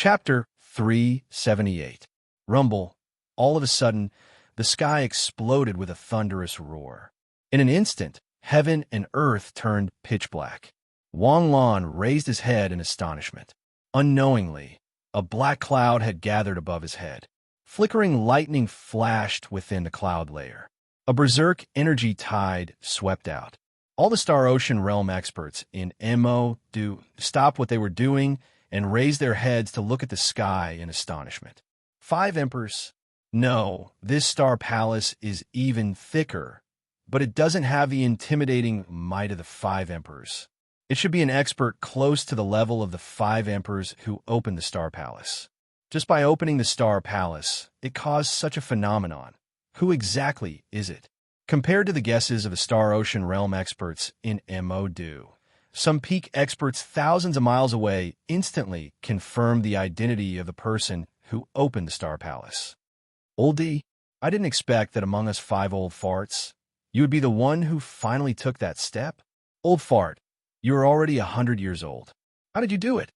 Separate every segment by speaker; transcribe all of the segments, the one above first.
Speaker 1: Chapter 378. Rumble. All of a sudden, the sky exploded with a thunderous roar. In an instant, heaven and earth turned pitch black. Wang Lan raised his head in astonishment. Unknowingly, a black cloud had gathered above his head. Flickering lightning flashed within the cloud layer. A berserk energy tide swept out. All the Star Ocean Realm experts in MO stopped what they were doing and raised their heads to look at the sky in astonishment. 5 emperors? No, this star palace is even thicker, but it doesn't have the intimidating might of the 5 emperors. It should be an expert close to the level of the 5 emperors who opened the Star Palace. Just by opening the Star Palace, it caused such a phenomenon. Who exactly is it? Compared to the guesses of the Star Ocean Realm experts in MO, some peak experts thousands of miles away instantly confirmed the identity of the person who opened the Star Palace. Oldie, I didn't expect that among us 5 old farts, you would be the one who finally took that step. Old fart, you are already 100 years old. How did you do it?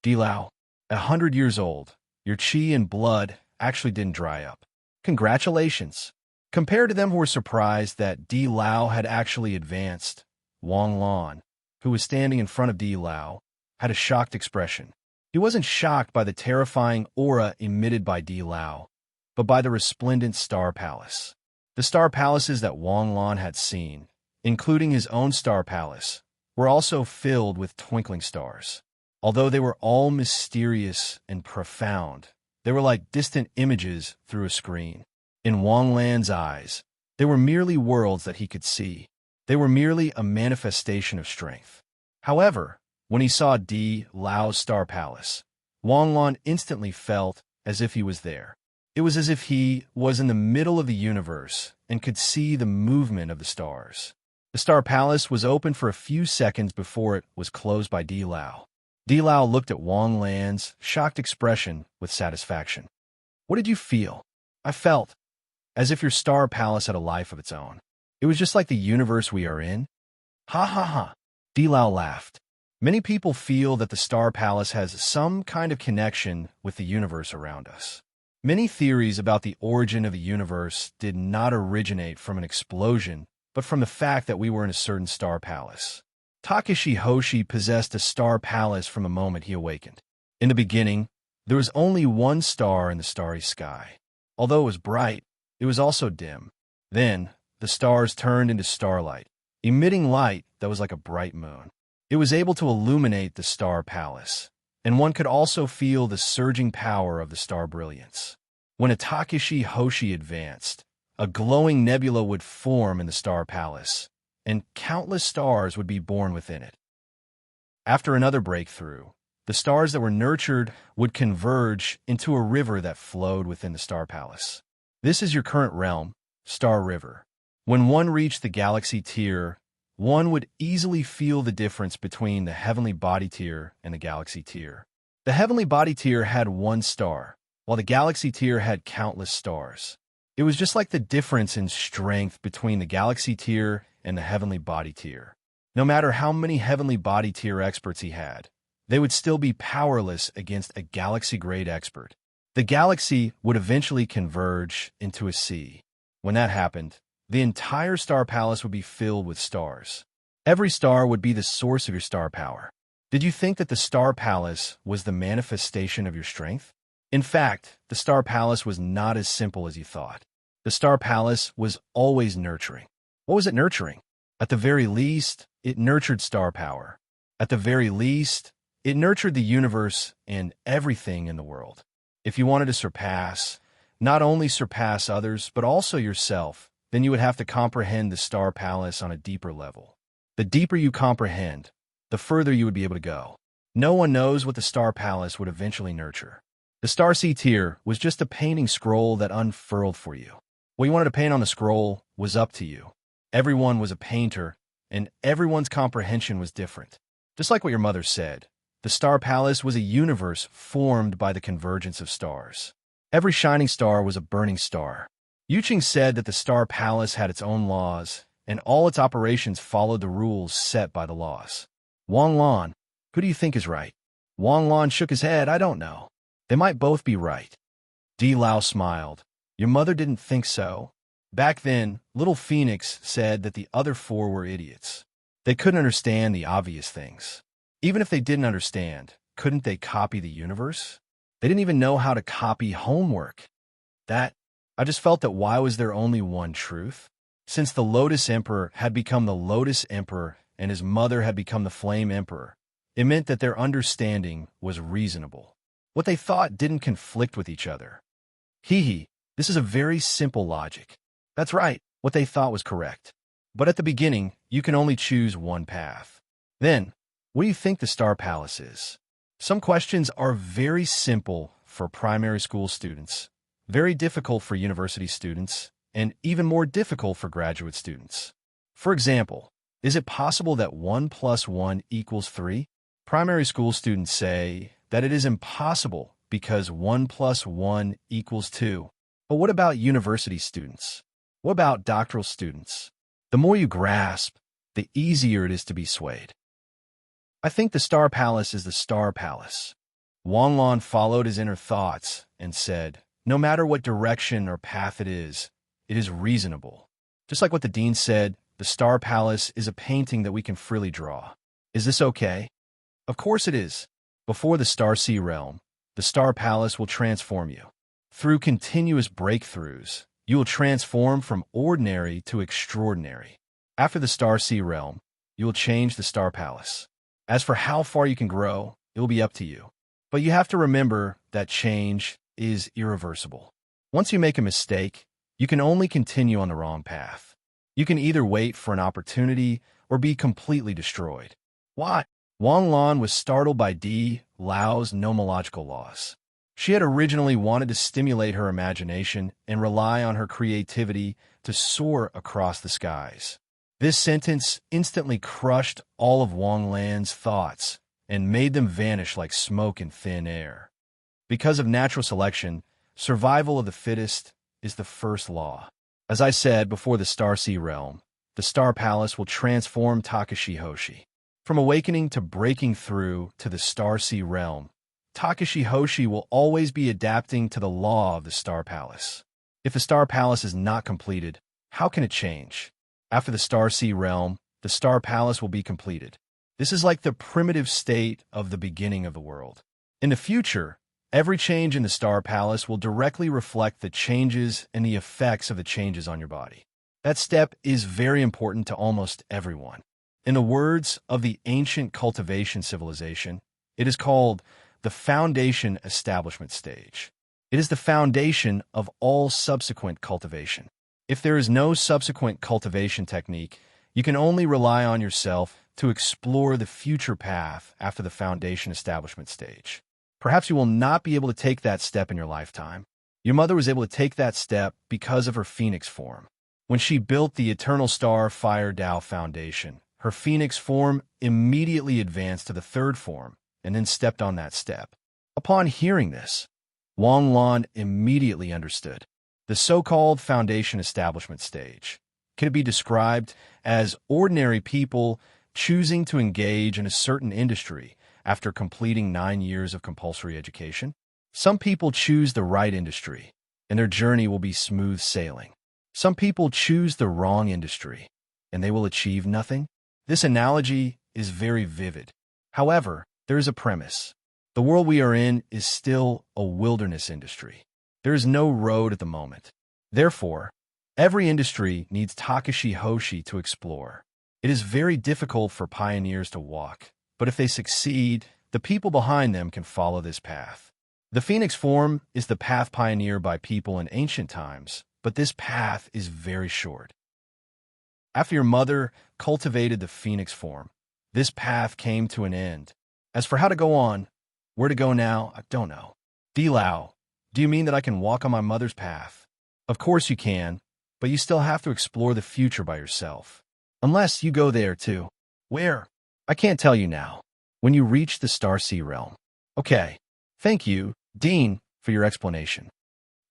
Speaker 1: Dilao, 100 years old. Your chi and blood actually didn't dry up. Congratulations. Compared to them who were surprised that Dilao had actually advanced, Wang Lan, who was standing in front of Dilao, had a shocked expression. He wasn't shocked by the terrifying aura emitted by Dilao, but by the resplendent Star Palace. The Star Palaces that Wang Lan had seen, including his own Star Palace, were also filled with twinkling stars. Although they were all mysterious and profound, they were like distant images through a screen. In Wang Lan's eyes, they were merely worlds that he could see. They were merely a manifestation of strength. However, when he saw Dilao's Star Palace, Wang Lan instantly felt as if he was there. It was as if he was in the middle of the universe and could see the movement of the stars. The Star Palace was open for a few seconds before it was closed by Dilao. Dilao looked at Wang Lan's shocked expression with satisfaction. What did you feel? I felt as if your Star Palace had a life of its own. It was just like the universe we are in. Ha ha ha. Dilao laughed. Many people feel that the Star Palace has some kind of connection with the universe around us. Many theories about the origin of the universe did not originate from an explosion, but from the fact that we were in a certain Star Palace. Takeshi Hoshi possessed a Star Palace from the moment he awakened. In the beginning, there was only one star in the starry sky. Although it was bright, it was also dim. Then, the stars turned into starlight, emitting light that was like a bright moon. It was able to illuminate the Star Palace, and one could also feel the surging power of the star brilliance. When a Takeshi Hoshi advanced, a glowing nebula would form in the Star Palace, and countless stars would be born within it. After another breakthrough, the stars that were nurtured would converge into a river that flowed within the Star Palace. This is your current realm, Star River. When one reached the galaxy tier, one would easily feel the difference between the heavenly body tier and the galaxy tier. The heavenly body tier had one star, while the galaxy tier had countless stars. It was just like the difference in strength between the galaxy tier and the heavenly body tier. No matter how many heavenly body tier experts he had, they would still be powerless against a galaxy-grade expert. The galaxy would eventually converge into a sea. When that happened, the entire Star Palace would be filled with stars. Every star would be the source of your star power. Did you think that the Star Palace was the manifestation of your strength? In fact, the Star Palace was not as simple as you thought. The Star Palace was always nurturing. What was it nurturing? At the very least, it nurtured star power. At the very least, it nurtured the universe and everything in the world. If you wanted to not only surpass others, but also yourself, then you would have to comprehend the Star Palace on a deeper level. The deeper you comprehend, the further you would be able to go. No one knows what the Star Palace would eventually nurture. The Star Sea tier was just a painting scroll that unfurled for you. What you wanted to paint on the scroll was up to you. Everyone was a painter, and everyone's comprehension was different. Just like what your mother said, the Star Palace was a universe formed by the convergence of stars. Every shining star was a burning star. Yuqing said that the Star Palace had its own laws, and all its operations followed the rules set by the laws. Wang Lan, who do you think is right? Wang Lan shook his head. I don't know. They might both be right. D. Lao smiled. Your mother didn't think so. Back then, little Phoenix said that the other four were idiots. They couldn't understand the obvious things. Even if they didn't understand, couldn't they copy the universe? They didn't even know how to copy homework. I just felt that why was there only one truth? Since the Lotus Emperor had become the Lotus Emperor and his mother had become the Flame Emperor, it meant that their understanding was reasonable. What they thought didn't conflict with each other. This is a very simple logic. That's right, what they thought was correct. But at the beginning, you can only choose one path. Then, what do you think the Star Palace is? Some questions are very simple for primary school students, very difficult for university students, and even more difficult for graduate students. For example, is it possible that 1 + 1 = 3? Primary school students say that it is impossible because 1 + 1 = 2. But what about university students? What about doctoral students? The more you grasp, the easier it is to be swayed. I think the Star Palace is the Star Palace. Wang Lan followed his inner thoughts and said, no matter what direction or path it is reasonable. Just like what the dean said, the Star Palace is a painting that we can freely draw. Is this okay? Of course it is. Before the Star Sea Realm, the Star Palace will transform you. Through continuous breakthroughs, you will transform from ordinary to extraordinary. After the Star Sea Realm, you will change the Star Palace. As for how far you can grow, it will be up to you. But you have to remember that change is irreversible. Once you make a mistake, you can only continue on the wrong path. You can either wait for an opportunity or be completely destroyed. Why? Wang Lan was startled by D. Lao's nomological laws. She had originally wanted to stimulate her imagination and rely on her creativity to soar across the skies. This sentence instantly crushed all of Wang Lan's thoughts and made them vanish like smoke in thin air. Because of natural selection, survival of the fittest is the first law. As I said before the Star Sea Realm, the Star Palace will transform Takashi Hoshi. From awakening to breaking through to the Star Sea Realm, Takashi Hoshi will always be adapting to the law of the Star Palace. If the Star Palace is not completed, how can it change? After the Star Sea Realm, the Star Palace will be completed. This is like the primitive state of the beginning of the world. In the future, every change in the Star Palace will directly reflect the changes and the effects of the changes on your body. That step is very important to almost everyone. In the words of the ancient cultivation civilization, it is called the foundation establishment stage. It is the foundation of all subsequent cultivation. If there is no subsequent cultivation technique, you can only rely on yourself to explore the future path after the foundation establishment stage. Perhaps you will not be able to take that step in your lifetime. Your mother was able to take that step because of her phoenix form. When she built the Eternal Star Fire Tao Foundation, her phoenix form immediately advanced to the third form and then stepped on that step. Upon hearing this, Wang Lan immediately understood. The so-called foundation establishment stage can be described as ordinary people choosing to engage in a certain industry after completing 9 years of compulsory education. Some people choose the right industry, and their journey will be smooth sailing. Some people choose the wrong industry, and they will achieve nothing. This analogy is very vivid. However, there is a premise. The world we are in is still a wilderness industry. There is no road at the moment. Therefore, every industry needs Takashi Hoshi to explore. It is very difficult for pioneers to walk, but if they succeed, the people behind them can follow this path. The phoenix form is the path pioneered by people in ancient times, but this path is very short. After your mother cultivated the phoenix form, this path came to an end. As for how to go on, where to go now, I don't know. D. Lao, do you mean that I can walk on my mother's path? Of course you can, but you still have to explore the future by yourself. Unless you go there too. Where? I can't tell you now. When you reach the Star Sea Realm. Okay. Thank you, Dean, for your explanation.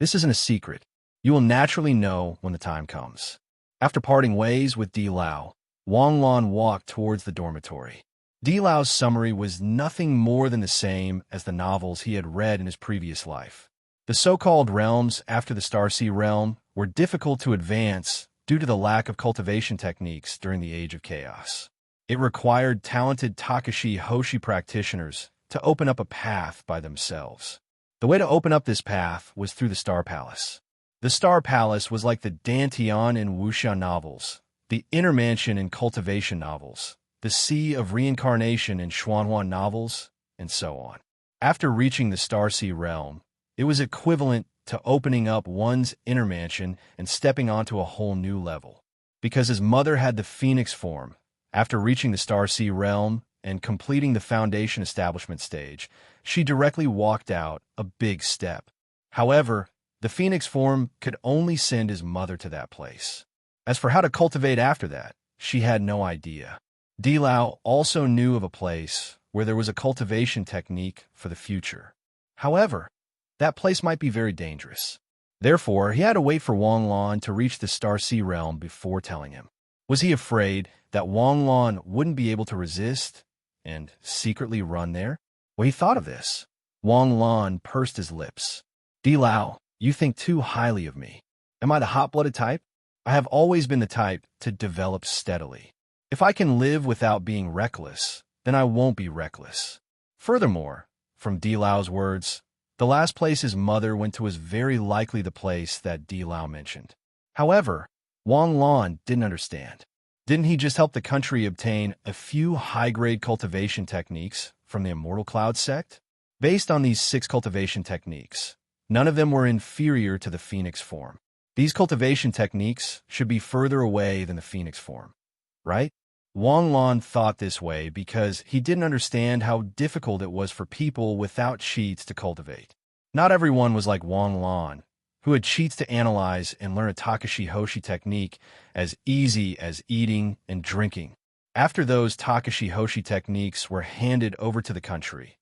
Speaker 1: This isn't a secret. You will naturally know when the time comes. After parting ways with D. Lao, Wang Lan walked towards the dormitory. Lau's summary was nothing more than the same as the novels he had read in his previous life. The so-called realms after the Starseed realm were difficult to advance due to the lack of cultivation techniques during the Age of Chaos. It required talented Takashi Hoshi practitioners to open up a path by themselves. The way to open up this path was through the Star Palace. The Star Palace was like the Dantian and Wuxia novels, the Inner Mansion in cultivation novels, the Sea of Reincarnation in Xuanhuan novels, and so on. After reaching the Starseed realm, it was equivalent to opening up one's inner mansion and stepping onto a whole new level. Because his mother had the Phoenix form, after reaching the Starseed realm and completing the Foundation establishment stage, she directly walked out a big step. However, the Phoenix form could only send his mother to that place. As for how to cultivate after that, she had no idea. Lau also knew of a place where there was a cultivation technique for the future. However, that place might be very dangerous. Therefore, he had to wait for Wang Lan to reach the Starseed realm before telling him. Was he afraid that Wang Lan wouldn't be able to resist and secretly run there? Well, he thought of this. Wang Lan pursed his lips. Lau, you think too highly of me. Am I the hot-blooded type? I have always been the type to develop steadily. If I can live without being reckless, then I won't be reckless. Furthermore, from Lau's words, the last place his mother went to was very likely the place that Lao mentioned. However, Wang Lan didn't understand. Didn't he just help the country obtain a few high-grade cultivation techniques from the Immortal Cloud sect? Based on these 6 cultivation techniques, none of them were inferior to the Phoenix form. These cultivation techniques should be further away than the Phoenix form, right? Wang Lan thought this way because he didn't understand how difficult it was for people without cheats to cultivate. Not everyone was like Wang Lan, who had cheats to analyze and learn a Takashi Hoshi technique as easy as eating and drinking. After those Takashi Hoshi techniques were handed over to the country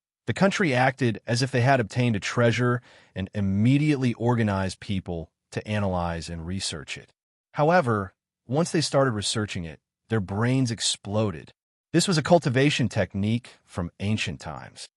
Speaker 1: acted as if they had obtained a treasure and immediately organized people to analyze and research it. However, once they started researching it, their brains exploded. This was a cultivation technique from ancient times.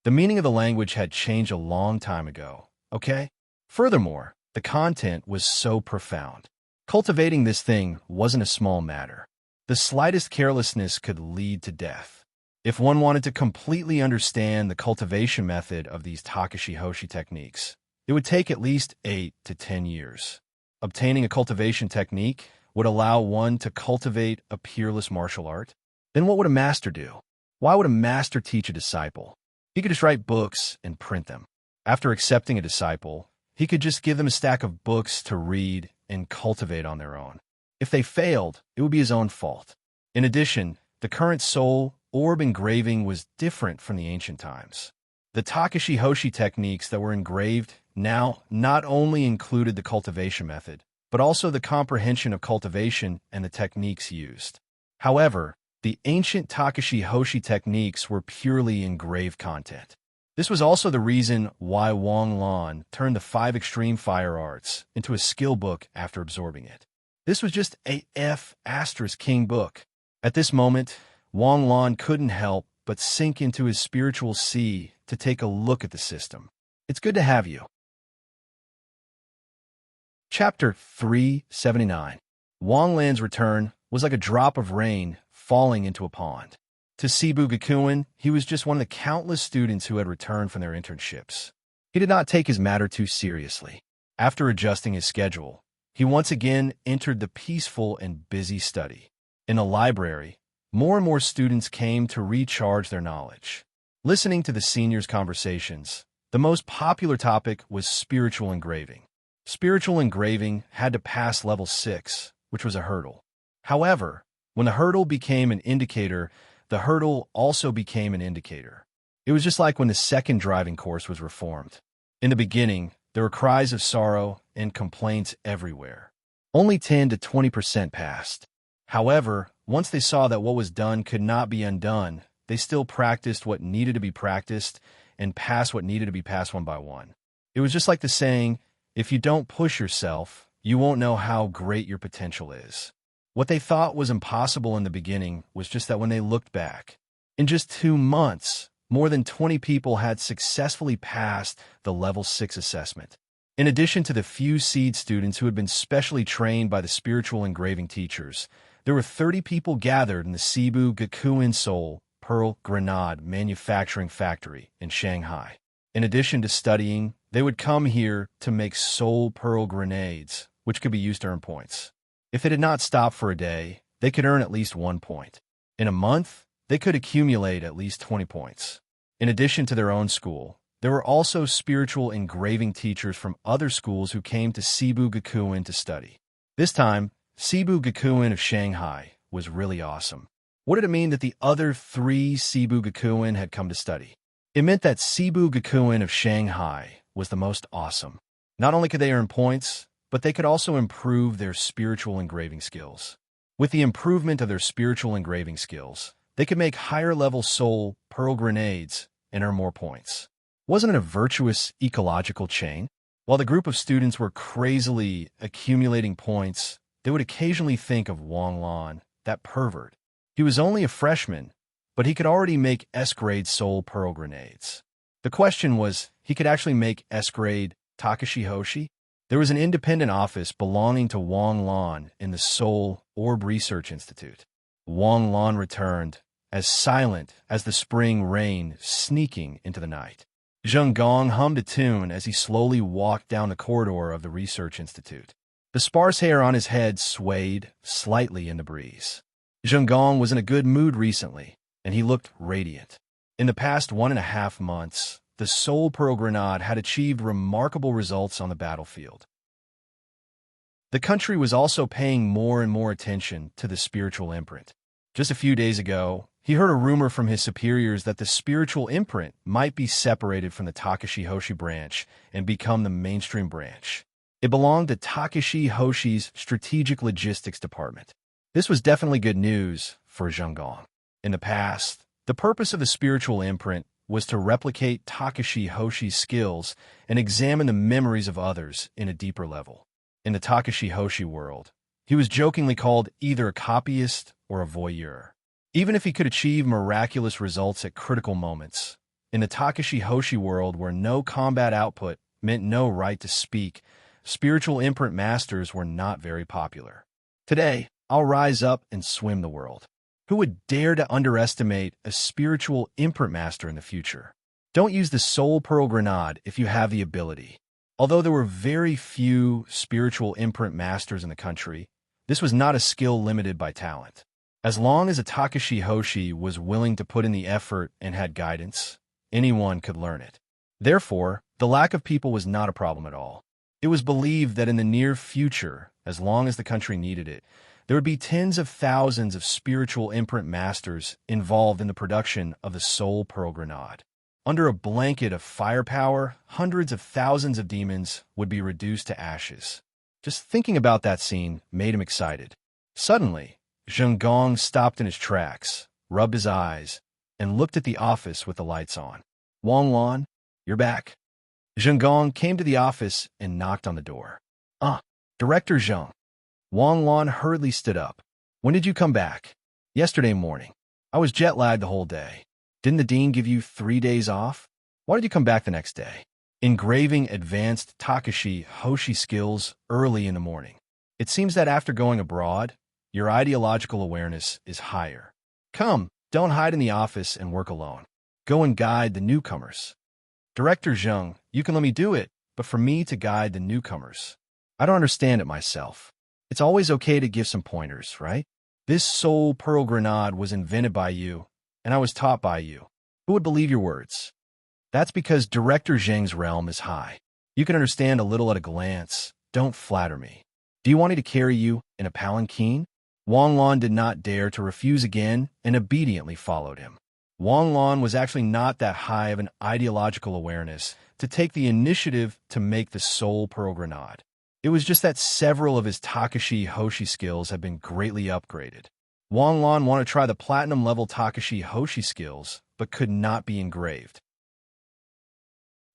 Speaker 1: The meaning of the language had changed a long time ago, okay? Furthermore, the content was so profound. Cultivating this thing wasn't a small matter. The slightest carelessness could lead to death. If one wanted to completely understand the cultivation method of these Takashi Hoshi techniques, it would take at least 8 to 10 years. Obtaining a cultivation technique would allow one to cultivate a peerless martial art. Then what would a master do? Why would a master teach a disciple? He could just write books and print them. After accepting a disciple, he could just give them a stack of books to read and cultivate on their own. If they failed, it would be his own fault. In addition, the current soul orb engraving was different from the ancient times. The Takashi Hoshi techniques that were engraved now not only included the cultivation method, but also the comprehension of cultivation and the techniques used. However, the ancient Takashi Hoshi techniques were purely engraved content. This was also the reason why Wang Lan turned the 5 extreme fire arts into a skill book after absorbing it. This was just a F*King book. At this moment, Wang Lan couldn't help but sink into his spiritual sea to take a look at the system. It's good to have you. Chapter 379. Wang Lan's return was like a drop of rain falling into a pond. To Sibu Gakuen, he was just one of the countless students who had returned from their internships. He did not take his matter too seriously. After adjusting his schedule, he once again entered the peaceful and busy study. In the library, more and more students came to recharge their knowledge. Listening to the seniors' conversations, the most popular topic was spiritual engraving. Spiritual engraving had to pass level 6, which was a hurdle. However, when the hurdle became an indicator, the hurdle also became an indicator. It was just like when the second driving course was reformed. In the beginning, there were cries of sorrow and complaints everywhere. Only 10 to 20% passed. However, once they saw that what was done could not be undone, they still practiced what needed to be practiced and passed what needed to be passed one by one. It was just like the saying, if you don't push yourself, you won't know how great your potential is. What they thought was impossible in the beginning was just that when they looked back, in just 2 months, more than 20 people had successfully passed the Level 6 assessment. In addition to the few seed students who had been specially trained by the spiritual engraving teachers, there were 30 people gathered in the Cebu Gakuen Seoul Pearl Grenade manufacturing factory in Shanghai. In addition to studying, they would come here to make Seoul Pearl grenades, which could be used to earn points. If they did not stop for a day, they could earn at least 1 point. In a month, they could accumulate at least 20 points. In addition to their own school, there were also spiritual engraving teachers from other schools who came to Cebu Gakuen to study. This time, Cebu Gakuen of Shanghai was really awesome. What did it mean that the other 3 Cebu Gakuen had come to study? It meant that Cebu Gakuen of Shanghai was the most awesome. Not only could they earn points, but they could also improve their spiritual engraving skills. With the improvement of their spiritual engraving skills, they could make higher-level Seoul Pearl grenades and earn more points. Wasn't it a virtuous ecological chain? While the group of students were crazily accumulating points, they would occasionally think of Wang Lan, that pervert. He was only a freshman, but he could already make S-grade Seoul Pearl grenades. The question was, he could actually make S-grade Takashi Hoshi? There was an independent office belonging to Wang Lan in the Seoul Orb Research Institute. Wang Lan returned, as silent as the spring rain sneaking into the night. Zheng Gong hummed a tune as he slowly walked down the corridor of the research institute. The sparse hair on his head swayed slightly in the breeze. Zheng Gong was in a good mood recently, and he looked radiant. In the past 1.5 months, the Seoul Pearl Grenade had achieved remarkable results on the battlefield. The country was also paying more and more attention to the spiritual imprint. Just a few days ago, he heard a rumor from his superiors that the spiritual imprint might be separated from the Takashi Hoshi branch and become the mainstream branch. It belonged to Takashi Hoshi's strategic logistics department. This was definitely good news for Zheng Gong. In the past, the purpose of the spiritual imprint was to replicate Takashi Hoshi's skills and examine the memories of others in a deeper level. In the Takashi Hoshi world, he was jokingly called either a copyist or a voyeur. Even if he could achieve miraculous results at critical moments, in the Takashi Hoshi world where no combat output meant no right to speak, spiritual imprint masters were not very popular. Today, I'll rise up and swim the world. Who would dare to underestimate a spiritual imprint master in the future? Don't use the Seoul Pearl Grenade if you have the ability. Although there were very few spiritual imprint masters in the country, this was not a skill limited by talent. As long as a Takashi Hoshi was willing to put in the effort and had guidance, anyone could learn it. Therefore, the lack of people was not a problem at all. It was believed that in the near future, as long as the country needed it, there would be tens of thousands of spiritual imprint masters involved in the production of the Seoul Pearl Grenade. Under a blanket of firepower, hundreds of thousands of demons would be reduced to ashes. Just thinking about that scene made him excited. Suddenly, Zheng Gong stopped in his tracks, rubbed his eyes, and looked at the office with the lights on. Wang Lan, you're back. Zheng Gong came to the office and knocked on the door. Director Zheng. Wang Lan hurriedly stood up. When did you come back? Yesterday morning. I was jet-lagged the whole day. Didn't the dean give you 3 days off? Why did you come back the next day? Engraving advanced Takashi Hoshi skills early in the morning. It seems that after going abroad, your ideological awareness is higher. Come, don't hide in the office and work alone. Go and guide the newcomers. Director Zheng, you can let me do it, but for me to guide the newcomers, I don't understand it myself. It's always okay to give some pointers, right? This Seoul Pearl Grenade was invented by you, and I was taught by you. Who would believe your words? That's because Director Zheng's realm is high. You can understand a little at a glance. Don't flatter me. Do you want me to carry you in a palanquin? Wang Lan did not dare to refuse again and obediently followed him. Wang Lan was actually not that high of an ideological awareness to take the initiative to make the Seoul Pearl Grenade. It was just that several of his Takashi Hoshi skills had been greatly upgraded. Wang Lan wanted to try the platinum-level Takashi Hoshi skills, but could not be engraved.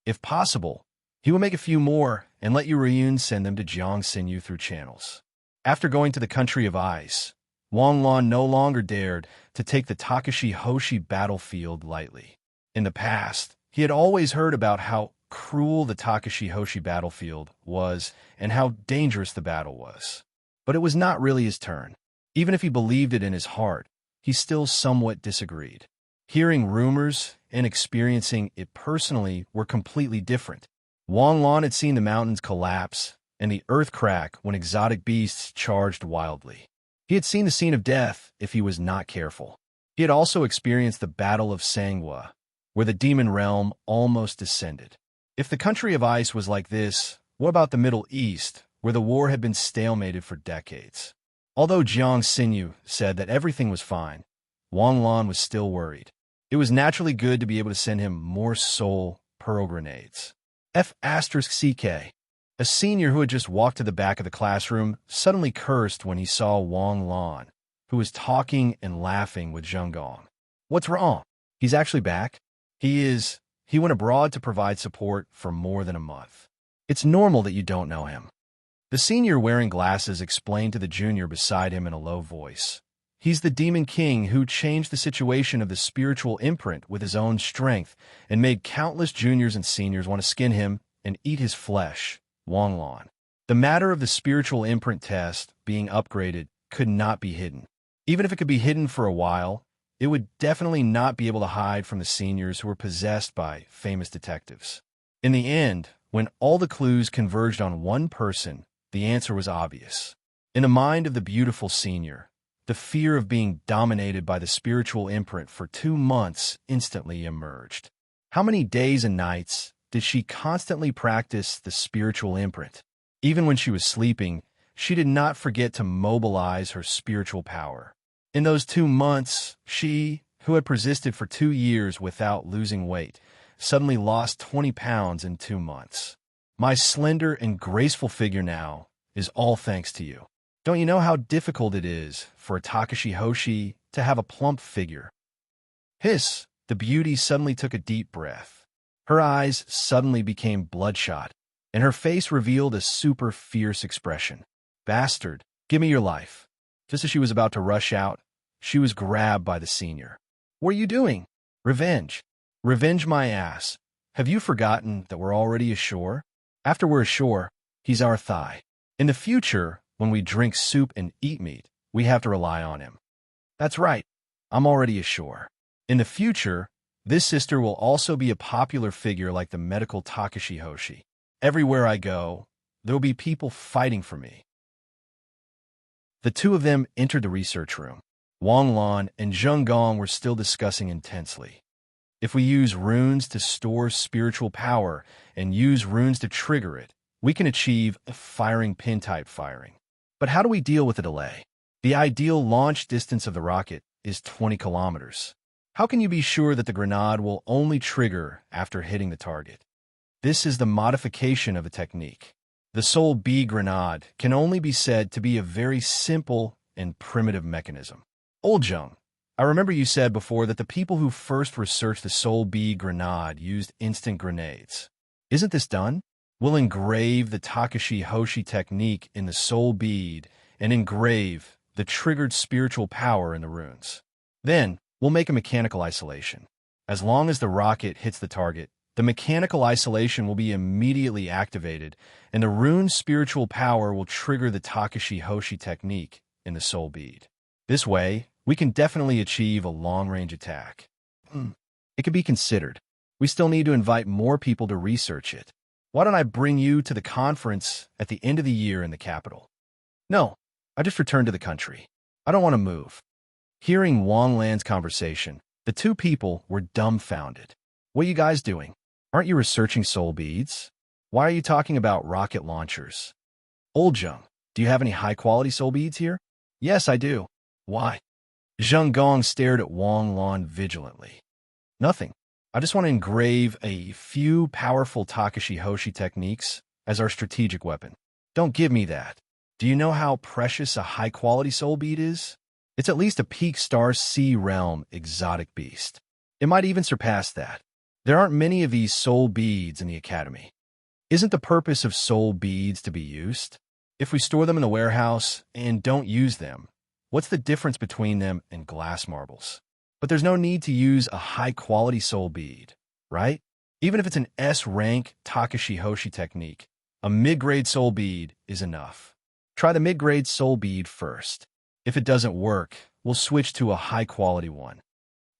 Speaker 1: If possible, he would make a few more and let Yuriyun send them to Jiang Sinyu through channels. After going to the country of ice, Wang Lan no longer dared to take the Takashi Hoshi battlefield lightly. In the past, he had always heard about how cruel the Takashi Hoshi battlefield was and how dangerous the battle was. But it was not really his turn. Even if he believed it in his heart, he still somewhat disagreed. Hearing rumors and experiencing it personally were completely different. Wang Lan had seen the mountains collapse and the earth crack when exotic beasts charged wildly. He had seen the scene of death if he was not careful. He had also experienced the Battle of Sangwa, where the demon realm almost descended. If the country of ice was like this, what about the Middle East, where the war had been stalemated for decades? Although Jiang Xinyu said that everything was fine, Wang Lan was still worried. It was naturally good to be able to send him more soul pearl grenades. F***CK. A senior who had just walked to the back of the classroom suddenly cursed when he saw Wang Lan, who was talking and laughing with Zheng Gong. What's wrong? He's actually back? He went abroad to provide support for more than a month. It's normal that you don't know him. The senior wearing glasses explained to the junior beside him in a low voice. He's the Demon King who changed the situation of the spiritual imprint with his own strength and made countless juniors and seniors want to skin him and eat his flesh, Wang Lan. The matter of the spiritual imprint test being upgraded could not be hidden. Even if it could be hidden for a while, it would definitely not be able to hide from the seniors who were possessed by famous detectives. In the end, when all the clues converged on one person, the answer was obvious. In the mind of the beautiful senior, the fear of being dominated by the spiritual imprint for 2 months instantly emerged. How many days and nights did she constantly practice the spiritual imprint? Even when she was sleeping, she did not forget to mobilize her spiritual power. In those 2 months, she, who had persisted for 2 years without losing weight, suddenly lost 20 pounds in 2 months. My slender and graceful figure now is all thanks to you. Don't you know how difficult it is for a Takashi Hoshi to have a plump figure? Hiss! The beauty suddenly took a deep breath. Her eyes suddenly became bloodshot, and her face revealed a super fierce expression. Bastard, give me your life. Just as she was about to rush out, she was grabbed by the senior. What are you doing? Revenge. Revenge my ass. Have you forgotten that we're already ashore? After we're ashore, he's our thigh. In the future, when we drink soup and eat meat, we have to rely on him. That's right. I'm already ashore. In the future, this sister will also be a popular figure like the medical Takashi Hoshi. Everywhere I go, there will be people fighting for me. The two of them entered the research room. Wang Lan and Zheng Gong were still discussing intensely. If we use runes to store spiritual power and use runes to trigger it, we can achieve a firing pin type firing. But how do we deal with the delay? The ideal launch distance of the rocket is 20 kilometers. How can you be sure that the grenade will only trigger after hitting the target? This is the modification of a technique. The Soul B grenade can only be said to be a very simple and primitive mechanism. Old Zheng, I remember you said before that the people who first researched the Soul B grenade used instant grenades. Isn't this done? We'll engrave the Takashi Hoshi technique in the soul bead and engrave the triggered spiritual power in the runes. Then, we'll make a mechanical isolation. As long as the rocket hits the target, the mechanical isolation will be immediately activated, and the rune's spiritual power will trigger the Takashi Hoshi technique in the soul bead. This way, we can definitely achieve a long-range attack. It could be considered. We still need to invite more people to research it. Why don't I bring you to the conference at the end of the year in the capital? No, I just returned to the country. I don't want to move. Hearing Wang Lan's conversation, the two people were dumbfounded. What are you guys doing? Aren't you researching soul beads? Why are you talking about rocket launchers? Old Zheng, do you have any high-quality soul beads here? Yes, I do. Why? Zheng Gong stared at Wang Lan vigilantly. Nothing. I just want to engrave a few powerful Takashi Hoshi techniques as our strategic weapon. Don't give me that. Do you know how precious a high-quality soul bead is? It's at least a peak star sea realm exotic beast. It might even surpass that. There aren't many of these soul beads in the academy. Isn't the purpose of soul beads to be used? If we store them in the warehouse and don't use them, What's the difference between them and glass marbles? But there's no need to use a high-quality soul bead, right? Even if it's an S-rank Takashi Hoshi technique, a mid-grade soul bead is enough. Try the mid-grade soul bead first. If it doesn't work, we'll switch to a high-quality one.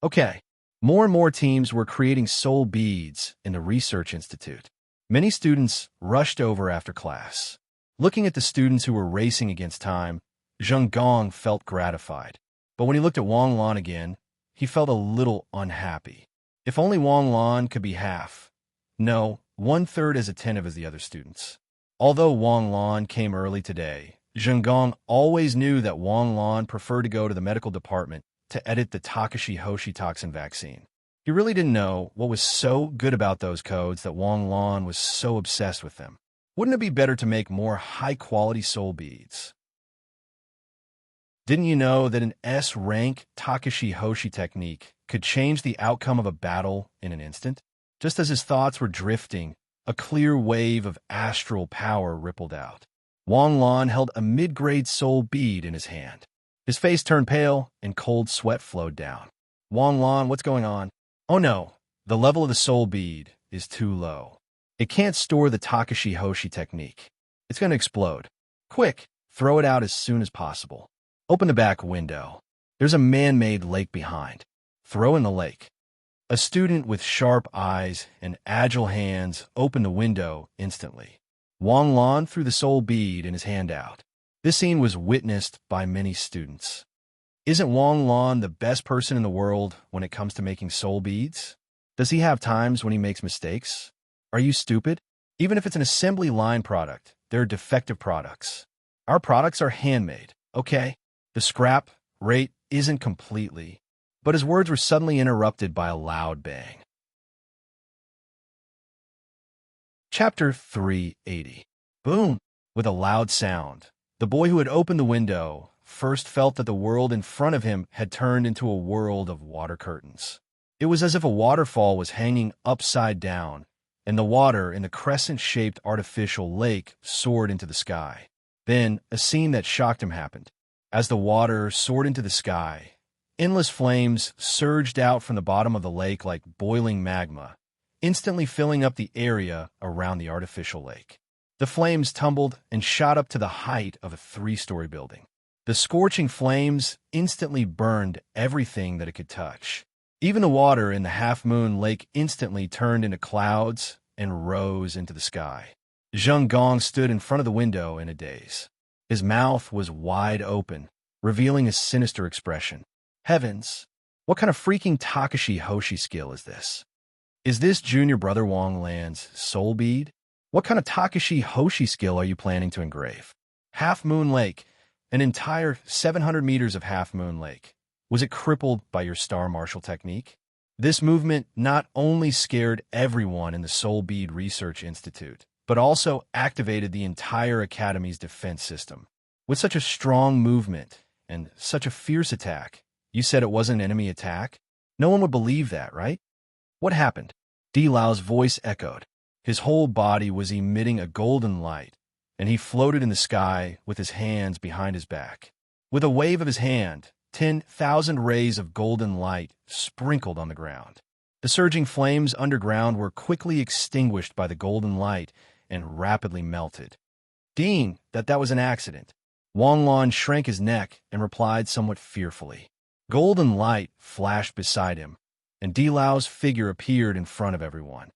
Speaker 1: Okay, more and more teams were creating soul beads in the Research Institute. Many students rushed over after class. Looking at the students who were racing against time, Zheng Gong felt gratified. But when he looked at Wang Lan again, he felt a little unhappy. If only Wang Lan could be half. No, 1/3 as attentive as the other students. Although Wang Lan came early today, Zheng Gong always knew that Wang Lan preferred to go to the medical department to edit the Takashi Hoshi toxin vaccine. He really didn't know what was so good about those codes that Wang Lan was so obsessed with them. Wouldn't it be better to make more high-quality soul beads? Didn't you know that an S-rank Takashi Hoshi technique could change the outcome of a battle in an instant? Just as his thoughts were drifting, a clear wave of astral power rippled out. Wang Lan held a mid-grade soul bead in his hand. His face turned pale, and cold sweat flowed down. Wang Lan, what's going on? Oh no, the level of the soul bead is too low. It can't store the Takashi Hoshi technique. It's going to explode. Quick, throw it out as soon as possible. Open the back window. There's a man-made lake behind. Throw in the lake. A student with sharp eyes and agile hands opened the window instantly. Wang Lan threw the soul bead in his hand out. This scene was witnessed by many students. Isn't Wang Lan the best person in the world when it comes to making soul beads? Does he have times when he makes mistakes? Are you stupid? Even if it's an assembly line product, they're defective products. Our products are handmade, okay? The scrap rate isn't completely. But his words were suddenly interrupted by a loud bang. Chapter 380. Boom! With a loud sound, the boy who had opened the window first felt that the world in front of him had turned into a world of water curtains. It was as if a waterfall was hanging upside down, and the water in the crescent-shaped artificial lake soared into the sky. Then, a scene that shocked him happened. As the water soared into the sky, endless flames surged out from the bottom of the lake like boiling magma, instantly filling up the area around the artificial lake. The flames tumbled and shot up to the height of a 3-story building. The scorching flames instantly burned everything that it could touch. Even the water in the half-moon lake instantly turned into clouds and rose into the sky. Zheng Gong stood in front of the window in a daze. His mouth was wide open, revealing a sinister expression. Heavens, what kind of freaking Takashi Hoshi skill is this? Is this junior brother Wang Lan's soul bead? What kind of Takashi Hoshi skill are you planning to engrave? Half Moon Lake, an entire 700 meters of Half Moon Lake. Was it crippled by your Star Marshal technique? This movement not only scared everyone in the Soul Bead Research Institute, but also activated the entire Academy's defense system. With such a strong movement and such a fierce attack, you said it wasn't an enemy attack? No one would believe that, right? What happened? Di Lao's voice echoed. His whole body was emitting a golden light, and he floated in the sky with his hands behind his back. With a wave of his hand, 10,000 rays of golden light sprinkled on the ground. The surging flames underground were quickly extinguished by the golden light and rapidly melted. Dean, that was an accident. Wang Lan shrank his neck and replied somewhat fearfully. Golden light flashed beside him, and Di Lao's figure appeared in front of everyone.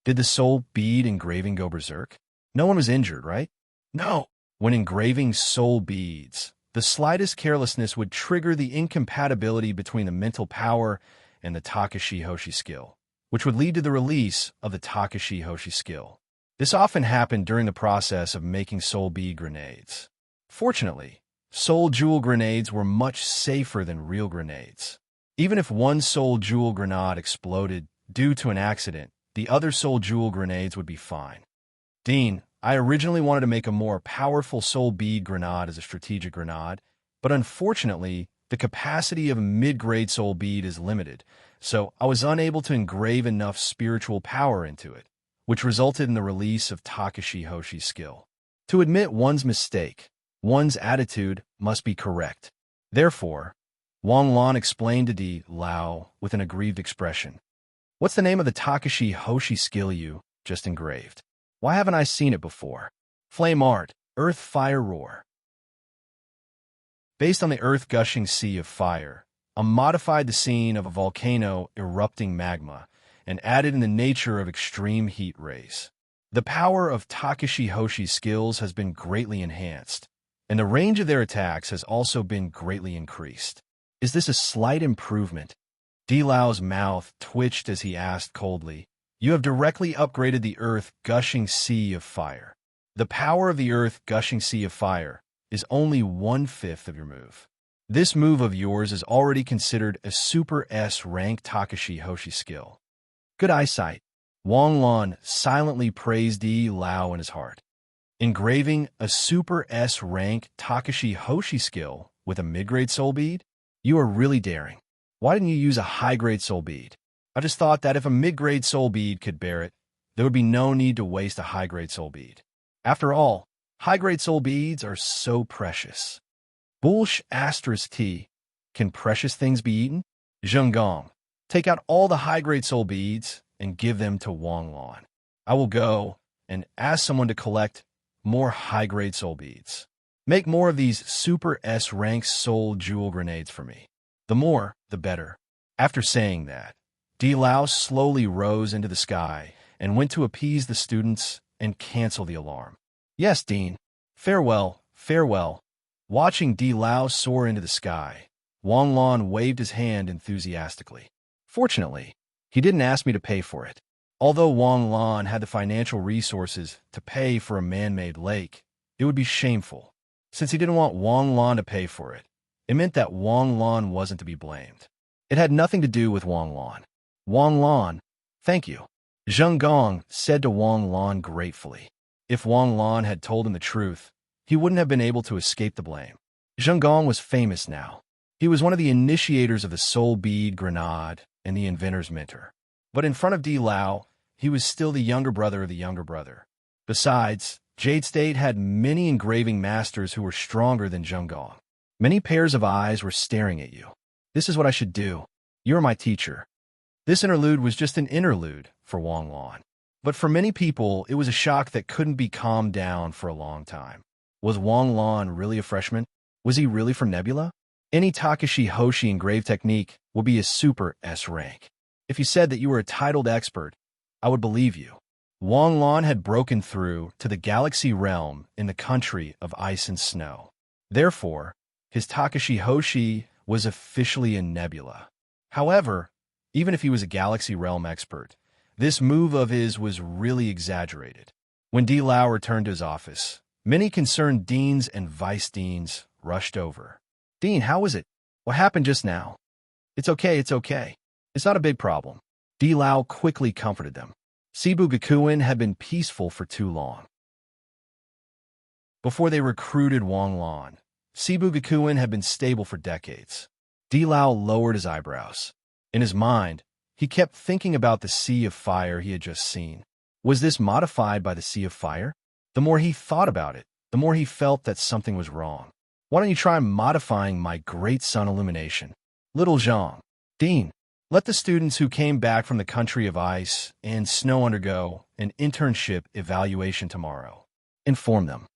Speaker 1: Did the soul bead engraving go berserk? No one was injured, right? No. When engraving soul beads, the slightest carelessness would trigger the incompatibility between the mental power and the Takashi Hoshi skill, which would lead to the release of the Takashi Hoshi skill. This often happened during the process of making soul bead grenades. Fortunately, soul jewel grenades were much safer than real grenades. Even if one soul jewel grenade exploded due to an accident, the other soul jewel grenades would be fine. Dean, I originally wanted to make a more powerful soul bead grenade as a strategic grenade, but unfortunately, the capacity of a mid-grade soul bead is limited, so I was unable to engrave enough spiritual power into it, which resulted in the release of Takashi Hoshi's skill. To admit one's mistake, one's attitude must be correct. Therefore, Wang Lan explained to Di Lao with an aggrieved expression. What's the name of the Takashi Hoshi skill you just engraved? Why haven't I seen it before? Flame art, earth fire roar. Based on the earth-gushing sea of fire, I modified the scene of a volcano erupting magma and added in the nature of extreme heat rays. The power of Takashi Hoshi's skills has been greatly enhanced, and the range of their attacks has also been greatly increased. Is this a slight improvement? Di Lao's mouth twitched as he asked coldly, You have directly upgraded the earth-gushing sea of fire. The power of the earth-gushing sea of fire is only 1/5 of your move. This move of yours is already considered a Super S rank Takashi Hoshi skill. Good eyesight. Wang Lan silently praised Di Lao in his heart. Engraving a Super S rank Takashi Hoshi skill with a mid-grade soul bead? You are really daring. Why didn't you use a high-grade soul bead? I just thought that if a mid-grade soul bead could bear it, there would be no need to waste a high-grade soul bead. After all, high-grade soul beads are so precious. Bullsh *T. Can precious things be eaten? Zhengong, take out all the high-grade soul beads and give them to Wang Lan. I will go and ask someone to collect more high-grade soul beads. Make more of these Super S rank soul jewel grenades for me. The more, the better. After saying that, Di Lao slowly rose into the sky and went to appease the students and cancel the alarm. Yes, Dean. Farewell, farewell. Watching Di Lao soar into the sky, Wang Lan waved his hand enthusiastically. Fortunately, he didn't ask me to pay for it. Although Wang Lan had the financial resources to pay for a man-made lake, it would be shameful. Since he didn't want Wang Lan to pay for it, it meant that Wang Lan wasn't to be blamed. It had nothing to do with Wang Lan. Wang Lan, thank you. Zheng Gong said to Wang Lan gratefully. If Wang Lan had told him the truth, he wouldn't have been able to escape the blame. Zheng Gong was famous now. He was one of the initiators of the Soul Bead Grenade and the inventor's mentor. But in front of Di Lao, he was still the younger brother of the younger brother. Besides, Jade State had many engraving masters who were stronger than Zheng Gong. Many pairs of eyes were staring at you. This is what I should do. You're my teacher. This interlude was just an interlude for Wang Lan. But for many people, it was a shock that couldn't be calmed down for a long time. Was Wang Lan really a freshman? Was he really from Nebula? Any Takashi Hoshi engraved technique would be a Super S rank. If you said that you were a titled expert, I would believe you. Wang Lan had broken through to the galaxy realm in the country of ice and snow. Therefore, his Takashi Hoshi was officially a Nebula. However, even if he was a galaxy realm expert, this move of his was really exaggerated. When Di Lao returned to his office, many concerned deans and vice deans rushed over. Dean, how was it? What happened just now? It's okay, it's okay. It's not a big problem. Di Lao quickly comforted them. Cebu Gakuen had been peaceful for too long. Before they recruited Wang Lan, Cebu Gakuen had been stable for decades. Di Lao lowered his eyebrows. In his mind, he kept thinking about the sea of fire he had just seen. Was this modified by the sea of fire? The more he thought about it, the more he felt that something was wrong. Why don't you try modifying my great sun illumination? Little Zhang. Dean, let the students who came back from the country of ice and snow undergo an internship evaluation tomorrow. Inform them.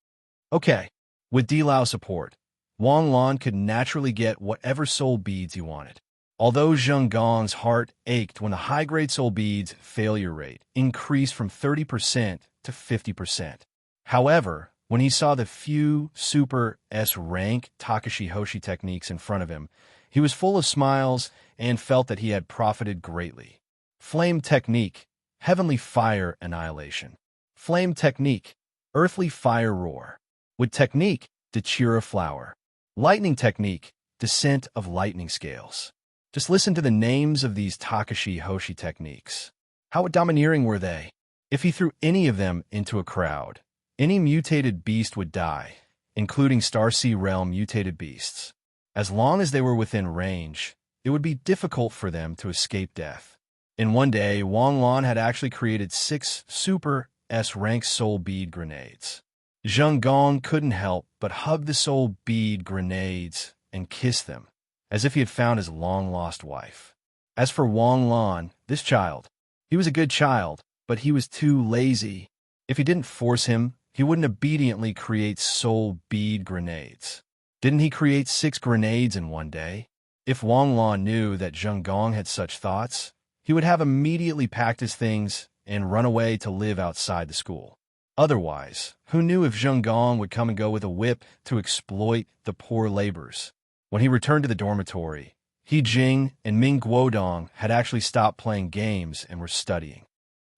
Speaker 1: Okay. With Di Lao's support, Wang Lan could naturally get whatever soul beads he wanted. Although Zheng Gong's heart ached when the high-grade soul beads failure rate increased from 30% to 50%. However, when he saw the few Super S rank Takashi Hoshi techniques in front of him, he was full of smiles and felt that he had profited greatly. Flame Technique, Heavenly Fire Annihilation. Flame Technique, Earthly Fire Roar. With Technique, Dachira Flower. Lightning Technique, Descent of Lightning Scales. Just listen to the names of these Takashi Hoshi techniques. How domineering were they? If he threw any of them into a crowd, any mutated beast would die, including Starsea Realm mutated beasts. As long as they were within range, it would be difficult for them to escape death. In one day, Wang Lan had actually created 6 Super S-rank soul bead grenades. Zheng Gong couldn't help but hug the soul bead grenades and kissed them, as if he had found his long-lost wife. As for Wang Lan, this child, he was a good child, but he was too lazy. If you didn't force him, he wouldn't obediently create soul bead grenades. Didn't he create 6 grenades in one day? If Wang Lan knew that Zheng Gong had such thoughts, he would have immediately packed his things and run away to live outside the school. Otherwise, who knew if Zheng Gong would come and go with a whip to exploit the poor laborers? When he returned to the dormitory, He Jing and Ming Guodong had actually stopped playing games and were studying.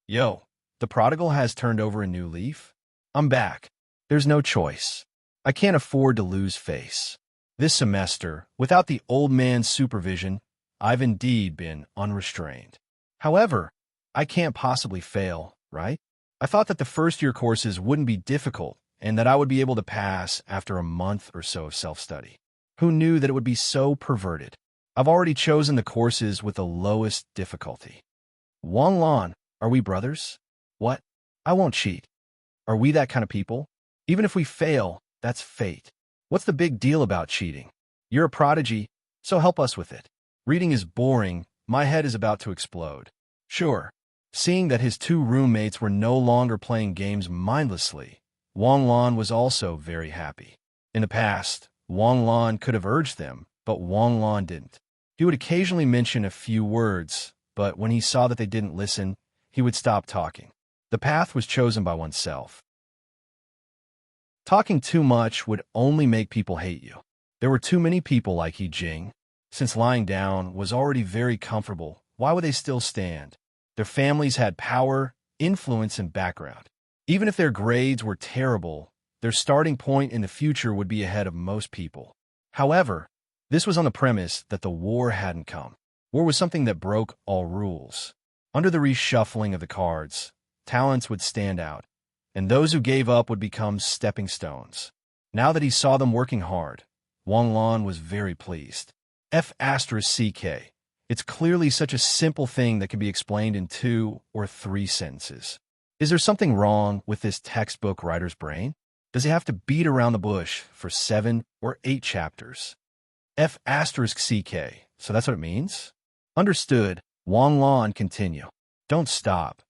Speaker 1: Yo, the prodigal has turned over a new leaf? I'm back. There's no choice. I can't afford to lose face. This semester, without the old man's supervision, I've indeed been unrestrained. However, I can't possibly fail, right? I thought that the first-year courses wouldn't be difficult and that I would be able to pass after a month or so of self-study. Who knew that it would be so perverted? I've already chosen the courses with the lowest difficulty. Wang Lan, are we brothers? What? I won't cheat. Are we that kind of people? Even if we fail, that's fate. What's the big deal about cheating? You're a prodigy, so help us with it. Reading is boring. My head is about to explode. Sure. Seeing that his 2 roommates were no longer playing games mindlessly, Wang Lan was also very happy. In the past, Wang Lan could have urged them, but Wang Lan didn't. He would occasionally mention a few words, but when he saw that they didn't listen, he would stop talking. The path was chosen by oneself. Talking too much would only make people hate you. There were too many people like He Jing. Since lying down was already very comfortable, why would they still stand? Their families had power, influence, and background. Even if their grades were terrible, their starting point in the future would be ahead of most people. However, this was on the premise that the war hadn't come. War was something that broke all rules. Under the reshuffling of the cards, talents would stand out, and those who gave up would become stepping stones. Now that he saw them working hard, Wang Lan was very pleased. F***CK. It's clearly such a simple thing that can be explained in 2 or 3 sentences. Is there something wrong with this textbook writer's brain? Does he have to beat around the bush for 7 or 8 chapters? F***CK. So that's what it means? Understood. Wang Lan continue. Don't stop.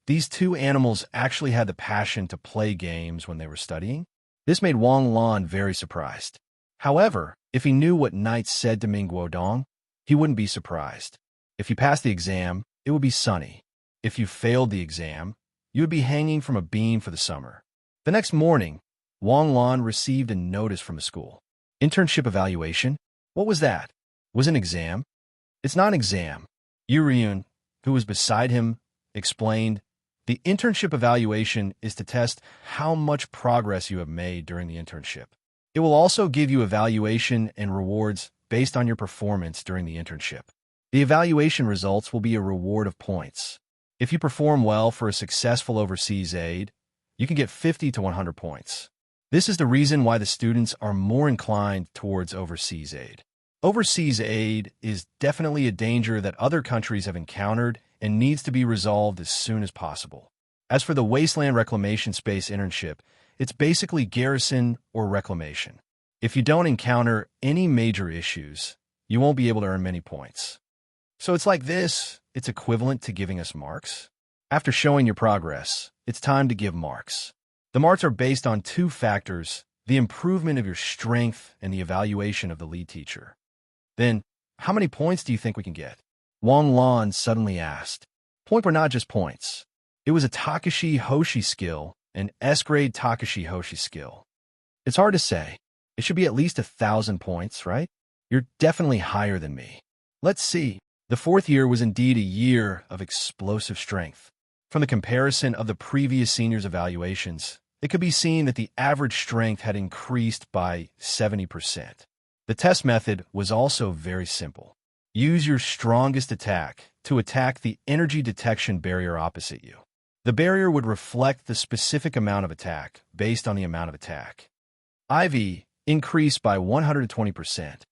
Speaker 1: These 2 animals actually had the passion to play games when they were studying. This made Wang Lan very surprised. However, if he knew what knights said to Ming Guodong, he wouldn't be surprised. If you passed the exam, it would be sunny. If you failed the exam, you would be hanging from a beam for the summer. The next morning, Wang Lan received a notice from the school. Internship evaluation? What was that? Was it an exam? It's not an exam. Yuriyun, who was beside him, explained, the internship evaluation is to test how much progress you have made during the internship. It will also give you evaluation and rewards based on your performance during the internship. The evaluation results will be a reward of points. If you perform well for a successful overseas aid, you can get 50 to 100 points. This is the reason why the students are more inclined towards overseas aid. Overseas aid is definitely a danger that other countries have encountered and needs to be resolved as soon as possible. As for the Wasteland Reclamation Space internship, it's basically garrison or reclamation. If you don't encounter any major issues, you won't be able to earn many points. So it's like this, it's equivalent to giving us marks. After showing your progress, it's time to give marks. The marks are based on 2 factors, the improvement of your strength and the evaluation of the lead teacher. Then, how many points do you think we can get? Wang Lan suddenly asked. Points were not just points. It was a Takashi Hoshi skill, an S-grade Takashi Hoshi skill. It's hard to say. It should be at least 1,000 points, right? You're definitely higher than me. Let's see. The 4th year was indeed a year of explosive strength. From the comparison of the previous seniors' evaluations, it could be seen that the average strength had increased by 70%. The test method was also very simple. Use your strongest attack to attack the energy detection barrier opposite you. The barrier would reflect the specific amount of attack based on the amount of attack. IV increased by 120%.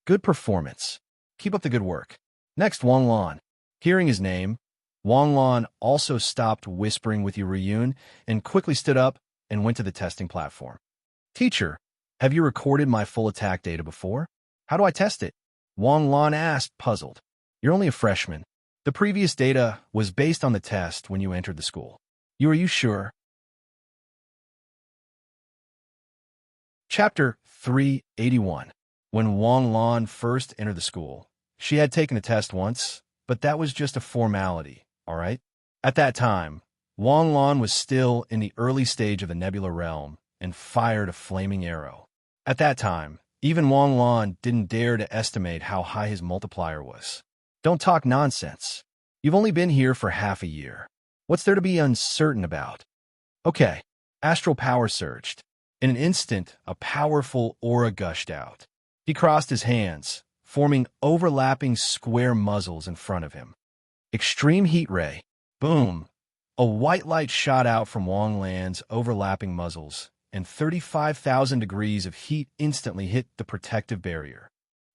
Speaker 1: Good performance. Keep up the good work. Next, Wang Lan. Hearing his name, Wang Lan also stopped whispering with Yuriyun and quickly stood up and went to the testing platform. Teacher, Have you recorded my full attack data before? How do I test it? Wang Lan asked, puzzled. You're only a freshman. The previous data was based on the test when you entered the school. Are you sure? Chapter 381. When Wang Lan first entered the school, she had taken the test once, but that was just a formality, all right? At that time, Wang Lan was still in the early stage of the nebula realm and fired a flaming arrow. At that time, even Wang Lan didn't dare to estimate how high his multiplier was. Don't talk nonsense. You've only been here for half a year. What's there to be uncertain about? Okay, astral power surged. In an instant, a powerful aura gushed out. He crossed his hands, forming overlapping square muzzles in front of him. Extreme heat ray. Boom! A white light shot out from Wang Lan's overlapping muzzles, and 35,000 degrees of heat instantly hit the protective barrier.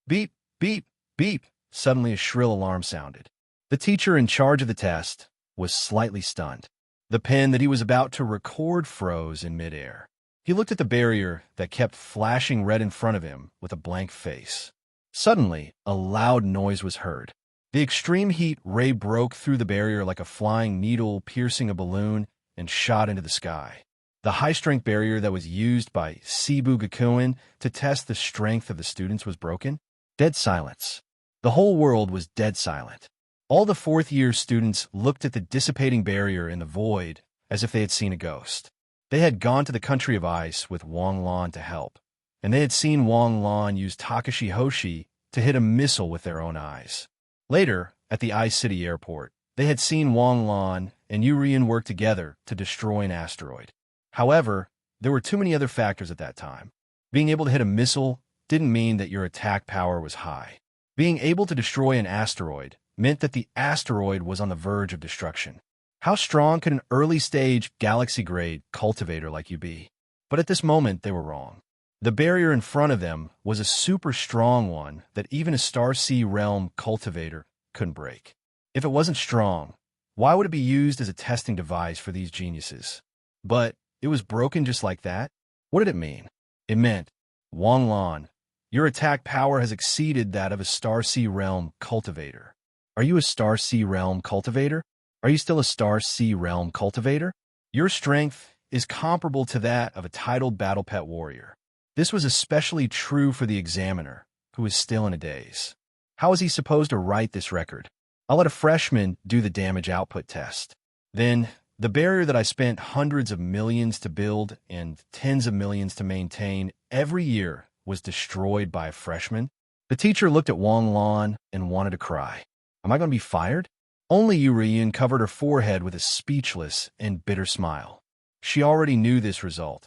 Speaker 1: Beep, beep, beep! Suddenly a shrill alarm sounded. The teacher in charge of the test was slightly stunned. The pen that he was about to record froze in midair. He looked at the barrier that kept flashing red in front of him with a blank face. Suddenly, a loud noise was heard. The extreme heat ray broke through the barrier like a flying needle piercing a balloon and shot into the sky. The high-strength barrier that was used by Sibu Gakuen to test the strength of the students was broken. Dead silence. The whole world was dead silent. All the fourth-year students looked at the dissipating barrier in the void as if they had seen a ghost. They had gone to the country of ice with Wang Lan to help, and they had seen Wang Lan use Takashi Hoshi to hit a missile with their own eyes. Later, at the Ice City airport, they had seen Wang Lan and Urian work together to destroy an asteroid. However, there were too many other factors at that time. Being able to hit a missile didn't mean that your attack power was high. Being able to destroy an asteroid meant that the asteroid was on the verge of destruction. How strong could an early-stage, galaxy-grade cultivator like you be? But at this moment, they were wrong. The barrier in front of them was a super strong one that even a Star Sea Realm cultivator couldn't break. If it wasn't strong, why would it be used as a testing device for these geniuses? But it was broken just like that? What did it mean? It meant, Wang Lan, your attack power has exceeded that of a Star Sea Realm cultivator. Are you a Star Sea Realm cultivator? Are you still a Star Sea Realm cultivator? Your strength is comparable to that of a titled battle pet warrior. This was especially true for the examiner, who was still in a daze. How was he supposed to write this record? I'll let a freshman do the damage output test. Then, the barrier that I spent hundreds of millions to build and tens of millions to maintain every year was destroyed by a freshman. The teacher looked at Wang Lan and wanted to cry. Am I going to be fired? Only Urian covered her forehead with a speechless and bitter smile. She already knew this result,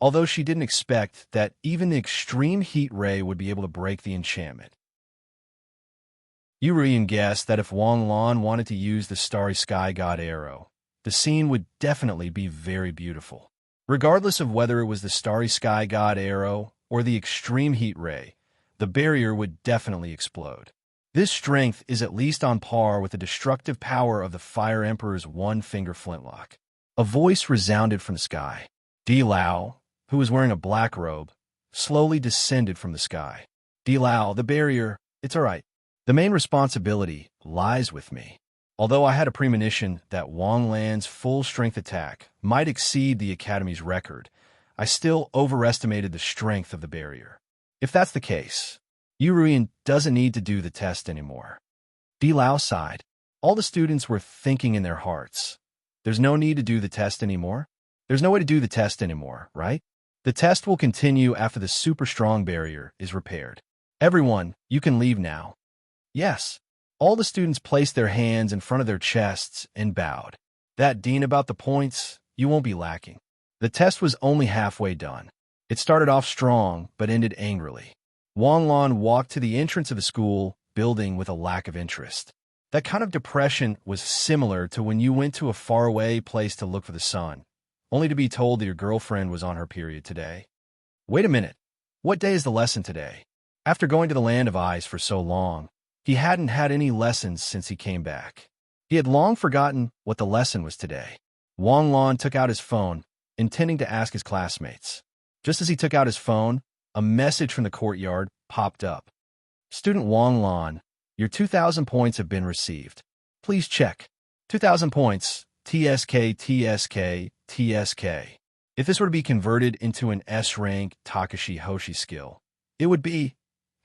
Speaker 1: although she didn't expect that even the extreme heat ray would be able to break the enchantment. Urian guessed that if Wang Lan wanted to use the Starry Sky God arrow, the scene would definitely be very beautiful. Regardless of whether it was the Starry Sky God arrow or the extreme heat ray, the barrier would definitely explode. This strength is at least on par with the destructive power of the Fire Emperor's one-finger flintlock. A voice resounded from the sky. Di Lao, who was wearing a black robe, slowly descended from the sky. Di Lao, the barrier, it's all right. The main responsibility lies with me. Although I had a premonition that Wang Lan's full-strength attack might exceed the Academy's record, I still overestimated the strength of the barrier. If that's the case, Urian doesn't need to do the test anymore. Di Lao sighed. All the students were thinking in their hearts. There's no need to do the test anymore. There's no way to do the test anymore, right? The test will continue after the super strong barrier is repaired. Everyone, you can leave now. Yes. All the students placed their hands in front of their chests and bowed. That dean about the points, you won't be lacking. The test was only halfway done. It started off strong, but ended angrily. Wang Lan walked to the entrance of the school building with a lack of interest. That kind of depression was similar to when you went to a faraway place to look for the sun, only to be told that your girlfriend was on her period today. Wait a minute. What day is the lesson today? After going to the land of ice for so long, he hadn't had any lessons since he came back. He had long forgotten what the lesson was today. Wang Lan took out his phone, intending to ask his classmates. Just as he took out his phone, a message from the courtyard popped up. Student Wang Lan, your 2,000 points have been received. Please check. 2,000 points, TSK, TSK, TSK. If this were to be converted into an S-rank Takashi Hoshi skill, it would be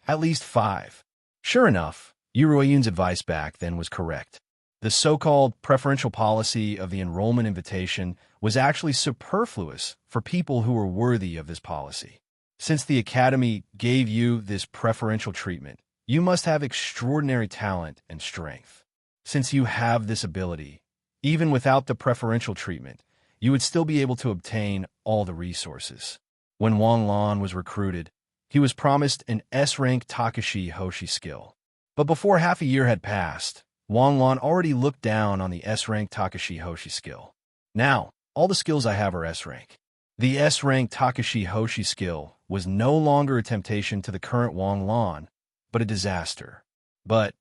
Speaker 1: at least 5. Sure enough, Yuruayun's advice back then was correct. The so-called preferential policy of the enrollment invitation was actually superfluous for people who were worthy of this policy. Since the Academy gave you this preferential treatment, you must have extraordinary talent and strength. Since you have this ability, even without the preferential treatment, you would still be able to obtain all the resources. When Wang Lan was recruited, he was promised an S-rank Takashi Hoshi skill. But before half a year had passed, Wang Lan already looked down on the S-rank Takashi Hoshi skill. Now, all the skills I have are S-rank. The S-rank Takashi Hoshi skill was no longer a temptation to the current Wang Lan, but a disaster. But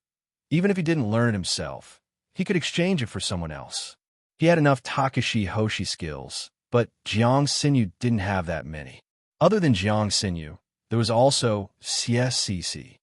Speaker 1: even if he didn't learn it himself, he could exchange it for someone else. He had enough Takashi Hoshi skills, but Jiang Xinyu didn't have that many. Other than Jiang Xinyu, there was also CSCC.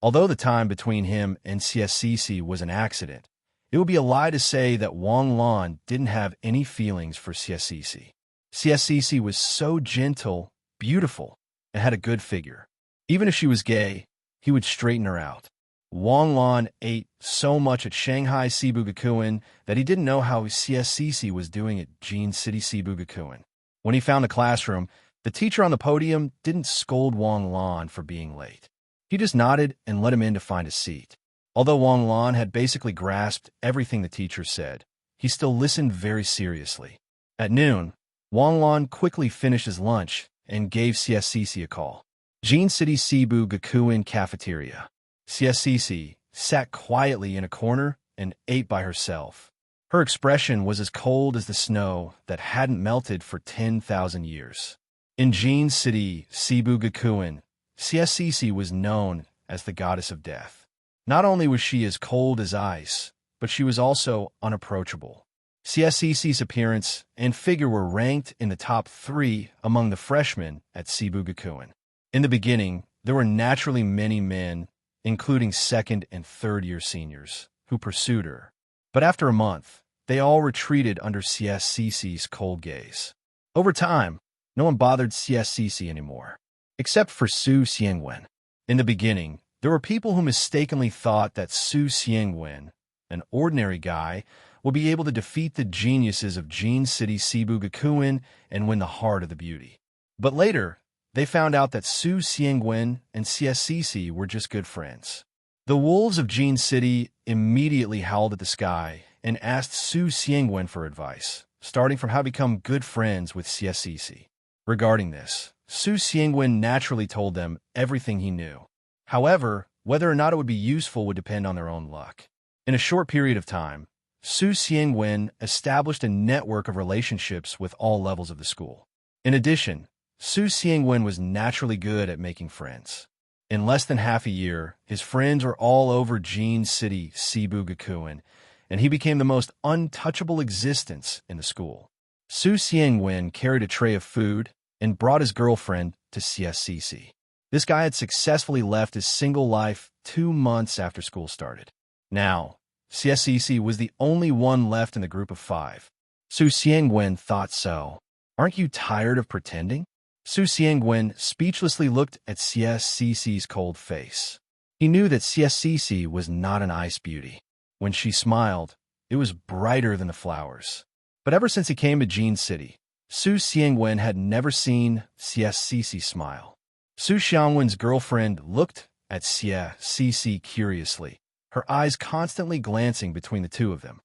Speaker 1: Although the time between him and CSCC was an accident, it would be a lie to say that Wang Lan didn't have any feelings for CSCC. CSCC was so gentle, beautiful, and had a good figure. Even if she was gay, he would straighten her out. Wang Lan ate so much at Shanghai Sibugakuen that he didn't know how CSCC was doing at Jin City Sibugakuen. When he found a classroom, the teacher on the podium didn't scold Wang Lan for being late. He just nodded and let him in to find a seat. Although Wang Lan had basically grasped everything the teacher said, he still listened very seriously. At noon, Wang Lan quickly finished his lunch and gave CSCC a call. Jin City Cebu Gakuen Cafeteria. CSCC sat quietly in a corner and ate by herself. Her expression was as cold as the snow that hadn't melted for 10,000 years. In Jin City Cebu Gakuen, CSCC was known as the goddess of death. Not only was she as cold as ice, but she was also unapproachable. CSCC's appearance and figure were ranked in the top 3 among the freshmen at Cebu Gakuen. In the beginning, there were naturally many men, including second and third-year seniors, who pursued her. But after a month, they all retreated under CSCC's cold gaze. Over time, no one bothered CSCC anymore, except for Su Xiangwen. In the beginning, there were people who mistakenly thought that Su Xiangwen, an ordinary guy, would be able to defeat the geniuses of Jin City Cebu Gakuen and win the heart of the beauty. But later, they found out that Su Xiangwen and CSCC were just good friends. The wolves of Jin City immediately howled at the sky and asked Su Xiangwen for advice, starting from how to become good friends with CSCC. Regarding this, Su Xiangwen naturally told them everything he knew. However, whether or not it would be useful would depend on their own luck. In a short period of time, Su Xiangwen established a network of relationships with all levels of the school. In addition, Su Xiangwen was naturally good at making friends. In less than half a year, his friends were all over Jin City Cebu Gakuen, and he became the most untouchable existence in the school. Su Xiangwen carried a tray of food and brought his girlfriend to CSCC. This guy had successfully left his single life 2 months after school started. Now, CSCC was the only one left in the group of 5. Su Xiangwen thought so. Aren't you tired of pretending? Su Xiangwen speechlessly looked at CSCC's cold face. He knew that CSCC was not an ice beauty. When she smiled, it was brighter than the flowers. But ever since he came to Jin City, Su Xiangwen had never seen CSCC smile. Su Xiangwen's girlfriend looked at CSCC curiously, her eyes constantly glancing between the two of them.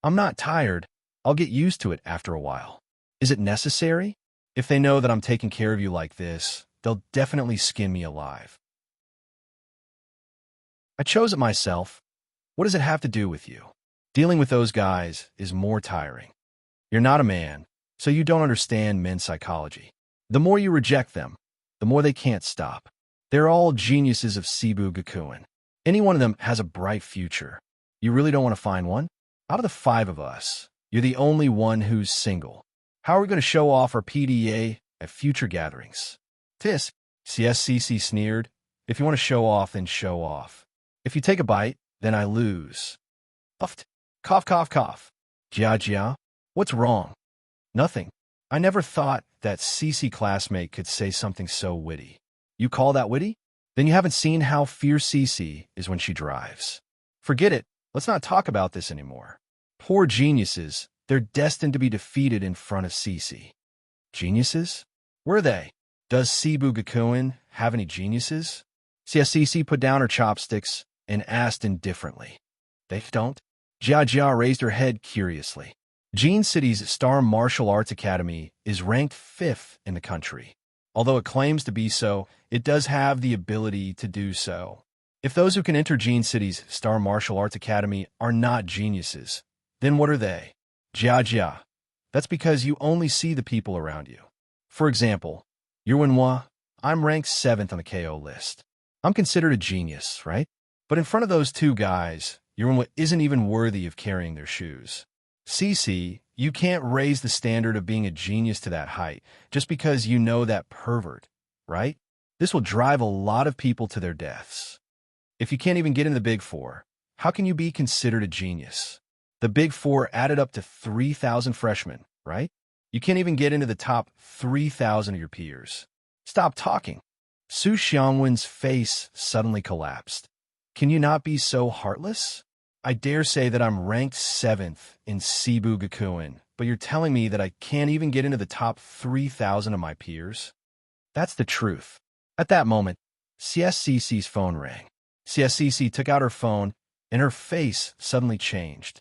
Speaker 1: I'm not tired. I'll get used to it after a while. Is it necessary? If they know that I'm taking care of you like this, they'll definitely skin me alive. I chose it myself. What does it have to do with you? Dealing with those guys is more tiring. You're not a man, so you don't understand men's psychology. The more you reject them, the more they can't stop. They're all geniuses of Cebu Gakuen. Any one of them has a bright future. You really don't want to find one? Out of the 5 of us, you're the only one who's single. How are we going to show off our PDA at future gatherings. Tisk, CSCC sneered. If you want to show off, then show off. If you take a bite, then I lose. Puffed. Cough, cough, cough. Jia, Jia. What's wrong? Nothing. I never thought that CC classmate could say something so witty. You call that witty? Then you haven't seen how fierce CC is when she drives. Forget it. Let's not talk about this anymore. Poor geniuses. They're destined to be defeated in front of CC. Geniuses? Were they? Does Cebu Gakuen have any geniuses? CSCC put down her chopsticks and asked indifferently. They don't? Jia Jia raised her head curiously. Jean City's Star Martial Arts Academy is ranked 5th in the country. Although it claims to be so, it does have the ability to do so. If those who can enter Jean City's Star Martial Arts Academy are not geniuses, then what are they? Jia Jia. That's because you only see the people around you. For example, Yurwenwa, I'm ranked 7th on the KO list. I'm considered a genius, right? But in front of those two guys, Yurwenwa isn't even worthy of carrying their shoes. CC, you can't raise the standard of being a genius to that height just because you know that pervert, right? This will drive a lot of people to their deaths. If you can't even get in the Big Four, how can you be considered a genius? The Big Four added up to 3,000 freshmen, right? You can't even get into the top 3,000 of your peers. Stop talking. Su Xiangwen's face suddenly collapsed. Can you not be so heartless? I dare say that I'm ranked 7th in Cebu Gakuen, but you're telling me that I can't even get into the top 3,000 of my peers? That's the truth. At that moment, CSCC's phone rang. CSCC took out her phone, and her face suddenly changed.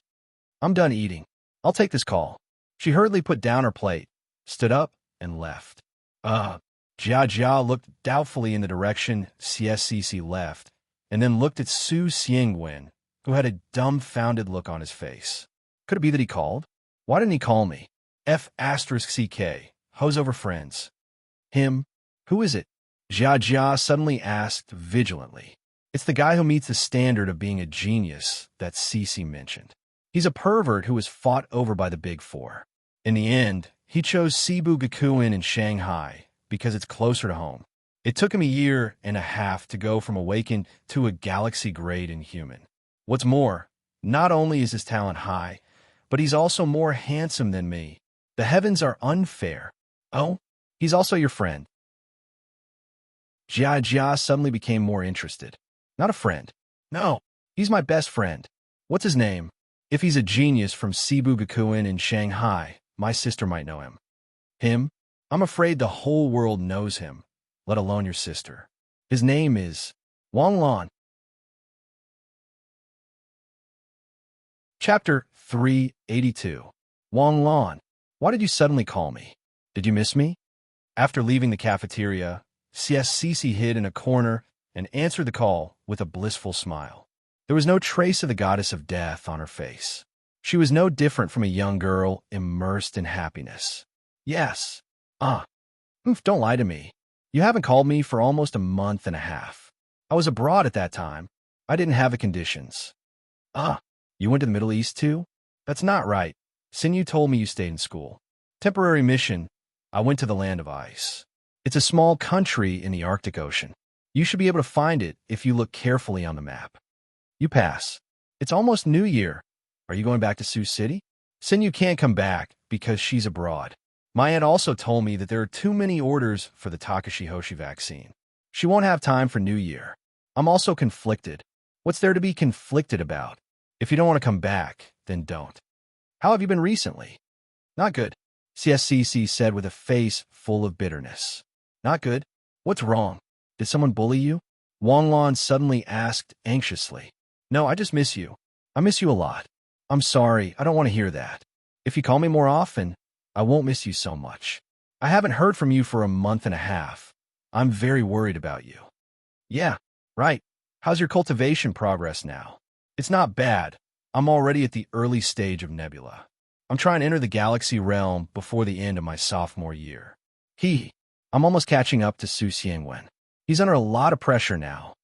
Speaker 1: I'm done eating. I'll take this call. She hurriedly put down her plate, stood up, and left. Jia Jia looked doubtfully in the direction CSCC left, and then looked at Su Xiangwen, who had a dumbfounded look on his face. Could it be that he called? Why didn't he call me? F***CK, hose over friends. Him? Who is it? Jia Jia suddenly asked vigilantly. It's the guy who meets the standard of being a genius that Cece mentioned. He's a pervert who was fought over by the Big Four. In the end, he chose Cebu Gakuen in Shanghai because it's closer to home. It took him a year and a half to go from awakened to a galaxy-grade inhuman. What's more, not only is his talent high, but he's also more handsome than me. The heavens are unfair. Oh, he's also your friend. Jia Jia suddenly became more interested. Not a friend. No, he's my best friend. What's his name? If he's a genius from Cebu Gakuen in Shanghai, my sister might know him. Him? I'm afraid the whole world knows him, let alone your sister. His name is Wang Lan. Chapter 382. Wang Lan, why did you suddenly call me? Did you miss me? After leaving the cafeteria, CSCC hid in a corner and answered the call with a blissful smile. There was no trace of the goddess of death on her face. She was no different from a young girl immersed in happiness. Yes. Don't lie to me. You haven't called me for almost a month and a half. I was abroad at that time. I didn't have the conditions. You went to the Middle East too? That's not right. Sinyu told me you stayed in school. Temporary mission. I went to the land of ice. It's a small country in the Arctic Ocean. You should be able to find it if you look carefully on the map. You pass. It's almost New Year. Are you going back to Sioux City? Sinyu can't come back because she's abroad. My aunt also told me that there are too many orders for the Takashi Hoshi vaccine. She won't have time for New Year. I'm also conflicted. What's there to be conflicted about? If you don't want to come back, then don't. How have you been recently? Not good, CSCC said with a face full of bitterness. Not good? What's wrong? Did someone bully you? Wang Lan suddenly asked anxiously. No, I just miss you. I miss you a lot. I'm sorry, I don't want to hear that. If you call me more often, I won't miss you so much. I haven't heard from you for a month and a half. I'm very worried about you. Yeah, right. How's your cultivation progress now? It's not bad. I'm already at the early stage of Nebula. I'm trying to enter the galaxy realm before the end of my sophomore year. I'm almost catching up to Su Xiangwen. He's under a lot of pressure now.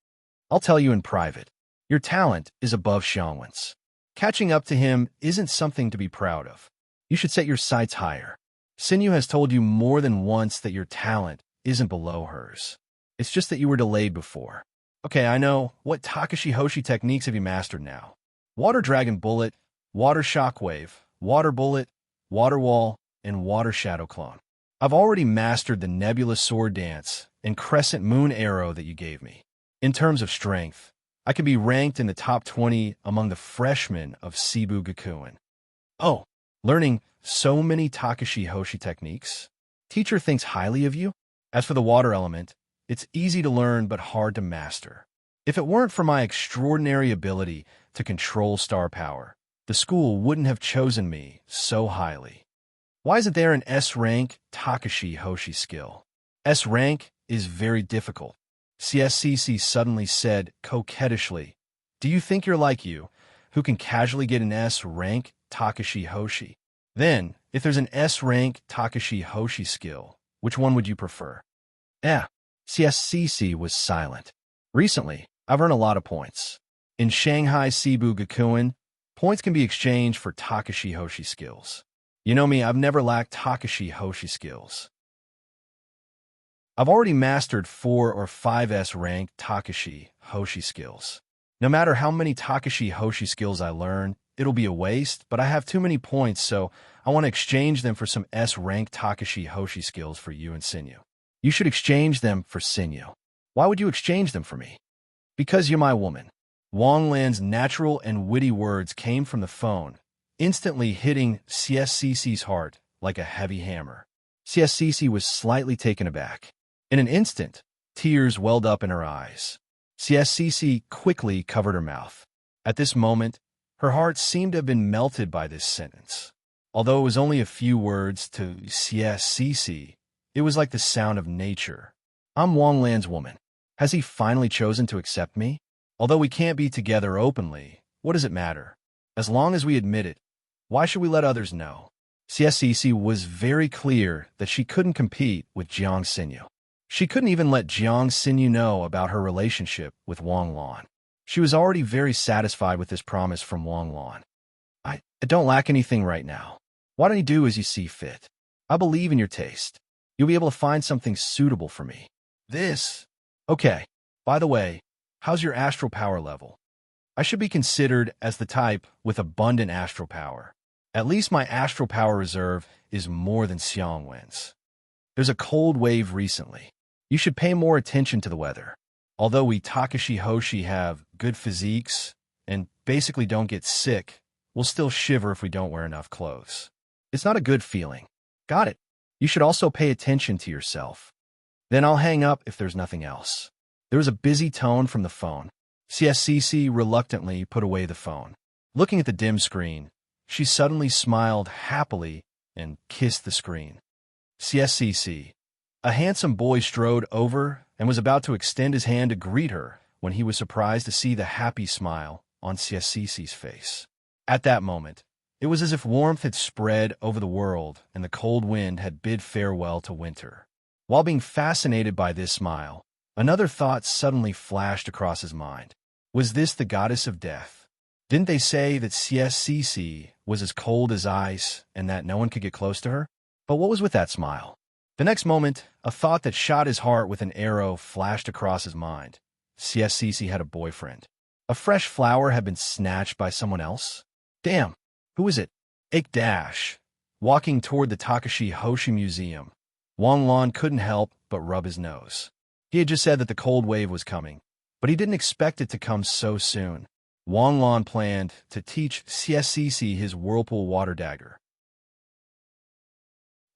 Speaker 1: I'll tell you in private. Your talent is above Xiangwen's. Catching up to him isn't something to be proud of. You should set your sights higher. Sinew has told you more than once that your talent isn't below hers. It's just that you were delayed before. Okay, I know. What Takashi Hoshi techniques have you mastered now? Water Dragon Bullet, Water Shockwave, Water Bullet, Water Wall, and Water Shadow Clone. I've already mastered the Nebula Sword Dance and Crescent Moon Arrow that you gave me. In terms of strength, I could be ranked in the top 20 among the freshmen of Shibu Gakuen. Oh, learning so many Takashi Hoshi techniques? Teacher thinks highly of you? As for the water element, it's easy to learn but hard to master. If it weren't for my extraordinary ability to control star power, the school wouldn't have chosen me so highly. Why isn't there an S-rank Takashi Hoshi skill? S-rank is very difficult. CSCC suddenly said coquettishly, "Do you think you're like you, who can casually get an S-rank Takashi Hoshi? Then, if there's an S-rank Takashi Hoshi skill, which one would you prefer?" CSCC was silent. Recently, I've earned a lot of points. In Shanghai Shibu Gakuen, points can be exchanged for Takashi Hoshi skills. You know me, I've never lacked Takashi Hoshi skills. I've already mastered 4 or 5 S-ranked Takashi Hoshi skills. No matter how many Takashi Hoshi skills I learn, it'll be a waste, but I have too many points, so I want to exchange them for some S-ranked Takashi Hoshi skills for you and Sinew. You should exchange them for Sinew. Why would you exchange them for me? Because you're my woman. Wang Lan's natural and witty words came from the phone, instantly hitting CSCC's heart like a heavy hammer. CSCC was slightly taken aback. In an instant, tears welled up in her eyes. CSCC quickly covered her mouth. At this moment, her heart seemed to have been melted by this sentence. Although it was only a few words to CSCC, it was like the sound of nature. I'm Wang Lan's woman. Has he finally chosen to accept me? Although we can't be together openly, what does it matter? As long as we admit it, why should we let others know? CSCC was very clear that she couldn't compete with Jiang Sinew. She couldn't even let Jiang Sinew know about her relationship with Wang Lan. She was already very satisfied with this promise from Wang Lan. I don't lack anything right now. Why don't you do as you see fit? I believe in your taste. You'll be able to find something suitable for me. Okay. By the way, how's your astral power level? I should be considered as the type with abundant astral power. At least my astral power reserve is more than Xiangwen's. There's a cold wave recently. You should pay more attention to the weather. Although we Takashi Hoshi have good physiques and basically don't get sick, we'll still shiver if we don't wear enough clothes. It's not a good feeling. Got it. You should also pay attention to yourself. Then I'll hang up if there's nothing else. There was a busy tone from the phone. CSCC reluctantly put away the phone. Looking at the dim screen, she suddenly smiled happily and kissed the screen. CSCC. A handsome boy strode over and was about to extend his hand to greet her when he was surprised to see the happy smile on CSCC's face. At that moment, it was as if warmth had spread over the world and the cold wind had bid farewell to winter. While being fascinated by this smile, another thought suddenly flashed across his mind. Was this the goddess of death? Didn't they say that CSCC was as cold as ice and that no one could get close to her? But what was with that smile? The next moment, a thought that shot his heart with an arrow flashed across his mind. CSCC had a boyfriend. A fresh flower had been snatched by someone else? Damn, who is it? Ik Dash. Walking toward the Takashi Hoshi Museum, Wang Lan couldn't help but rub his nose. He had just said that the cold wave was coming, but he didn't expect it to come so soon. Wang Lan planned to teach CSCC his Whirlpool Water Dagger.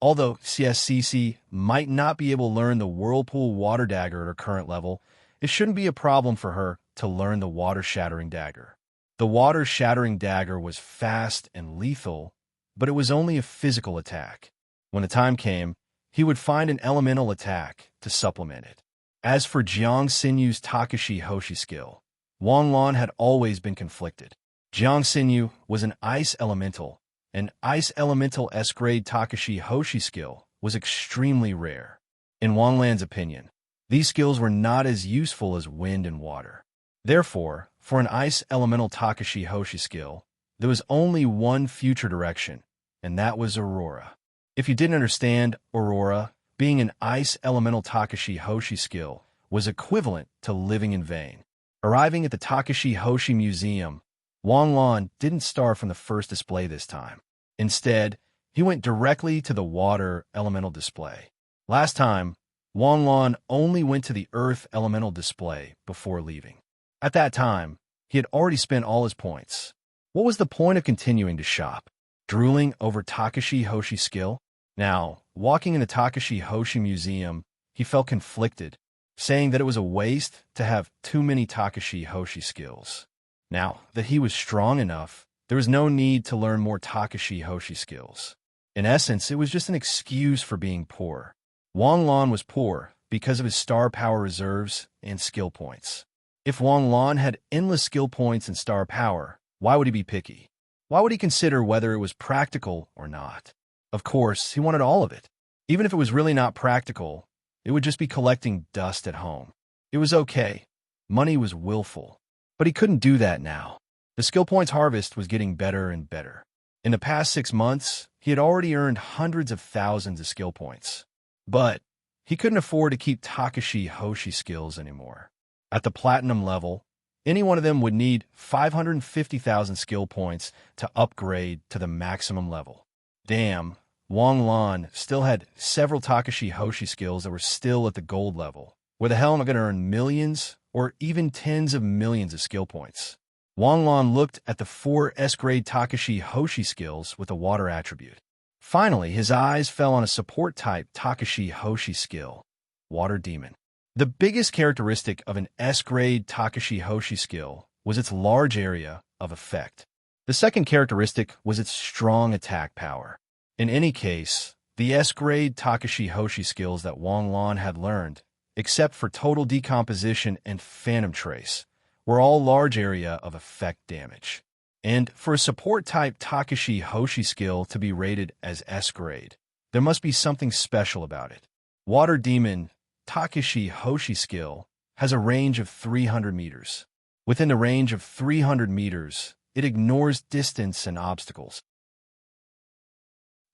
Speaker 1: Although CSCC might not be able to learn the Whirlpool Water Dagger at her current level, it shouldn't be a problem for her to learn the Water Shattering Dagger. The Water Shattering Dagger was fast and lethal, but it was only a physical attack. When the time came, he would find an elemental attack to supplement it. As for Jiang Sinew's Takashi Hoshi skill, Wang Lan had always been conflicted. Jiang Sinew was an ice elemental. An ice elemental S-grade Takashi Hoshi skill was extremely rare. In Wang Lan's opinion, these skills were not as useful as wind and water. Therefore, for an ice elemental Takashi Hoshi skill, there was only one future direction, and that was Aurora. If you didn't understand Aurora, being an ice elemental Takashi Hoshi skill was equivalent to living in vain. Arriving at the Takashi Hoshi Museum, Wang Lan didn't start from the first display this time. Instead, he went directly to the water elemental display. Last time, Wang Lan only went to the earth elemental display before leaving. At that time, he had already spent all his points. What was the point of continuing to shop? Drooling over Takashi Hoshi's skill? Now, walking in the Takashi Hoshi Museum, he felt conflicted, saying that it was a waste to have too many Takashi Hoshi skills. Now that he was strong enough, there was no need to learn more Takashi Hoshi skills. In essence, it was just an excuse for being poor. Wang Lan was poor because of his star power reserves and skill points. If Wang Lan had endless skill points and star power, why would he be picky? Why would he consider whether it was practical or not? Of course, he wanted all of it. Even if it was really not practical, it would just be collecting dust at home. It was okay. Money was willful. But he couldn't do that now. The skill points harvest was getting better and better. In the past 6 months, he had already earned hundreds of thousands of skill points. But he couldn't afford to keep Takashi Hoshi skills anymore. At the platinum level, any one of them would need 550,000 skill points to upgrade to the maximum level. Damn, Wang Lan still had several Takashi Hoshi skills that were still at the gold level. Where the hell am I going to earn millions or even tens of millions of skill points? Wang Lan looked at the 4 S-grade Takashi Hoshi skills with a water attribute. Finally, his eyes fell on a support-type Takashi Hoshi skill, Water Demon. The biggest characteristic of an S-grade Takashi Hoshi skill was its large area of effect. The second characteristic was its strong attack power. In any case, the S-grade Takashi Hoshi skills that Wang Lan had learned, except for total decomposition and phantom trace, were all large area of effect damage. And for a support-type Takashi Hoshi skill to be rated as S-grade, there must be something special about it. Water Demon Takashi Hoshi skill has a range of 300 meters. Within the range of 300 meters, it ignores distance and obstacles.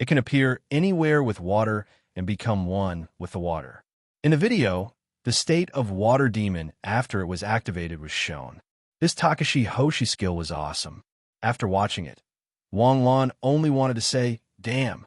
Speaker 1: It can appear anywhere with water and become one with the water. In the video, the state of Water Demon after it was activated was shown. This Takashi Hoshi skill was awesome. After watching it, Wang Lan only wanted to say, damn.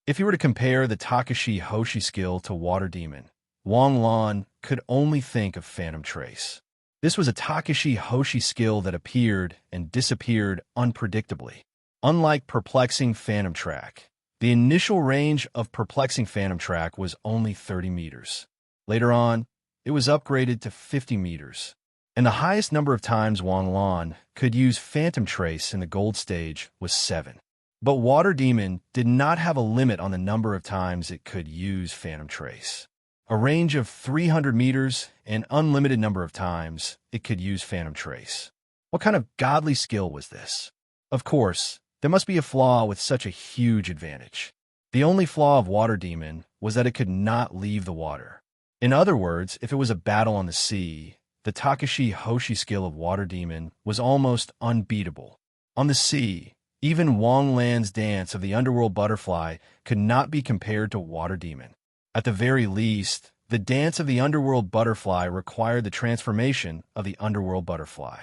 Speaker 1: If you were to compare the Takashi Hoshi skill to Water Demon, Wang Lan could only think of Phantom Trace. This was a Takashi Hoshi skill that appeared and disappeared unpredictably. Unlike Perplexing Phantom Track, the initial range of Perplexing Phantom Track was only 30 meters. Later on, it was upgraded to 50 meters. And the highest number of times Wang Lan could use Phantom Trace in the gold stage was 7. But Water Demon did not have a limit on the number of times it could use Phantom Trace. A range of 300 meters and unlimited number of times it could use Phantom Trace. What kind of godly skill was this? Of course, there must be a flaw with such a huge advantage. The only flaw of Water Demon was that it could not leave the water. In other words, if it was a battle on the sea, the Takashi Hoshi skill of Water Demon was almost unbeatable. On the sea, even Wang Lan's dance of the underworld butterfly could not be compared to Water Demon. At the very least, the dance of the underworld butterfly required the transformation of the underworld butterfly.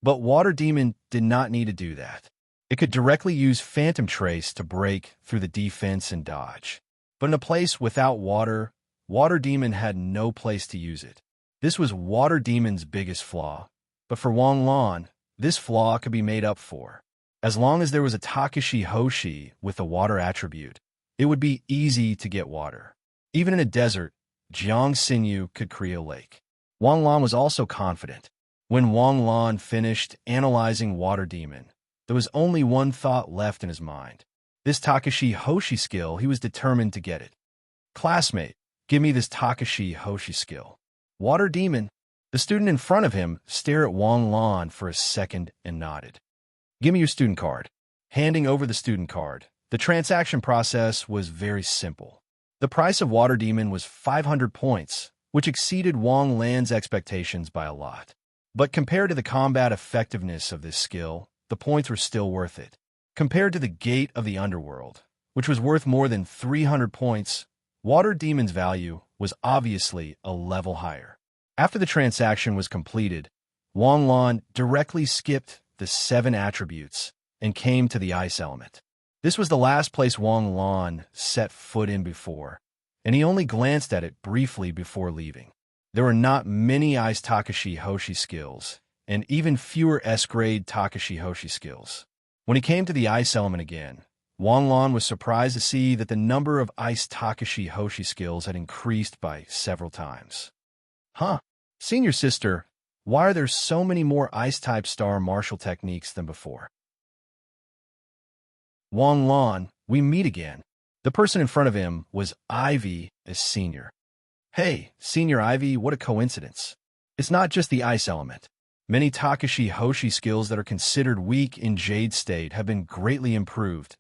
Speaker 1: But Water Demon did not need to do that. It could directly use Phantom Trace to break through the defense and dodge. But in a place without water, Water Demon had no place to use it. This was Water Demon's biggest flaw. But for Wang Lan, this flaw could be made up for. As long as there was a Takashi Hoshi with a water attribute, it would be easy to get water. Even in a desert, Jiang Xinyu could create a lake. Wang Lan was also confident. When Wang Lan finished analyzing Water Demon, there was only one thought left in his mind. This Takashi Hoshi skill, he was determined to get it. Classmate, give me this Takashi Hoshi skill. Water Demon. The student in front of him stared at Wang Lan for a second and nodded. Give me your student card. Handing over the student card, the transaction process was very simple. The price of Water Demon was 500 points, which exceeded Wang Lan's expectations by a lot. But compared to the combat effectiveness of this skill, the points were still worth it. Compared to the Gate of the Underworld, which was worth more than 300 points, Water Demon's value was obviously a level higher. After the transaction was completed, Wang Lan directly skipped the 7 attributes and came to the ice element. This was the last place Wang Lan set foot in before, and he only glanced at it briefly before leaving. There were not many Ice Takashi Hoshi skills, and even fewer S-grade Takashi Hoshi skills. When he came to the ice element again, Wang Lan was surprised to see that the number of Ice Takashi Hoshi skills had increased by several times. Huh, senior sister, why are there so many more Ice-type star martial techniques than before? Wang Lan, we meet again. The person in front of him was Ivy as senior. Hey, Senior Ivy, what a coincidence. It's not just the ice element. Many Takashi Hoshi skills that are considered weak in Jade State have been greatly improved,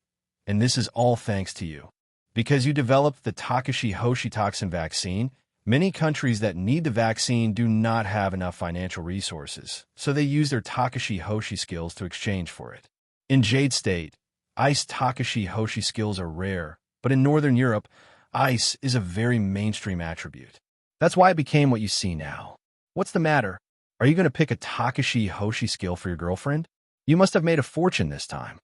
Speaker 1: and this is all thanks to you. Because you developed the Takashi Hoshi toxin vaccine, many countries that need the vaccine do not have enough financial resources, so they use their Takashi Hoshi skills to exchange for it. In Jade State, Ice Takashi Hoshi skills are rare, but in Northern Europe, ice is a very mainstream attribute. That's why it became what you see now. What's the matter? Are you going to pick a Takashi Hoshi skill for your girlfriend? You must have made a fortune this time.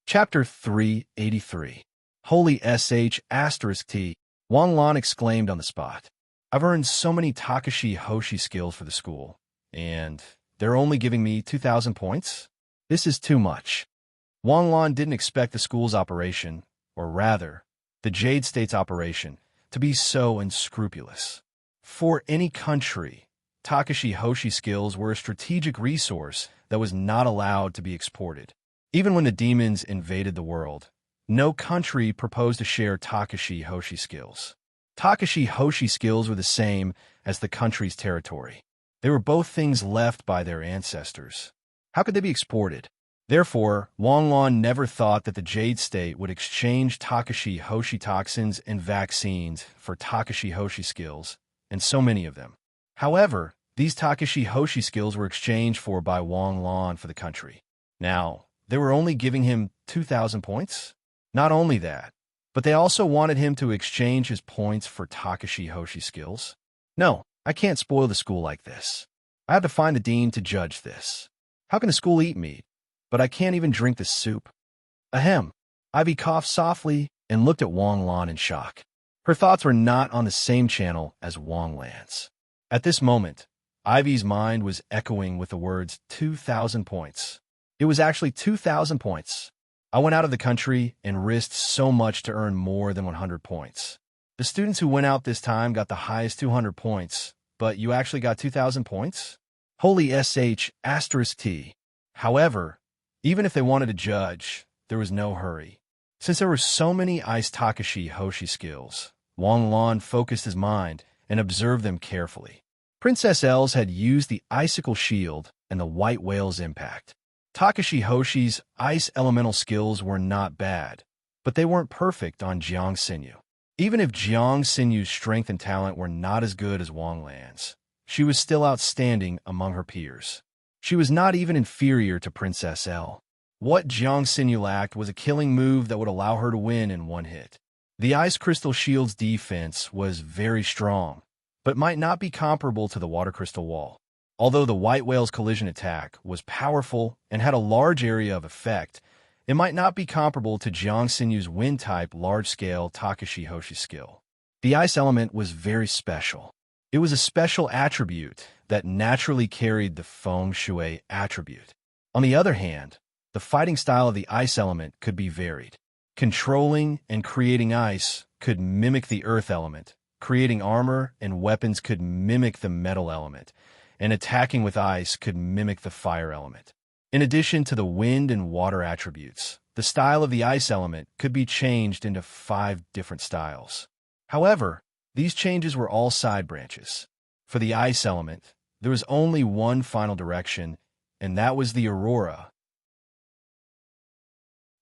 Speaker 1: Chapter 383. Holy sh*T. Wang Lan exclaimed on the spot. I've earned so many Takashi Hoshi skills for the school, and they're only giving me 2,000 points? This is too much. Wang Lan didn't expect the school's operation, or rather, the Jade State's operation, to be so unscrupulous. For any country, Takashi Hoshi skills were a strategic resource that was not allowed to be exported. Even when the demons invaded the world, no country proposed to share Takashi Hoshi skills. Takashi Hoshi skills were the same as the country's territory. They were both things left by their ancestors. How could they be exported? Therefore, Wang Lan never thought that the Jade State would exchange Takashi Hoshi toxins and vaccines for Takashi Hoshi skills, and so many of them. However, these Takashi Hoshi skills were exchanged for by Wang Lan for the country. Now, they were only giving him 2,000 points? Not only that, but they also wanted him to exchange his points for Takashi Hoshi skills. No, I can't spoil the school like this. I have to find the dean to judge this. How can a school eat meat? But I can't even drink the soup. Ahem. Ivy coughed softly and looked at Wang Lan in shock. Her thoughts were not on the same channel as Wang Lan's. At this moment, Ivy's mind was echoing with the words 2,000 points. It was actually 2,000 points. I went out of the country and risked so much to earn more than 100 points. The students who went out this time got the highest 200 points, but you actually got 2,000 points? Holy sh*T. However, even if they wanted to judge, there was no hurry. Since there were so many Ice Takashi Hoshi skills, Wang Lan focused his mind and observed them carefully. Princess Els had used the Icicle Shield and the White Whale's Impact. Takashi Hoshi's ice elemental skills were not bad, but they weren't perfect on Jiang Xinyu. Even if Jiang Xinyu's strength and talent were not as good as Wang Lan's, she was still outstanding among her peers. She was not even inferior to Princess L. What Jiang Xinyu lacked was a killing move that would allow her to win in one hit. The Ice Crystal Shield's defense was very strong, but might not be comparable to the Water Crystal Wall. Although the White Whale's collision attack was powerful and had a large area of effect, it might not be comparable to Jiang Xinyu's Wind-type large-scale Takashi Hoshi skill. The Ice element was very special. It was a special attribute that naturally carried the Feng Shui attribute. On the other hand, the fighting style of the ice element could be varied. Controlling and creating ice could mimic the earth element, creating armor and weapons could mimic the metal element, and attacking with ice could mimic the fire element. In addition to the wind and water attributes, the style of the ice element could be changed into 5 different styles. However, these changes were all side branches. For the ice element, there was only one final direction, and that was the aurora.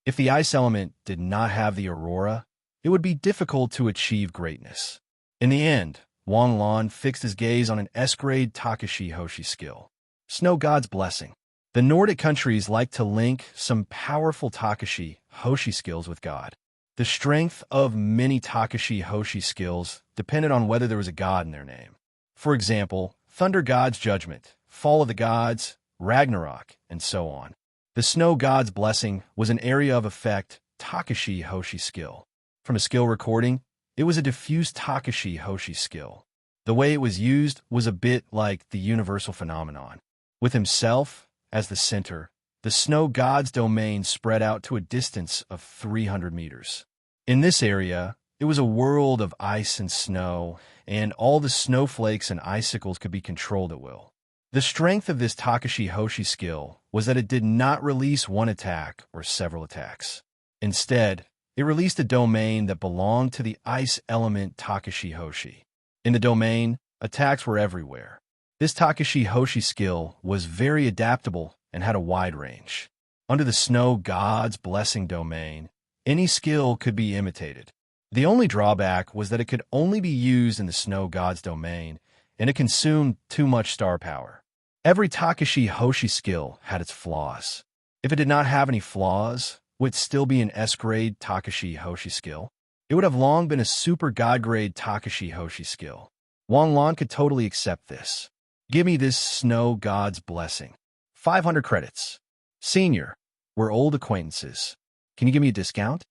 Speaker 1: If the ice element did not have the aurora, it would be difficult to achieve greatness. In the end, Wang Lan fixed his gaze on an S-grade Takashi Hoshi skill. Snow God's Blessing. The Nordic countries liked to link some powerful Takashi Hoshi skills with God. The strength of many Takashi Hoshi skills depended on whether there was a god in their name. For example, Thunder God's Judgment, Fall of the Gods, Ragnarok, and so on. The Snow God's Blessing was an area of effect Takashi Hoshi skill. From a skill recording, it was a diffuse Takashi Hoshi skill. The way it was used was a bit like the universal phenomenon. With himself as the center, the Snow God's domain spread out to a distance of 300 meters. In this area, it was a world of ice and snow, and all the snowflakes and icicles could be controlled at will. The strength of this Takashi Hoshi skill was that it did not release one attack or several attacks. Instead, it released a domain that belonged to the ice element Takashi Hoshi. In the domain, attacks were everywhere. This Takashi Hoshi skill was very adaptable and had a wide range. Under the Snow God's Blessing domain, any skill could be imitated. The only drawback was that it could only be used in the Snow God's domain, and it consumed too much star power. Every Takashi Hoshi skill had its flaws. If it did not have any flaws, would it still be an S-grade Takashi Hoshi skill? It would have long been a super God-grade Takashi Hoshi skill. Wang Lan could totally accept this. Give me this Snow God's Blessing. 500 credits. Senior, we're old acquaintances. Can you give me a discount?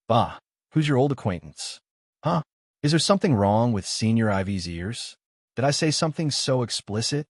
Speaker 1: Bah, who's your old acquaintance? Huh? Is there something wrong with Senior Ivy's ears? Did I say something so explicit?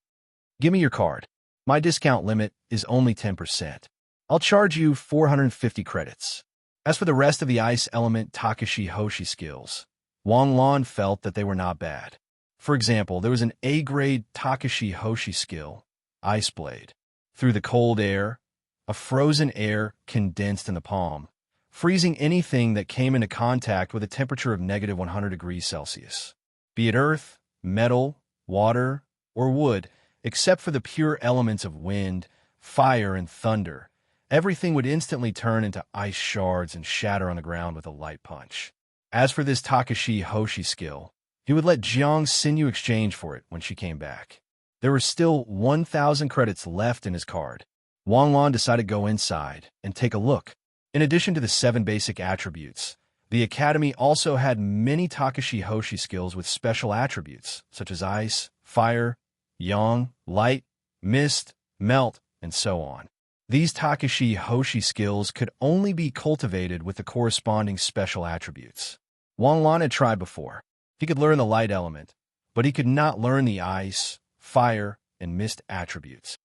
Speaker 1: Give me your card. My discount limit is only 10%. I'll charge you 450 credits. As for the rest of the ice element Takashi Hoshi skills, Wang Lan felt that they were not bad. For example, there was an A-grade Takashi Hoshi skill, Ice Blade. Through the cold air, a frozen air condensed in the palm, freezing anything that came into contact with a temperature of negative 100 degrees Celsius. Be it earth, metal, water, or wood, except for the pure elements of wind, fire, and thunder, everything would instantly turn into ice shards and shatter on the ground with a light punch. As for this Takashi Hoshi skill, he would let Jiang's sinew exchange for it when she came back. There were still 1,000 credits left in his card. Wang Lan decided to go inside and take a look. In addition to the 7 basic attributes, the Academy also had many Takashi Hoshi skills with special attributes, such as ice, fire, yang, light, mist, melt, and so on. These Takashi Hoshi skills could only be cultivated with the corresponding special attributes. Wang Lan had tried before. He could learn the light element, but he could not learn the ice, fire, and mist attributes.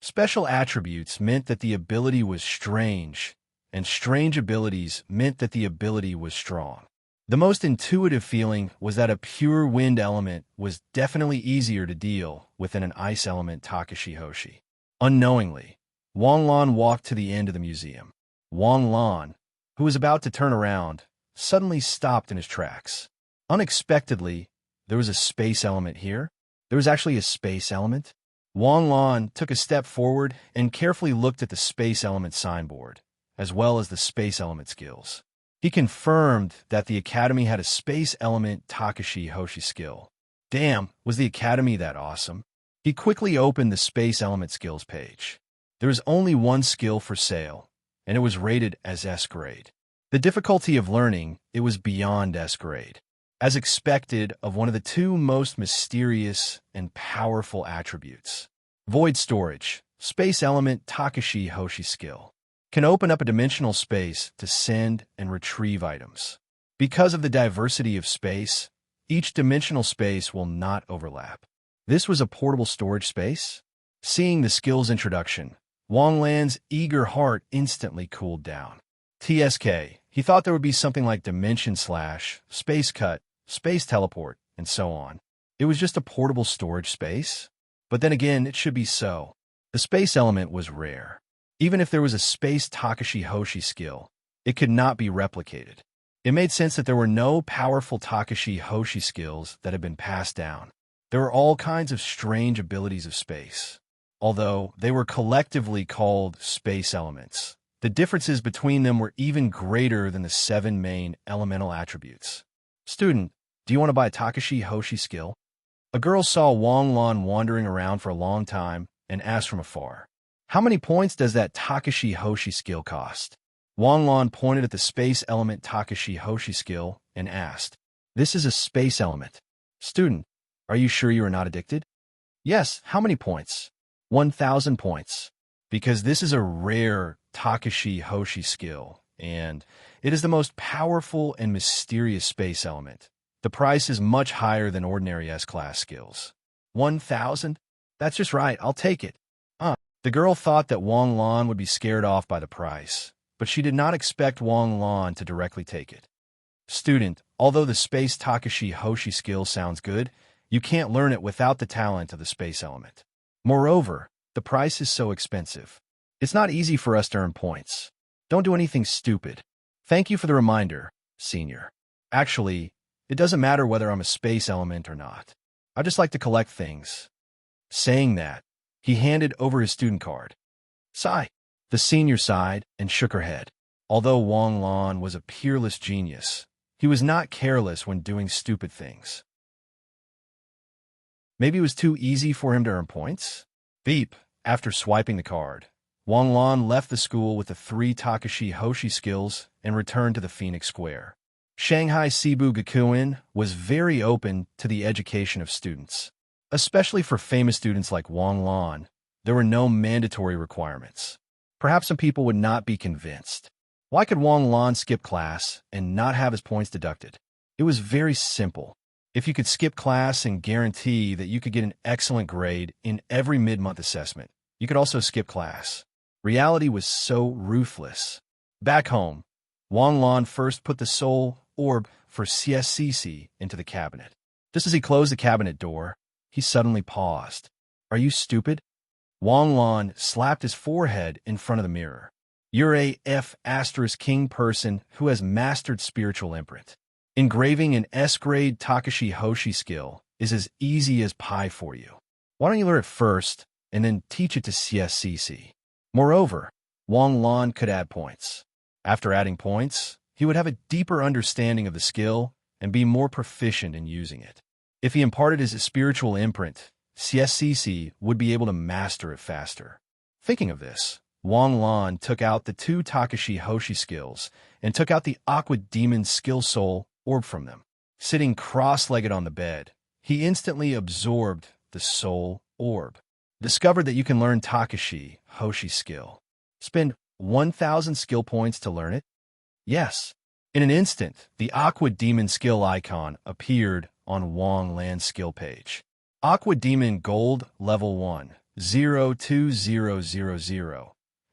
Speaker 1: Special attributes meant that the ability was strange, and strange abilities meant that the ability was strong. The most intuitive feeling was that a pure wind element was definitely easier to deal with than an ice element Takashi Hoshi. Unknowingly, Wang Lan walked to the end of the museum. Wang Lan, who was about to turn around, suddenly stopped in his tracks. Unexpectedly, there was a space element here. There was actually a space element. Wang Lan took a step forward and carefully looked at the space element signboard, as well as the space element skills. He confirmed that the Academy had a space element Takashi Hoshi skill. Damn, was the Academy that awesome? He quickly opened the space element skills page. There was only one skill for sale, and it was rated as S-grade. The difficulty of learning, it was beyond S-grade. As expected of one of the 2 most mysterious and powerful attributes. Void Storage, Space Element Takashi Hoshi skill, can open up a dimensional space to send and retrieve items. Because of the diversity of space, each dimensional space will not overlap. This was a portable storage space? Seeing the skill's introduction, Wang Lan's eager heart instantly cooled down. TSK, he thought there would be something like Dimension Slash, Space Cut, Space Teleport, and so on. It was just a portable storage space? But then again, it should be so. The space element was rare. Even if there was a space Takashi Hoshi skill, it could not be replicated. It made sense that there were no powerful Takashi Hoshi skills that had been passed down. There were all kinds of strange abilities of space. Although they were collectively called space elements, the differences between them were even greater than the 7 main elemental attributes. Student, do you want to buy a Takashi Hoshi skill? A girl saw Wang Lan wandering around for a long time and asked from afar, "How many points does that Takashi Hoshi skill cost?" Wang Lan pointed at the space element Takashi Hoshi skill and asked, "This is a space element. Student, are you sure you are not addicted?" "Yes, how many points?" 1,000 points. Because this is a rare Takashi Hoshi skill, and it is the most powerful and mysterious space element. The price is much higher than ordinary S-class skills. 1,000? That's just right, I'll take it. The girl thought that Wang Lan would be scared off by the price, but she did not expect Wang Lan to directly take it. Student, although the space Takashi Hoshi skill sounds good, you can't learn it without the talent of the space element. Moreover, the price is so expensive. It's not easy for us to earn points. Don't do anything stupid. Thank you for the reminder, senior. Actually, it doesn't matter whether I'm a space element or not. I just like to collect things. Saying that, he handed over his student card. Sigh. The senior sighed and shook her head. Although Wang Lan was a peerless genius, he was not careless when doing stupid things. Maybe it was too easy for him to earn points? Beep. After swiping the card, Wang Lan left the school with the 3 Takashi Hoshi skills and returned to the Phoenix Square. Shanghai Cebu Gakuen was very open to the education of students. Especially for famous students like Wang Lan, there were no mandatory requirements. Perhaps some people would not be convinced. Why could Wang Lan skip class and not have his points deducted? It was very simple. If you could skip class and guarantee that you could get an excellent grade in every mid-month assessment, you could also skip class. Reality was so ruthless. Back home, Wang Lan first put the soul orb for CSCC into the cabinet. Just as he closed the cabinet door, he suddenly paused. Are you stupid? Wang Lan slapped his forehead in front of the mirror. You're a F***king person who has mastered spiritual imprint. Engraving an S-grade Takashi Hoshi skill is as easy as pie for you. Why don't you learn it first and then teach it to CSCC? Moreover, Wang Lan could add points. After adding points, he would have a deeper understanding of the skill and be more proficient in using it. If he imparted his spiritual imprint, CSCC would be able to master it faster. Thinking of this, Wang Lan took out the 2 Takashi Hoshi skills and took out the Aqua Demon skill soul orb from them. Sitting cross-legged on the bed, he instantly absorbed the soul orb. Discovered that you can learn Takashi Hoshi skill. Spend 1,000 skill points to learn it? Yes. In an instant, the Aqua Demon skill icon appeared on Wang Lan's skill page. Aqua Demon Gold Level 1, 02000.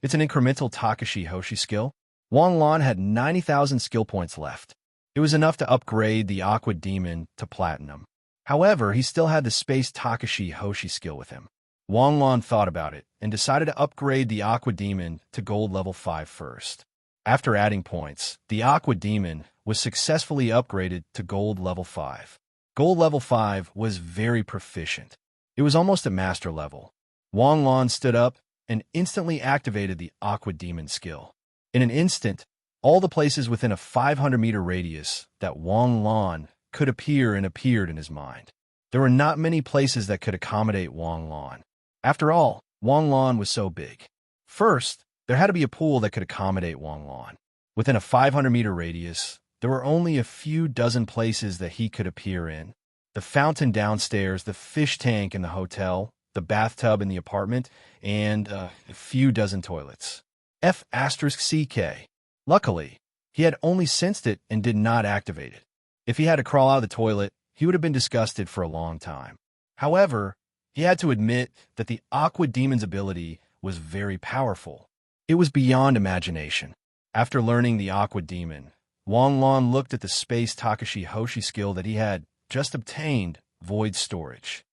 Speaker 1: It's an incremental Takashi Hoshi skill. Wang Lan had 90,000 skill points left. It was enough to upgrade the Aqua Demon to Platinum. However, he still had the Space Takashi Hoshi skill with him. Wang Lan thought about it and decided to upgrade the Aqua Demon to Gold Level 5 first. After adding points, the Aqua Demon was successfully upgraded to Gold Level 5. Gold Level 5 was very proficient. It was almost at Master level. Wang Lan stood up and instantly activated the Aqua Demon skill. In an instant, all the places within a 500-meter radius that Wang Lan could appear and appeared in his mind. There were not many places that could accommodate Wang Lan. After all, Wang Lan was so big. First, there had to be a pool that could accommodate Wang Lan. Within a 500-meter radius, there were only a few dozen places that he could appear in. The fountain downstairs, the fish tank in the hotel, the bathtub in the apartment, and a few dozen toilets. F***CK. Luckily, he had only sensed it and did not activate it. If he had to crawl out of the toilet, he would have been disgusted for a long time. However, he had to admit that the Aqua Demon's ability was very powerful. It was beyond imagination. After learning the Aqua Demon, Wang Lan looked at the Space Takashi Hoshi skill that he had just obtained, Void Storage.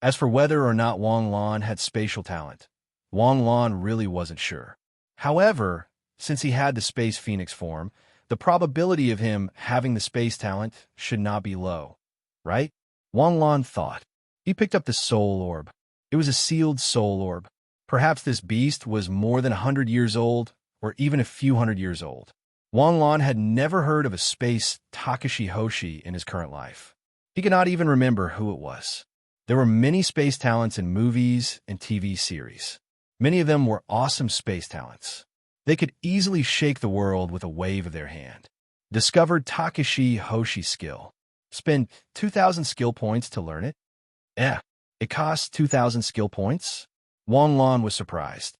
Speaker 1: As for whether or not Wang Lan had spatial talent, Wang Lan really wasn't sure. However, since he had the Space Phoenix form, the probability of him having the space talent should not be low, right? Wang Lan thought. He picked up the soul orb. It was a sealed soul orb. Perhaps this beast was more than 100 years old, or even a few hundred years old. Wang Lan had never heard of a space Takashi Hoshi in his current life. He could not even remember who it was. There were many space talents in movies and TV series. Many of them were awesome space talents. They could easily shake the world with a wave of their hand. Discovered Takashi Hoshi skill. Spend 2,000 skill points to learn it? Yeah, it costs 2,000 skill points? Wang Lan was surprised.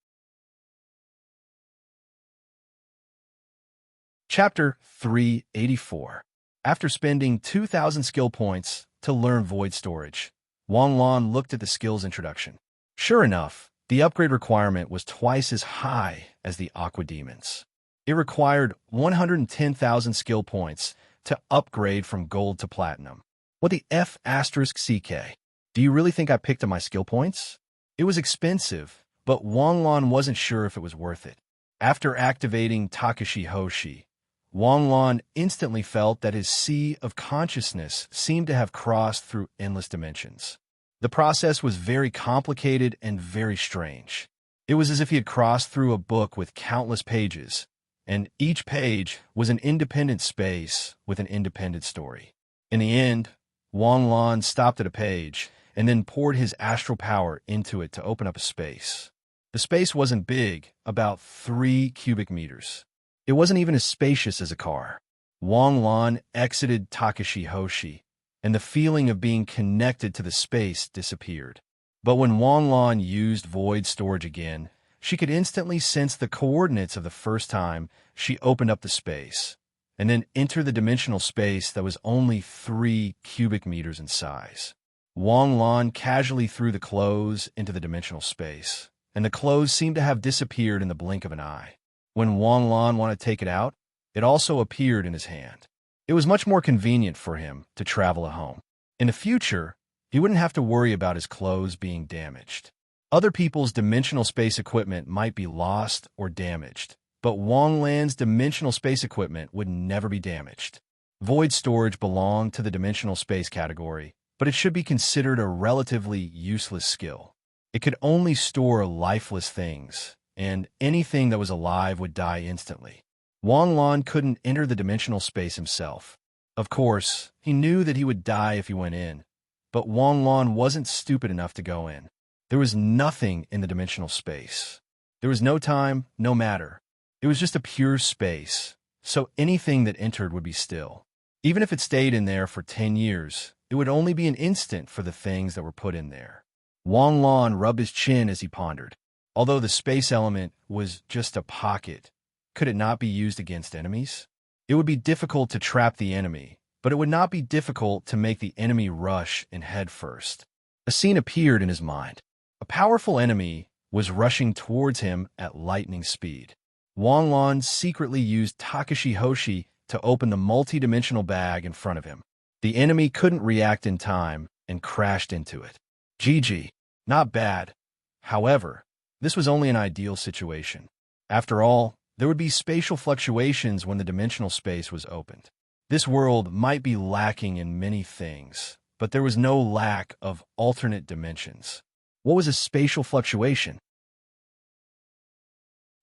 Speaker 1: Chapter 384. After spending 2,000 skill points to learn void storage, Wang Lan looked at the skill's introduction. Sure enough, the upgrade requirement was twice as high as the Aqua Demons. It required 110,000 skill points to upgrade from gold to platinum. What the F***CK? Do you really think I picked up my skill points? It was expensive, but Wang Lan wasn't sure if it was worth it. After activating Takashi Hoshi, Wang Lan instantly felt that his sea of consciousness seemed to have crossed through endless dimensions. The process was very complicated and very strange. It was as if he had crossed through a book with countless pages, and each page was an independent space with an independent story. In the end, Wang Lan stopped at a page and then poured his astral power into it to open up a space. The space wasn't big, about 3 cubic meters. It wasn't even as spacious as a car. Wang Lan exited Takashi Hoshi, and the feeling of being connected to the space disappeared. But when Wang Lan used void storage again, she could instantly sense the coordinates of the first time she opened up the space, and then enter the dimensional space that was only 3 cubic meters in size. Wang Lan casually threw the clothes into the dimensional space, and the clothes seemed to have disappeared in the blink of an eye. When Wang Lan wanted to take it out, it also appeared in his hand. It was much more convenient for him to travel at home. In the future, he wouldn't have to worry about his clothes being damaged. Other people's dimensional space equipment might be lost or damaged, but Wang Lan's dimensional space equipment would never be damaged. Void storage belonged to the dimensional space category, but it should be considered a relatively useless skill. It could only store lifeless things, and anything that was alive would die instantly. Wang Lan couldn't enter the dimensional space himself. Of course, he knew that he would die if he went in, but Wang Lan wasn't stupid enough to go in. There was nothing in the dimensional space. There was no time, no matter. It was just a pure space, so anything that entered would be still. Even if it stayed in there for 10 years, it would only be an instant for the things that were put in there. Wang Lan rubbed his chin as he pondered. Although the space element was just a pocket, could it not be used against enemies? It would be difficult to trap the enemy, but it would not be difficult to make the enemy rush and head first. A scene appeared in his mind. A powerful enemy was rushing towards him at lightning speed. Wang Lan secretly used Takashi Hoshi to open the multi-dimensional bag in front of him. The enemy couldn't react in time and crashed into it. GG. Not bad. However, this was only an ideal situation. After all, there would be spatial fluctuations when the dimensional space was opened. This world might be lacking in many things, but there was no lack of alternate dimensions. What was a spatial fluctuation?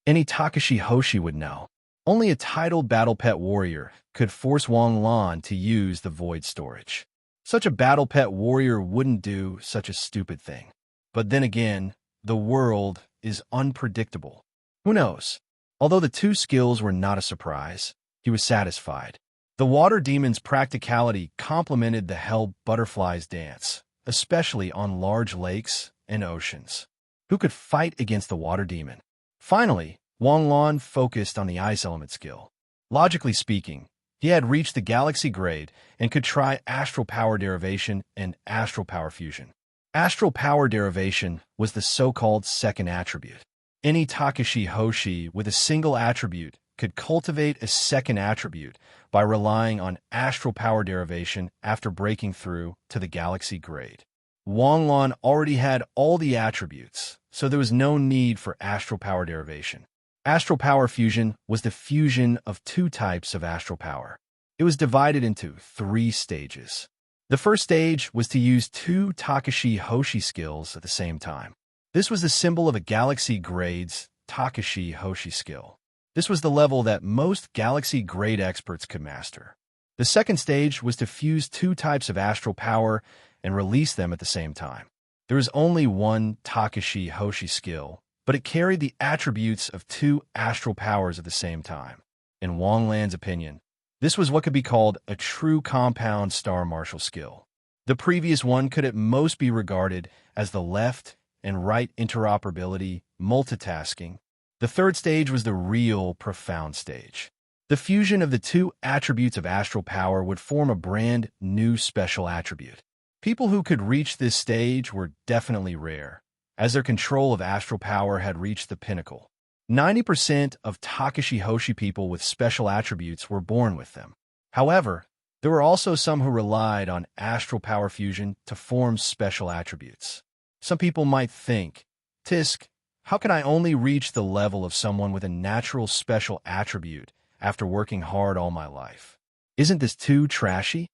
Speaker 1: Any Takashi Hoshi would know. Only a titled battle pet warrior could force Wang Lan to use the void storage. Such a battle pet warrior wouldn't do such a stupid thing. But then again, the world is unpredictable. Who knows? Although the two skills were not a surprise, he was satisfied. The water demon's practicality complemented the hell butterfly's dance, especially on large lakes and oceans. Who could fight against the water demon? Finally, Wang Lan focused on the ice element skill. Logically speaking, he had reached the galaxy grade and could try astral power derivation and astral power fusion. Astral power derivation was the so-called second attribute. Any Takashi Hoshi with a single attribute could cultivate a second attribute by relying on astral power derivation after breaking through to the galaxy grade. Wang Lan already had all the attributes, so there was no need for astral power derivation. Astral power fusion was the fusion of two types of astral power. It was divided into 3 stages. The first stage was to use 2 Takashi Hoshi skills at the same time. This was the symbol of a galaxy grade's Takashi Hoshi skill. This was the level that most galaxy grade experts could master. The second stage was to fuse 2 types of astral power and release them at the same time. There is only one Takashi Hoshi skill, but it carried the attributes of two astral powers at the same time. In Wang Lan's opinion, this was what could be called a true compound star martial skill. The previous one could at most be regarded as the left and right interoperability, multitasking. The third stage was the real profound stage. The fusion of the two attributes of astral power would form a brand new special attribute. People who could reach this stage were definitely rare, as their control of astral power had reached the pinnacle. 90% of Takashi Hoshi people with special attributes were born with them. However, there were also some who relied on astral power fusion to form special attributes. Some people might think, Tisk, how can I only reach the level of someone with a natural special attribute after working hard all my life? Isn't this too trashy?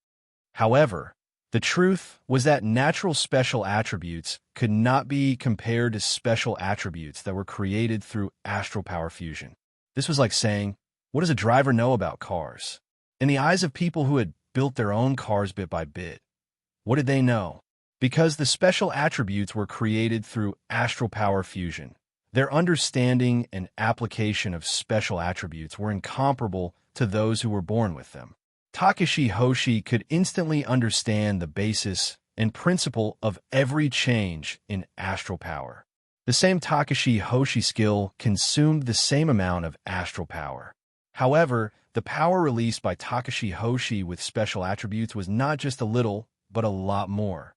Speaker 1: However, the truth was that natural special attributes could not be compared to special attributes that were created through astral power fusion. This was like saying, what does a driver know about cars? In the eyes of people who had built their own cars bit by bit, what did they know? Because the special attributes were created through astral power fusion, their understanding and application of special attributes were incomparable to those who were born with them. Takashi Hoshi could instantly understand the basis and principle of every change in astral power. The same Takashi Hoshi skill consumed the same amount of astral power. However, the power released by Takashi Hoshi with special attributes was not just a little, but a lot more.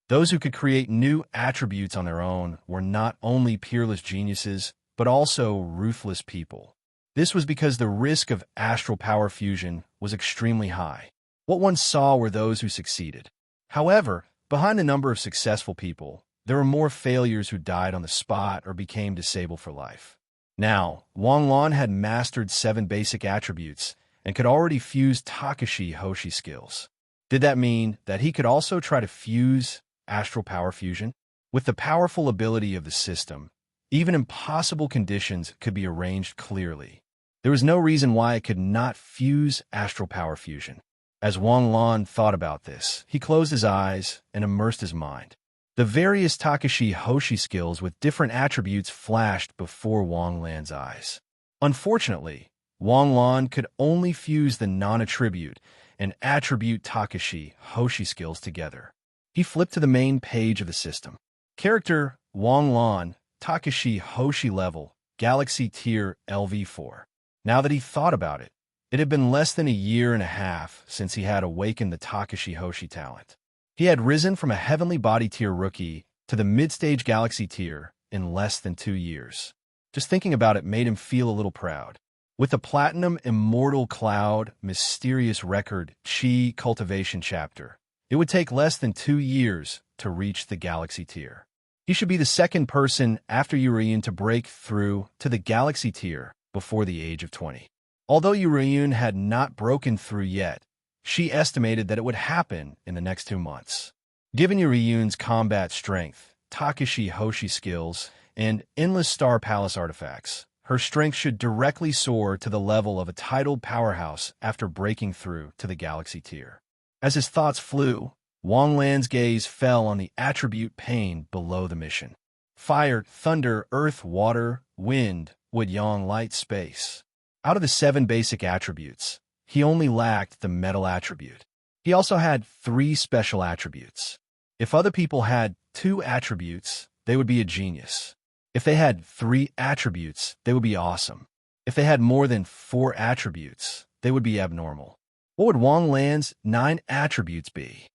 Speaker 1: Those who could create new attributes on their own were not only peerless geniuses, but also ruthless people. This was because the risk of astral power fusion was extremely high. What one saw were those who succeeded. However, behind the number of successful people, there were more failures who died on the spot or became disabled for life. Now, Wang Lan had mastered 7 basic attributes and could already fuse Takashi Hoshi skills. Did that mean that he could also try to fuse astral power fusion? With the powerful ability of the system, even impossible conditions could be arranged clearly. There was no reason why it could not fuse astral power fusion. As Wang Lan thought about this, he closed his eyes and immersed his mind. The various Takashi Hoshi skills with different attributes flashed before Wang Lan's eyes. Unfortunately, Wang Lan could only fuse the non-attribute and attribute Takashi Hoshi skills together. He flipped to the main page of the system. Character Wang Lan, Takashi Hoshi level, Galaxy Tier LV4. Now that he thought about it, it had been less than a year and a half since he had awakened the Takashi Hoshi talent. He had risen from a Heavenly Body Tier rookie to the mid-stage Galaxy Tier in less than 2 years. Just thinking about it made him feel a little proud. With the Platinum Immortal Cloud Mysterious Record Chi Cultivation Chapter, it would take less than 2 years to reach the Galaxy Tier. He should be the second person after Urian to break through to the Galaxy Tier before the age of 20. Although Urian had not broken through yet, she estimated that it would happen in the next 2 months. Given Urian's combat strength, Takashi Hoshi skills, and endless Star Palace artifacts, her strength should directly soar to the level of a titled powerhouse after breaking through to the Galaxy Tier. As his thoughts flew, Wang Lan's gaze fell on the attribute pane below the mission. Fire, thunder, earth, water, wind, wood, yang, light, space. Out of the 7 basic attributes, he only lacked the metal attribute. He also had 3 special attributes. If other people had 2 attributes, they would be a genius. If they had 3 attributes, they would be awesome. If they had more than 4 attributes, they would be abnormal. What would Wang Lan's 9 attributes be?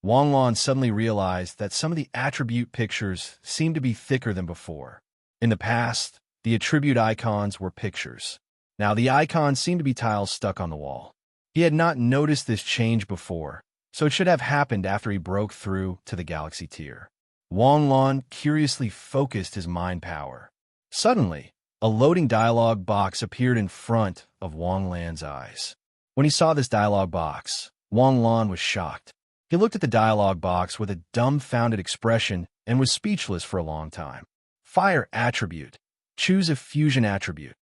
Speaker 1: Wang Lan suddenly realized that some of the attribute pictures seemed to be thicker than before. In the past, the attribute icons were pictures. Now the icons seemed to be tiles stuck on the wall. He had not noticed this change before, so it should have happened after he broke through to the Galaxy Tier. Wang Lan curiously focused his mind power. Suddenly, a loading dialogue box appeared in front of Wang Lan's eyes. When he saw this dialogue box, Wang Lan was shocked. He looked at the dialogue box with a dumbfounded expression and was speechless for a long time. Fire attribute. Choose a fusion attribute.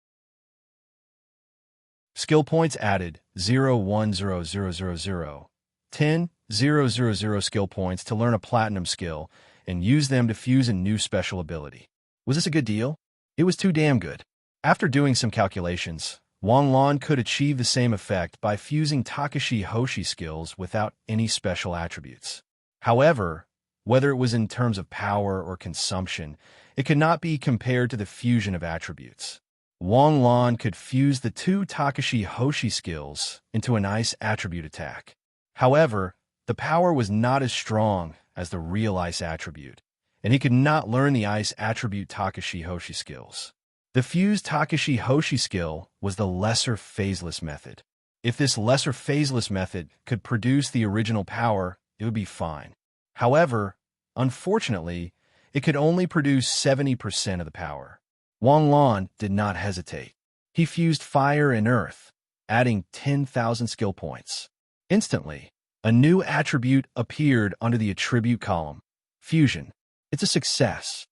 Speaker 1: Skill points added 0 1 0 0 0 0 10,000 skill points to learn a platinum skill and use them to fuse a new special ability. Was this a good deal? It was too damn good. After doing some calculations, Wang Lan could achieve the same effect by fusing Takashi Hoshi skills without any special attributes. However, whether it was in terms of power or consumption, it could not be compared to the fusion of attributes. Wang Lan could fuse the two Takashi Hoshi skills into an ice attribute attack. However, the power was not as strong as the real ice attribute, and he could not learn the ice attribute Takashi Hoshi skills. The fused Takashi Hoshi skill was the lesser phaseless method. If this lesser phaseless method could produce the original power, it would be fine. However, unfortunately, it could only produce 70% of the power. Wang Lan did not hesitate. He fused fire and earth, adding 10,000 skill points. Instantly, a new attribute appeared under the attribute column. Fusion. It's a success.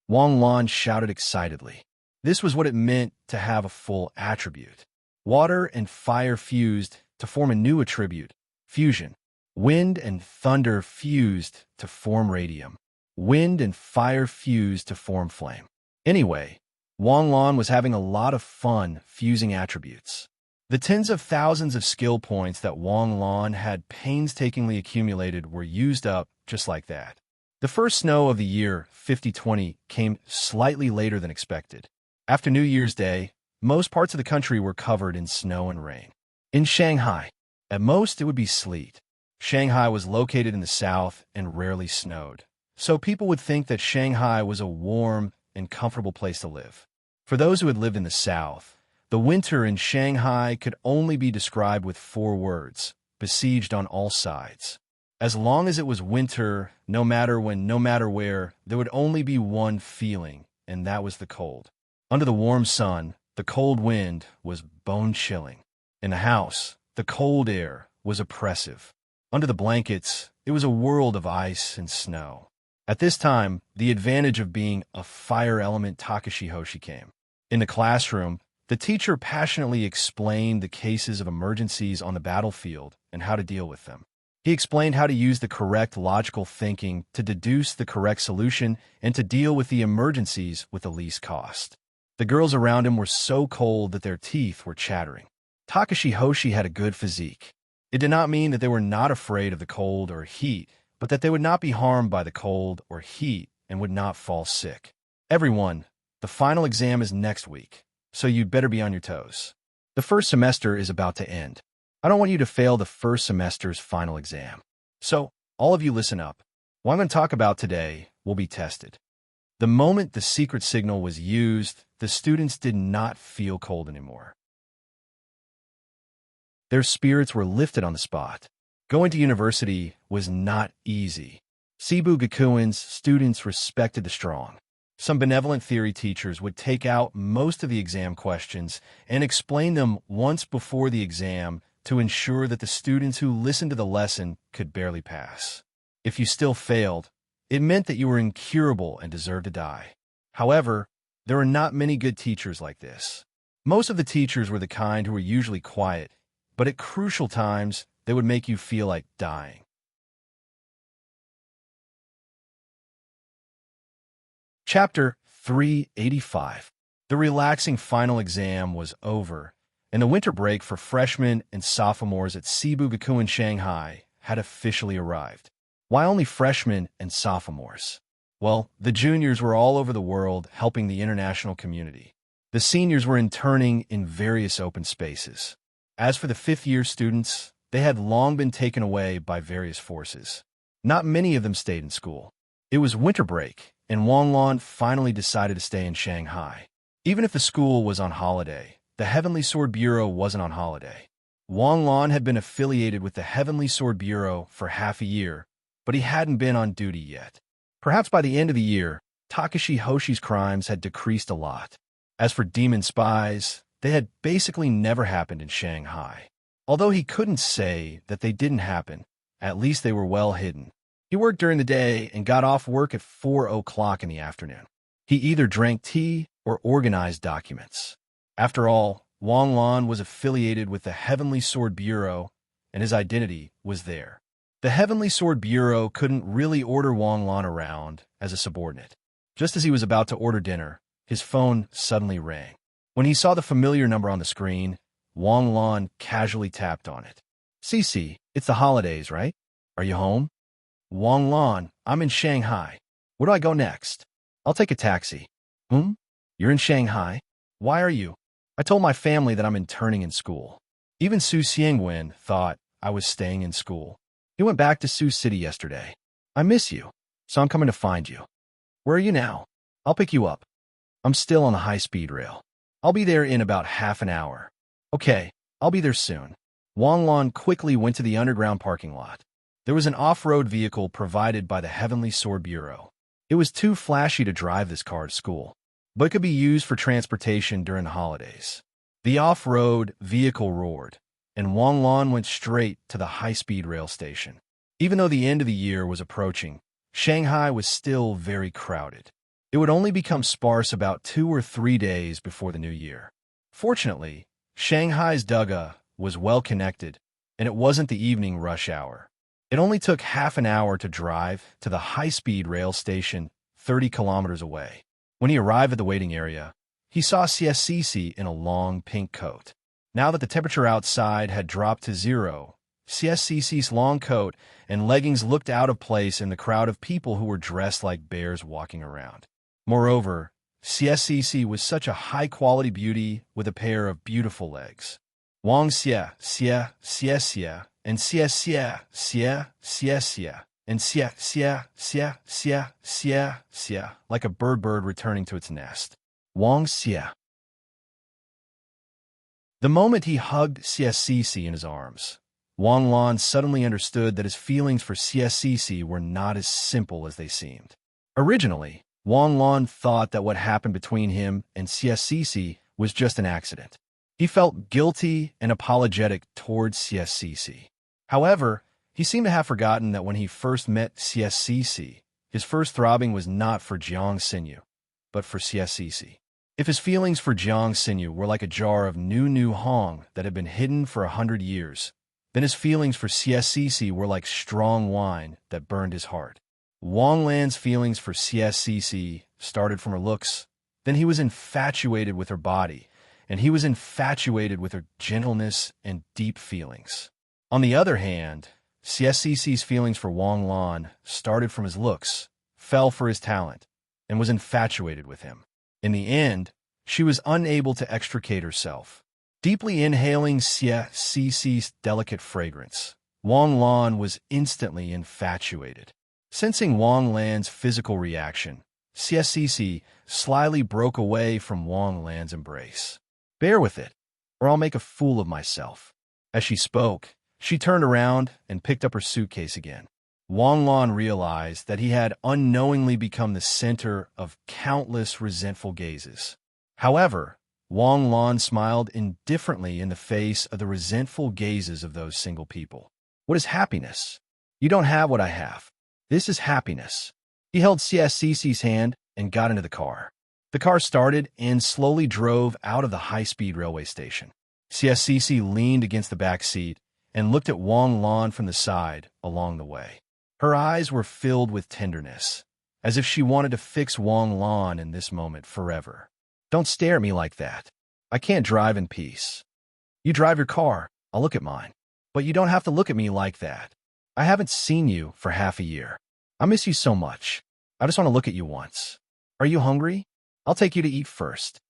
Speaker 1: Wang Lan shouted excitedly. This was what it meant to have a full attribute. Water and fire fused to form a new attribute. Fusion. Wind and thunder fused to form radium. Wind and fire fused to form flame. Anyway, Wang Lan was having a lot of fun fusing attributes. The tens of thousands of skill points that Wang Lan had painstakingly accumulated were used up just like that. The first snow of the year 5020 came slightly later than expected. After New Year's Day, most parts of the country were covered in snow and rain. In Shanghai, at most it would be sleet. Shanghai was located in the south and rarely snowed, so people would think that Shanghai was a warm and comfortable place to live. For those who had lived in the south, the winter in Shanghai could only be described with 4 words: besieged on all sides. As long as it was winter, no matter when, no matter where, there would only be one feeling, and that was the cold. Under the warm sun, the cold wind was bone-chilling. In the house, the cold air was oppressive. Under the blankets, it was a world of ice and snow. At this time, the advantage of being a fire element Takashi Hoshi came. In the classroom, the teacher passionately explained the cases of emergencies on the battlefield and how to deal with them. He explained how to use the correct logical thinking to deduce the correct solution and to deal with the emergencies with the least cost. The girls around him were so cold that their teeth were chattering. Takashi Hoshi had a good physique. It did not mean that they were not afraid of the cold or heat, but that they would not be harmed by the cold or heat and would not fall sick. Everyone, the final exam is next week, so you'd better be on your toes. The first semester is about to end. I don't want you to fail the first semester's final exam. So, all of you listen up. What I'm going to talk about today will be tested. The moment the secret signal was used, the students did not feel cold anymore. Their spirits were lifted on the spot. Going to university was not easy. Seibu Gakuin's students respected the strong. Some benevolent theory teachers would take out most of the exam questions and explain them once before the exam to ensure that the students who listened to the lesson could barely pass. If you still failed, it meant that you were incurable and deserved to die. However, there are not many good teachers like this. Most of the teachers were the kind who were usually quiet, but at crucial times, they would make you feel like dying. Chapter 385. The relaxing final exam was over, and the winter break for freshmen and sophomores at Seibu Gakuin Shanghai had officially arrived. Why only freshmen and sophomores? Well, the juniors were all over the world helping the international community. The seniors were interning in various open spaces. As for the fifth-year students, they had long been taken away by various forces. Not many of them stayed in school. It was winter break, and Wang Lan finally decided to stay in Shanghai. Even if the school was on holiday, the Heavenly Sword Bureau wasn't on holiday. Wang Lan had been affiliated with the Heavenly Sword Bureau for half a year, but he hadn't been on duty yet. Perhaps by the end of the year, Takashi Hoshi's crimes had decreased a lot. As for demon spies, they had basically never happened in Shanghai. Although he couldn't say that they didn't happen, at least they were well hidden. He worked during the day and got off work at 4 o'clock in the afternoon. He either drank tea or organized documents. After all, Wang Lan was affiliated with the Heavenly Sword Bureau, and his identity was there. The Heavenly Sword Bureau couldn't really order Wang Lan around as a subordinate. Just as he was about to order dinner, his phone suddenly rang. When he saw the familiar number on the screen, Wang Lan casually tapped on it. "Cece, it's the holidays, right? Are you home?" "Wang Lan, I'm in Shanghai. Where do I go next?" "I'll take a taxi." You're in Shanghai? Why are you?" "I told my family that I'm interning in school." Even Su Xiangwen thought I was staying in school. "He went back to Sioux City yesterday. I miss you, so I'm coming to find you." "Where are you now?" "I'll pick you up." "I'm still on the high-speed rail. I'll be there in about half an hour." "Okay, I'll be there soon." Wang Lan quickly went to the underground parking lot. There was an off-road vehicle provided by the Heavenly Sword Bureau. It was too flashy to drive this car to school, but it could be used for transportation during the holidays. The off-road vehicle roared, and Wang Lan went straight to the high-speed rail station. Even though the end of the year was approaching, Shanghai was still very crowded. It would only become sparse about 2 or 3 days before the new year. Fortunately, Shanghai's Duga was well connected, and it wasn't the evening rush hour. It only took half an hour to drive to the high-speed rail station 30 kilometers away. When he arrived at the waiting area, he saw CSCC in a long pink coat. Now that the temperature outside had dropped to 0, CSCC's long coat and leggings looked out of place in the crowd of people who were dressed like bears walking around. Moreover, CSCC was such a high-quality beauty with a pair of beautiful legs. Wang Xie, Xie, Xie Xie, and Xie Xie, Xie, Xie Xie, and Xie Xie, Xie, Xie, Xie, Xie, like a bird returning to its nest. Wang Xie. The moment he hugged CSCC in his arms, Wang Lan suddenly understood that his feelings for CSCC were not as simple as they seemed. Originally, Wang Lan thought that what happened between him and CSCC was just an accident. He felt guilty and apologetic towards CSCC. However, he seemed to have forgotten that when he first met CSCC, his first throbbing was not for Jiang Xinyu, but for CSCC. If his feelings for Jiang Xinyu were like a jar of new Hong that had been hidden for 100 years, then his feelings for CSCC were like strong wine that burned his heart. Wang Lan's feelings for CSCC started from her looks, then he was infatuated with her body, and he was infatuated with her gentleness and deep feelings. On the other hand, CSCC's feelings for Wang Lan started from his looks, fell for his talent, and was infatuated with him. In the end, she was unable to extricate herself. Deeply inhaling CSCC's delicate fragrance, Wang Lan was instantly infatuated. Sensing Wang Lan's physical reaction, CSCC slyly broke away from Wang Lan's embrace. "Bear with it, or I'll make a fool of myself." As she spoke, she turned around and picked up her suitcase again. Wang Lan realized that he had unknowingly become the center of countless resentful gazes. However, Wang Lan smiled indifferently in the face of the resentful gazes of those single people. "What is happiness? You don't have what I have. This is happiness." He held CSCC's hand and got into the car. The car started and slowly drove out of the high-speed railway station. CSCC leaned against the back seat and looked at Wang Lan from the side along the way. Her eyes were filled with tenderness, as if she wanted to fix Wang Lan in this moment forever. "Don't stare at me like that. I can't drive in peace. You drive your car, I'll look at mine. But you don't have to look at me like that. I haven't seen you for half a year. I miss you so much. I just want to look at you once. Are you hungry? I'll take you to eat first."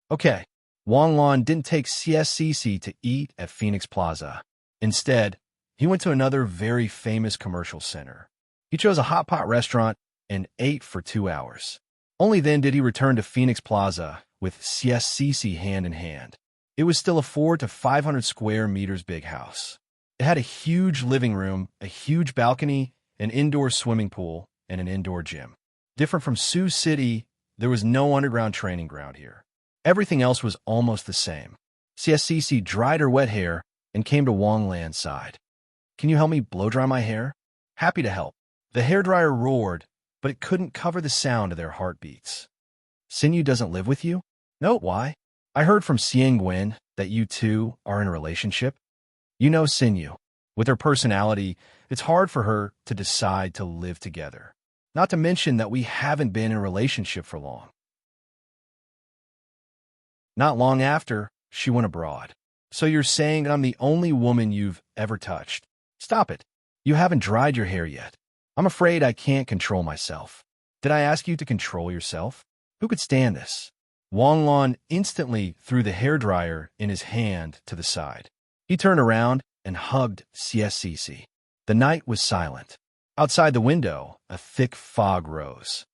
Speaker 1: Okay. Wang Lan didn't take CSCC to eat at Phoenix Plaza. Instead, he went to another very famous commercial center. He chose a hot pot restaurant and ate for 2 hours. Only then did he return to Phoenix Plaza with CSCC hand in hand. It was still a 400 to 500 square meters big house. It had a huge living room, a huge balcony, an indoor swimming pool, and an indoor gym. Different from Sioux City, there was no underground training ground here. Everything else was almost the same. CSCC dried her wet hair and came to Wang Lan's side. "Can you help me blow-dry my hair?" "Happy to help." The hairdryer roared, but it couldn't cover the sound of their heartbeats. "Xinyu doesn't live with you?" "No, why?" "I heard from Xiangwen that you two are in a relationship." "You know Xinyu. With her personality, it's hard for her to decide to live together. Not to mention that we haven't been in a relationship for long. Not long after, she went abroad. So you're saying that I'm the only woman you've ever touched? Stop it. You haven't dried your hair yet. I'm afraid I can't control myself. Did I ask you to control yourself? Who could stand this? Wang Lan instantly threw the hairdryer in his hand to the side. He turned around and hugged CSCC. The night was silent. Outside the window, a thick fog rose.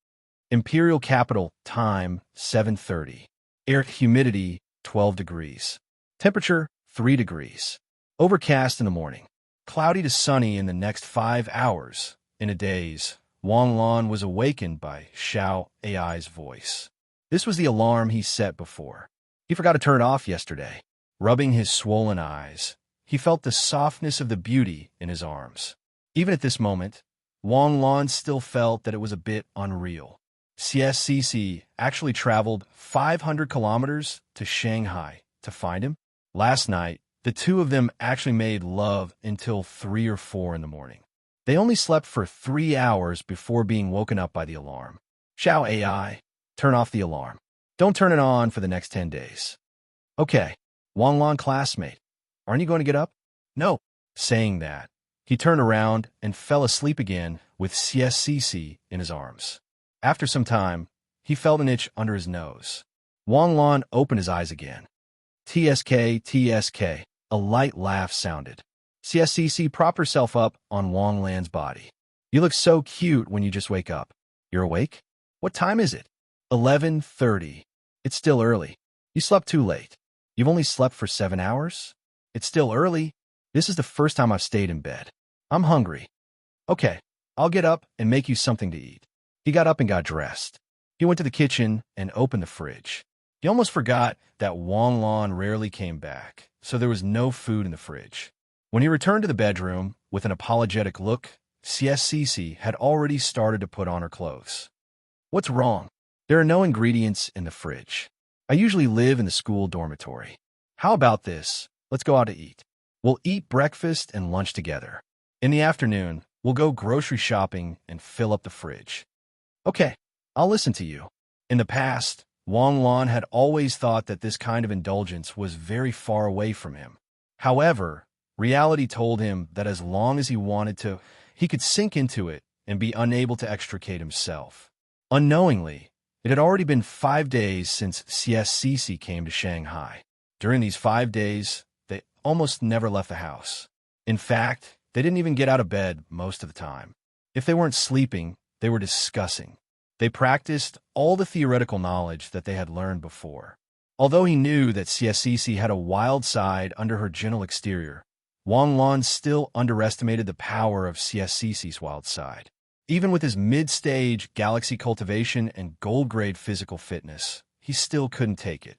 Speaker 1: Imperial capital, time 7:30. Air humidity 12 degrees. Temperature 3 degrees. Overcast in the morning. Cloudy to sunny in the next 5 hours. In a daze, Wang Lan was awakened by Xiao AI's voice. This was the alarm he set before. He forgot to turn it off yesterday. Rubbing his swollen eyes, he felt the softness of the beauty in his arms. Even at this moment, Wang Lan still felt that it was a bit unreal. CSCC actually traveled 500 kilometers to Shanghai to find him. Last night, the two of them actually made love until 3 or 4 in the morning. They only slept for 3 hours before being woken up by the alarm. Xiao AI, turn off the alarm. Don't turn it on for the next 10 days. Okay, Wang Lan classmate, aren't you going to get up? No. Saying that, he turned around and fell asleep again with CSCC in his arms. After some time, he felt an itch under his nose. Wang Lan opened his eyes again. TSK, TSK, a light laugh sounded. CSCC propped herself up on Wang Lan's body. You look so cute when you just wake up. You're awake? What time is it? 11:30. It's still early. You slept too late. You've only slept for 7 hours? It's still early. This is the first time I've stayed in bed. I'm hungry. Okay, I'll get up and make you something to eat. He got up and got dressed. He went to the kitchen and opened the fridge. He almost forgot that Wang Lan rarely came back, so there was no food in the fridge. When he returned to the bedroom with an apologetic look, CSCC had already started to put on her clothes. What's wrong? There are no ingredients in the fridge. I usually live in the school dormitory. How about this? Let's go out to eat. We'll eat breakfast and lunch together. In the afternoon, we'll go grocery shopping and fill up the fridge. Okay, I'll listen to you. In the past, Wang Lan had always thought that this kind of indulgence was very far away from him. However, reality told him that as long as he wanted to, he could sink into it and be unable to extricate himself. Unknowingly, it had already been 5 days since CSCC came to Shanghai. During these 5 days, they almost never left the house. In fact, they didn't even get out of bed most of the time. If they weren't sleeping, they were discussing. They practiced all the theoretical knowledge that they had learned before. Although he knew that CSCC had a wild side under her gentle exterior, Wang Lan still underestimated the power of CSCC's wild side. Even with his mid-stage galaxy cultivation and gold-grade physical fitness, he still couldn't take it.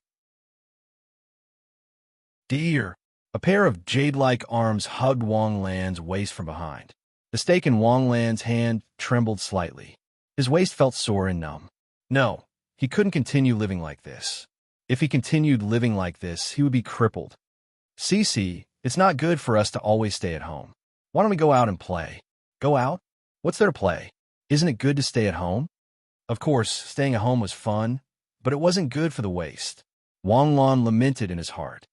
Speaker 1: Dear! A pair of jade-like arms hugged Wang Lan's waist from behind. The steak in Wang Lan's hand trembled slightly. His waist felt sore and numb. No, he couldn't continue living like this. If he continued living like this, he would be crippled. Cece, it's not good for us to always stay at home. Why don't we go out and play? Go out? What's there to play? Isn't it good to stay at home? Of course, staying at home was fun, but it wasn't good for the waist. Wang Lan lamented in his heart.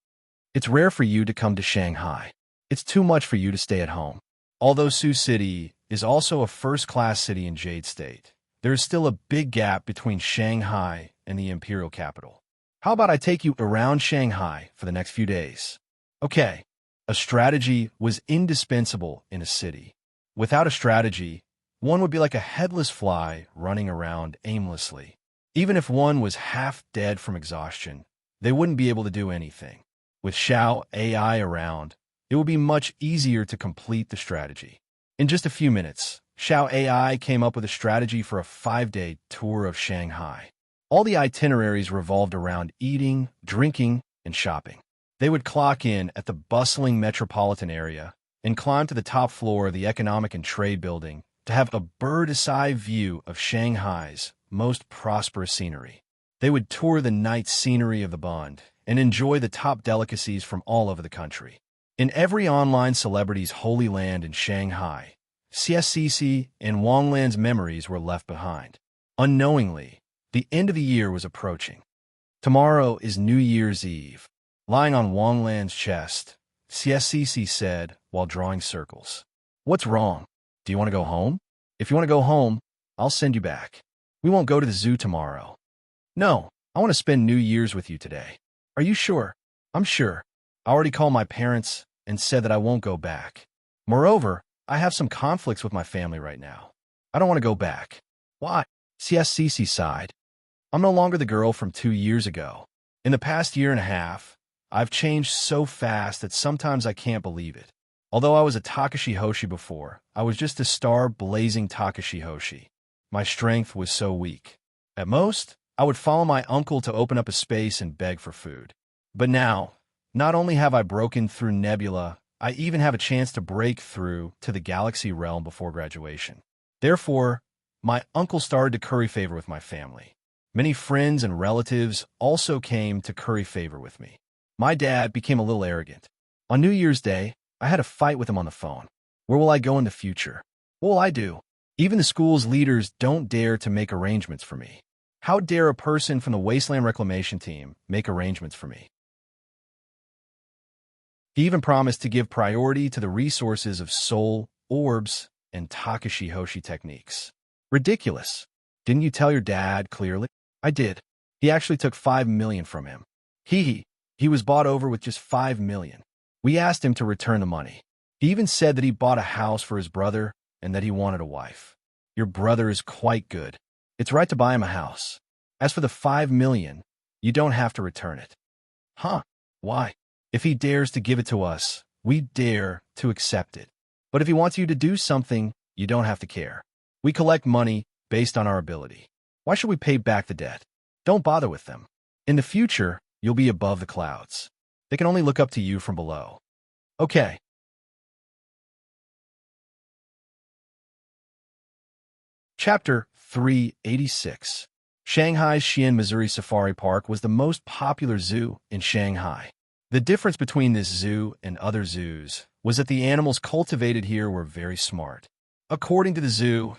Speaker 1: It's rare for you to come to Shanghai. It's too much for you to stay at home. Although Sioux City is also a first-class city in Jade State, there is still a big gap between Shanghai and the imperial capital. How about I take you around Shanghai for the next few days? Okay, a strategy was indispensable in a city. Without a strategy, one would be like a headless fly running around aimlessly. Even if one was half dead from exhaustion, they wouldn't be able to do anything. With Xiao AI around, it would be much easier to complete the strategy. In just a few minutes, Xiao AI came up with a strategy for a 5-day tour of Shanghai. All the itineraries revolved around eating, drinking, and shopping. They would clock in at the bustling metropolitan area and climb to the top floor of the Economic and Trade Building to have a bird's-eye view of Shanghai's most prosperous scenery. They would tour the night scenery of the Bund and enjoy the top delicacies from all over the country. In every online celebrity's holy land in Shanghai, CSCC and Wanglan's memories were left behind. Unknowingly, the end of the year was approaching. Tomorrow is New Year's Eve. Lying on Wanglan's chest, CSCC said while drawing circles. What's wrong? Do you want to go home? If you want to go home, I'll send you back. We won't go to the zoo tomorrow. No, I want to spend New Year's with you today. Are you sure? I'm sure. I already called my parents and said that I won't go back. Moreover, I have some conflicts with my family right now. I don't want to go back. Why? CSCC sighed. I'm no longer the girl from 2 years ago. In the past year and a half, I've changed so fast that sometimes I can't believe it. Although I was a Takashi Hoshi before, I was just a star-blazing Takashi Hoshi. My strength was so weak. At most, I would follow my uncle to open up a space and beg for food. But now, not only have I broken through Nebula, I even have a chance to break through to the galaxy realm before graduation. Therefore, my uncle started to curry favor with my family. Many friends and relatives also came to curry favor with me. My dad became a little arrogant. On New Year's Day, I had a fight with him on the phone. Where will I go in the future? What will I do? Even the school's leaders don't dare to make arrangements for me. How dare a person from the Wasteland Reclamation Team make arrangements for me? He even promised to give priority to the resources of soul, orbs, and Takashi Hoshi techniques. Ridiculous. Didn't you tell your dad clearly? I did. He actually took 5 million from him. He was bought over with just 5 million. We asked him to return the money. He even said that he bought a house for his brother and that he wanted a wife. Your brother is quite good. It's right to buy him a house. As for the 5 million, you don't have to return it. Huh? Why? If he dares to give it to us, we dare to accept it. But if he wants you to do something, you don't have to care. We collect money based on our ability. Why should we pay back the debt? Don't bother with them. In the future, you'll be above the clouds. They can only look up to you from below. Okay. Chapter 386. Shanghai's Xi'an, Missouri Safari Park was the most popular zoo in Shanghai. The difference between this zoo and other zoos was that the animals cultivated here were very smart. According to the zoo,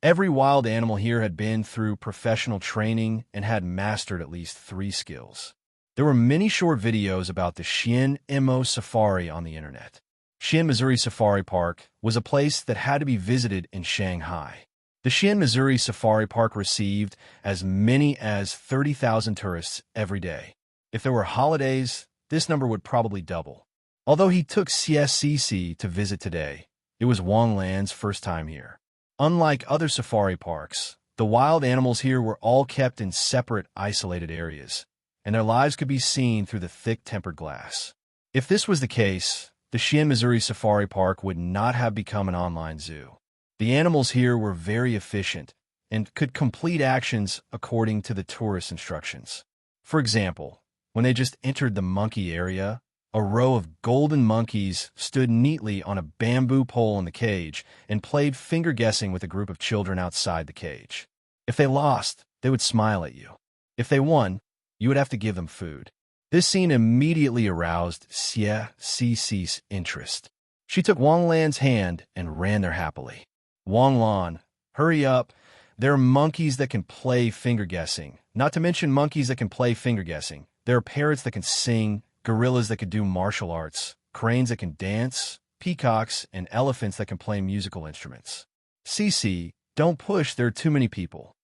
Speaker 1: every wild animal here had been through professional training and had mastered at least 3 skills. There were many short videos about the Xi'an Mo Safari on the internet. Xi'an, Missouri Safari Park was a place that had to be visited in Shanghai. The Xi'an, Missouri Safari Park received as many as 30,000 tourists every day. If there were holidays, this number would probably double. Although he took CSCC to visit today, it was Wanglan's first time here. Unlike other safari parks, the wild animals here were all kept in separate, isolated areas, and their lives could be seen through the thick tempered glass. If this was the case, the Xi'an, Missouri Safari Park would not have become an online zoo. The animals here were very efficient and could complete actions according to the tourist instructions. For example, when they just entered the monkey area, a row of golden monkeys stood neatly on a bamboo pole in the cage and played finger guessing with a group of children outside the cage. If they lost, they would smile at you. If they won, you would have to give them food. This scene immediately aroused Xie Cici's interest. She took Wang Lan's hand and ran there happily. Wang Lan, hurry up. There are monkeys that can play finger guessing. Not to mention monkeys that can play finger guessing. There are parrots that can sing, gorillas that can do martial arts, cranes that can dance, peacocks, and elephants that can play musical instruments. Cici, don't push, there are too many people.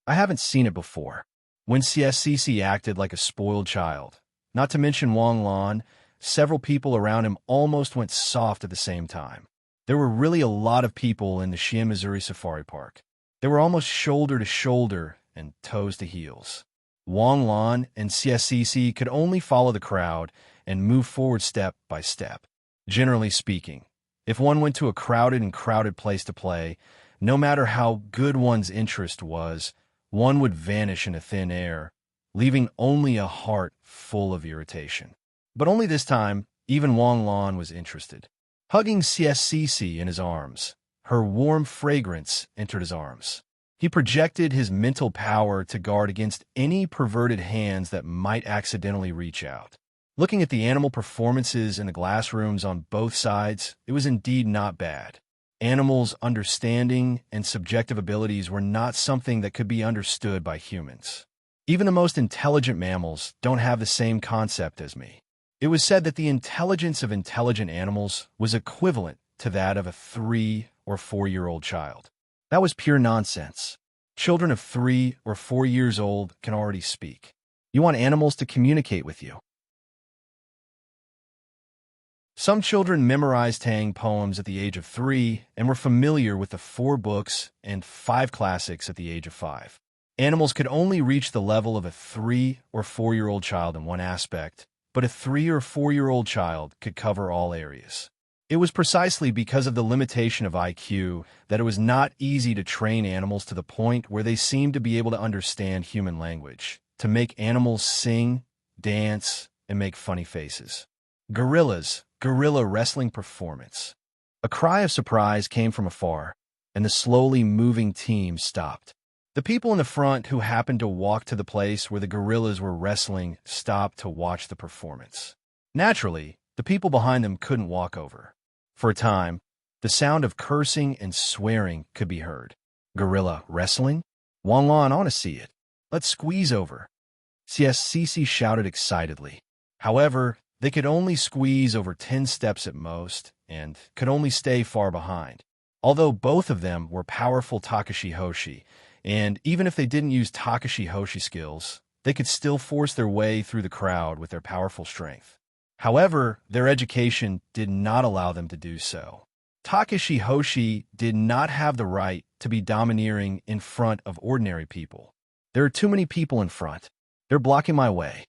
Speaker 1: I haven't seen it before. When CSCC acted like a spoiled child, not to mention Wang Lan, several people around him almost went soft at the same time. There were really a lot of people in the Xi'an, Missouri Safari Park. They were almost shoulder to shoulder and toes to heels. Wang Lan and CSCC could only follow the crowd and move forward step by step. Generally speaking, if one went to a crowded place to play, no matter how good one's interest was, one would vanish into thin air, leaving only a heart full of irritation. But only this time, even Wang Lan was interested. Hugging CSCC in his arms, her warm fragrance entered his arms. He projected his mental power to guard against any perverted hands that might accidentally reach out. Looking at the animal performances in the glass rooms on both sides, it was indeed not bad. Animals' understanding and subjective abilities were not something that could be understood by humans. Even the most intelligent mammals don't have the same concept as me. It was said that the intelligence of intelligent animals was equivalent to that of a 3 or 4-year-old child. That was pure nonsense. Children of 3 or 4 years old can already speak. You want animals to communicate with you. Some children memorized Tang poems at the age of 3 and were familiar with the 4 books and 5 classics at the age of 5. Animals could only reach the level of a 3 or 4-year-old child in one aspect, but a 3 or 4-year-old child could cover all areas. It was precisely because of the limitation of IQ that it was not easy to train animals to the point where they seemed to be able to understand human language, to make animals sing, dance, and make funny faces. Gorillas, gorilla wrestling performance. A cry of surprise came from afar, and the slowly moving team stopped. The people in the front who happened to walk to the place where the gorillas were wrestling stopped to watch the performance. Naturally, the people behind them couldn't walk over. For a time, the sound of cursing and swearing could be heard. Gorilla wrestling? Wang Lan, I want to see it. Let's squeeze over. CSCC shouted excitedly. However, they could only squeeze over 10 steps at most, and could only stay far behind. Although both of them were powerful Takashi Hoshi, and even if they didn't use Takashi Hoshi skills, they could still force their way through the crowd with their powerful strength. However, their education did not allow them to do so. Takashi Hoshi did not have the right to be domineering in front of ordinary people. There are too many people in front. They're blocking my way.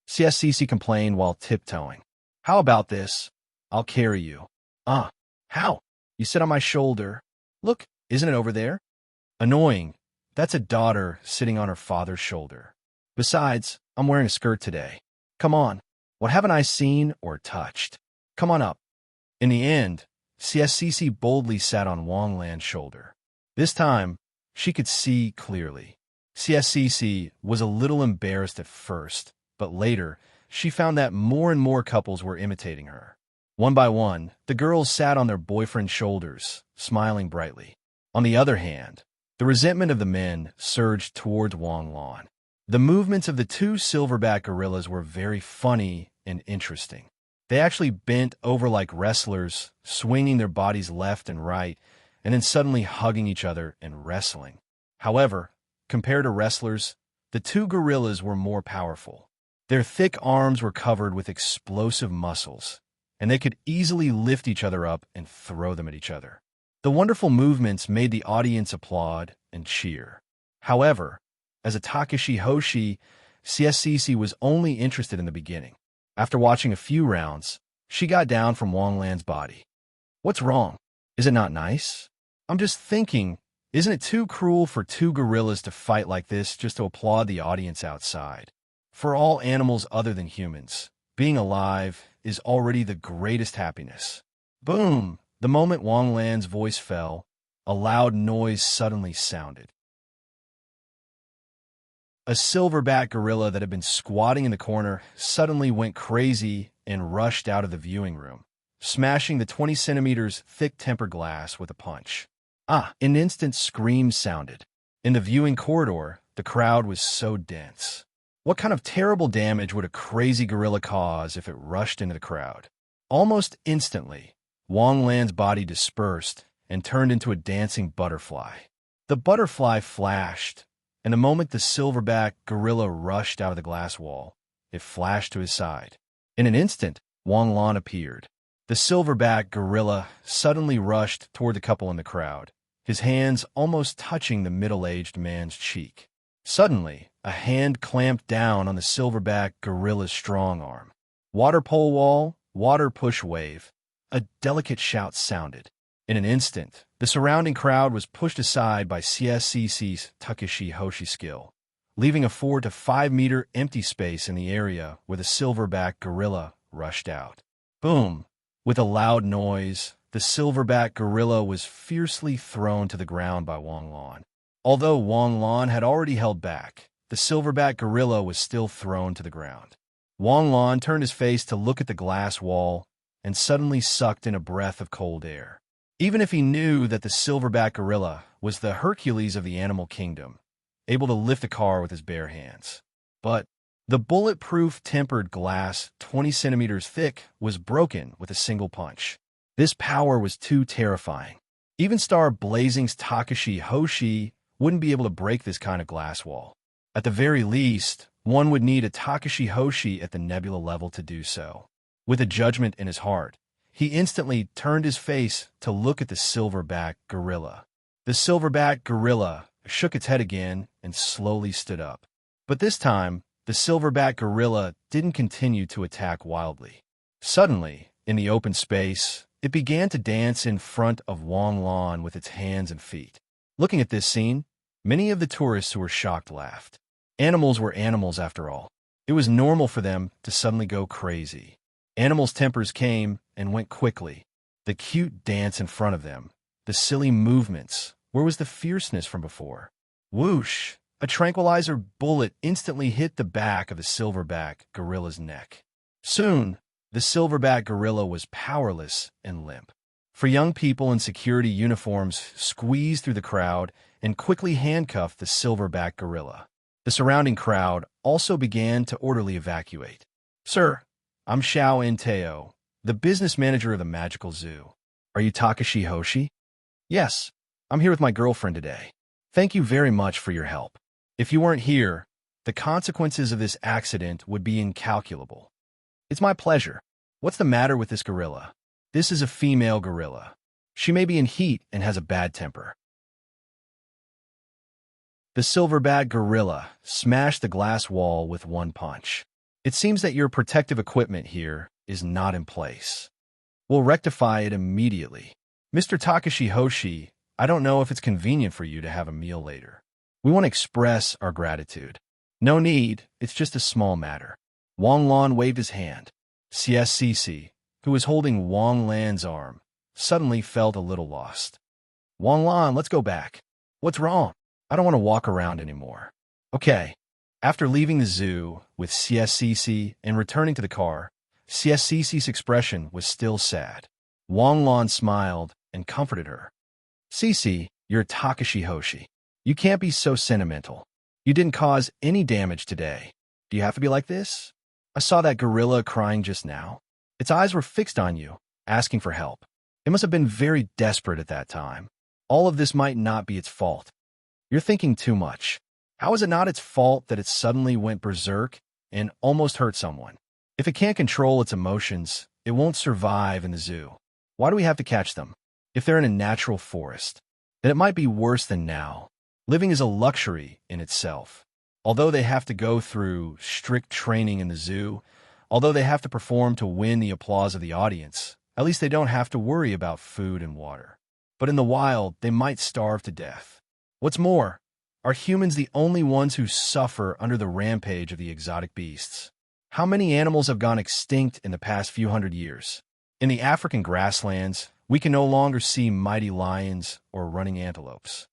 Speaker 1: CSCC complained while tiptoeing. How about this? I'll carry you. How? You sit on my shoulder. Look, isn't it over there? Annoying. That's a daughter sitting on her father's shoulder. Besides, I'm wearing a skirt today. Come on. What haven't I seen or touched? Come on up. In the end, CSCC boldly sat on Wang Lan's shoulder. This time, she could see clearly. CSCC was a little embarrassed at first, but later, she found that more and more couples were imitating her. One by one, the girls sat on their boyfriend's shoulders, smiling brightly. On the other hand, the resentment of the men surged towards Wang Lan. The movements of the 2 silverback gorillas were very funny and interesting. They actually bent over like wrestlers, swinging their bodies left and right, and then suddenly hugging each other and wrestling. However, compared to wrestlers, the 2 gorillas were more powerful. Their thick arms were covered with explosive muscles, and they could easily lift each other up and throw them at each other. The wonderful movements made the audience applaud and cheer. However, as a Takashi Hoshi, CSCC was only interested in the beginning. After watching a few rounds, she got down from Wang Lan's body. What's wrong? Is it not nice? I'm just thinking, isn't it too cruel for 2 gorillas to fight like this just to applaud the audience outside? For all animals other than humans, being alive is already the greatest happiness. Boom! The moment Wang Lan's voice fell, a loud noise suddenly sounded. A silverback gorilla that had been squatting in the corner suddenly went crazy and rushed out of the viewing room, smashing the 20 centimeters thick tempered glass with a punch. An instant scream sounded. In the viewing corridor, the crowd was so dense. What kind of terrible damage would a crazy gorilla cause if it rushed into the crowd? Almost instantly, Wang Lan's body dispersed and turned into a dancing butterfly. The butterfly flashed, and the moment the silverback gorilla rushed out of the glass wall, it flashed to his side. In an instant, Wang Lan appeared. The silverback gorilla suddenly rushed toward the couple in the crowd, his hands almost touching the middle-aged man's cheek. Suddenly, a hand clamped down on the silverback gorilla's strong arm. Water pole wall, water push wave. A delicate shout sounded. In an instant, the surrounding crowd was pushed aside by CSCC's Takashi Hoshi skill, leaving a 4 to 5 meter empty space in the area where the silverback gorilla rushed out. Boom! With a loud noise, the silverback gorilla was fiercely thrown to the ground by Wang Lan. Although Wang Lan had already held back, the silverback gorilla was still thrown to the ground. Wang Lan turned his face to look at the glass wall and suddenly sucked in a breath of cold air. Even if he knew that the silverback gorilla was the Hercules of the animal kingdom, able to lift a car with his bare hands. But the bulletproof tempered glass, 20 centimeters thick, was broken with a single punch. This power was too terrifying. Even Star Blazing's Takashi Hoshi wouldn't be able to break this kind of glass wall. At the very least, one would need a Takashi Hoshi at the nebula level to do so. With a judgment in his heart, he instantly turned his face to look at the silverback gorilla. The silverback gorilla shook its head again and slowly stood up. But this time, the silverback gorilla didn't continue to attack wildly. Suddenly, in the open space, it began to dance in front of Wang Lan with its hands and feet. Looking at this scene, many of the tourists who were shocked laughed. Animals were animals after all. It was normal for them to suddenly go crazy. Animals' tempers came and went quickly. The cute dance in front of them, the silly movements, where was the fierceness from before? Whoosh! A tranquilizer bullet instantly hit the back of the silverback gorilla's neck. Soon, the silverback gorilla was powerless and limp. For young people in security uniforms squeezed through the crowd and quickly handcuffed the silverback gorilla. The surrounding crowd also began to orderly evacuate. "Sir, I'm Xiao Inteo, the business manager of the Magical Zoo. Are you Takashi Hoshi?" "Yes, I'm here with my girlfriend today. Thank you very much for your help. If you weren't here, the consequences of this accident would be incalculable." "It's my pleasure. What's the matter with this gorilla?" "This is a female gorilla. She may be in heat and has a bad temper." The silverback gorilla smashed the glass wall with one punch. "It seems that your protective equipment here is not in place. We'll rectify it immediately. Mr. Takashi Hoshi, I don't know if it's convenient for you to have a meal later. We want to express our gratitude." "No need, it's just a small matter." Wang Lan waved his hand. CSCC, who was holding Wang Lan's arm, suddenly felt a little lost. "Wang Lan, let's go back." "What's wrong? I don't want to walk around anymore." "Okay." After leaving the zoo with CSCC and returning to the car, CSCC's expression was still sad. Wang Lan smiled and comforted her. "Cece, you're Takashi Hoshi. You can't be so sentimental. You didn't cause any damage today. Do you have to be like this? I saw that gorilla crying just now. Its eyes were fixed on you, asking for help. It must have been very desperate at that time. All of this might not be its fault. You're thinking too much. How is it not its fault that it suddenly went berserk and almost hurt someone? If it can't control its emotions, it won't survive in the zoo. Why do we have to catch them? If they're in a natural forest, then it might be worse than now. Living is a luxury in itself. Although they have to go through strict training in the zoo, although they have to perform to win the applause of the audience, at least they don't have to worry about food and water. But in the wild, they might starve to death. What's more, are humans the only ones who suffer under the rampage of the exotic beasts? How many animals have gone extinct in the past few hundred years? In the African grasslands, we can no longer see mighty lions or running antelopes.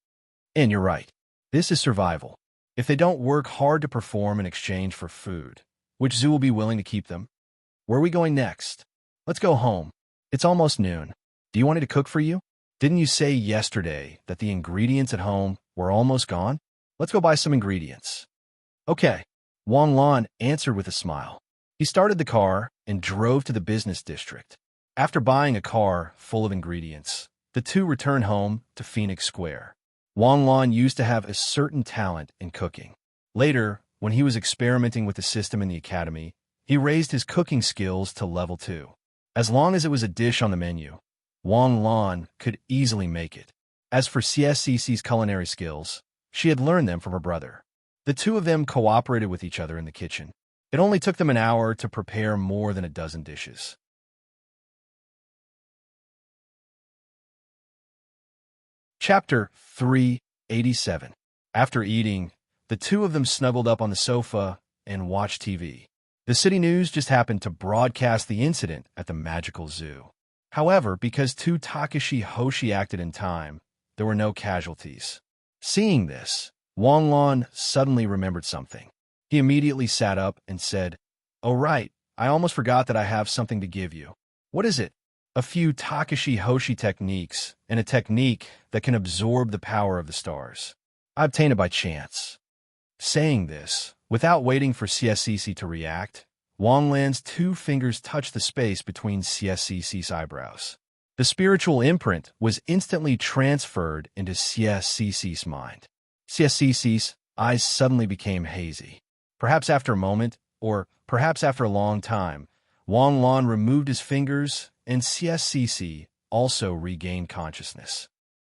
Speaker 1: And you're right, this is survival. If they don't work hard to perform in exchange for food, which zoo will be willing to keep them? Where are we going next? Let's go home. It's almost noon. Do you want me to cook for you? Didn't you say yesterday that the ingredients at home were almost gone? Let's go buy some ingredients." "Okay," Wang Lan answered with a smile. He started the car and drove to the business district. After buying a car full of ingredients, the two returned home to Phoenix Square. Wang Lan used to have a certain talent in cooking. Later, when he was experimenting with the system in the academy, he raised his cooking skills to level 2. As long as it was a dish on the menu, Wang Lan could easily make it. As for CSCC's culinary skills, she had learned them from her brother. The two of them cooperated with each other in the kitchen. It only took them an hour to prepare more than a dozen dishes. Chapter 387. After eating, the two of them snuggled up on the sofa and watched TV. The city news just happened to broadcast the incident at the Magical Zoo. However, because two Takashi Hoshi acted in time, there were no casualties. Seeing this, Wang Lan suddenly remembered something. He immediately sat up and said, Oh, right. I almost forgot that I have something to give you. What is it? A few Takashi Hoshi techniques, and a technique that can absorb the power of the stars. I obtained it by chance. Saying this, without waiting for CSCC to react, Wang Lan's two fingers touched the space between CSCC's eyebrows. The spiritual imprint was instantly transferred into CSCC's mind. CSCC's eyes suddenly became hazy. Perhaps after a moment, or perhaps after a long time, Wang Lan removed his fingers, and CSCC also regained consciousness.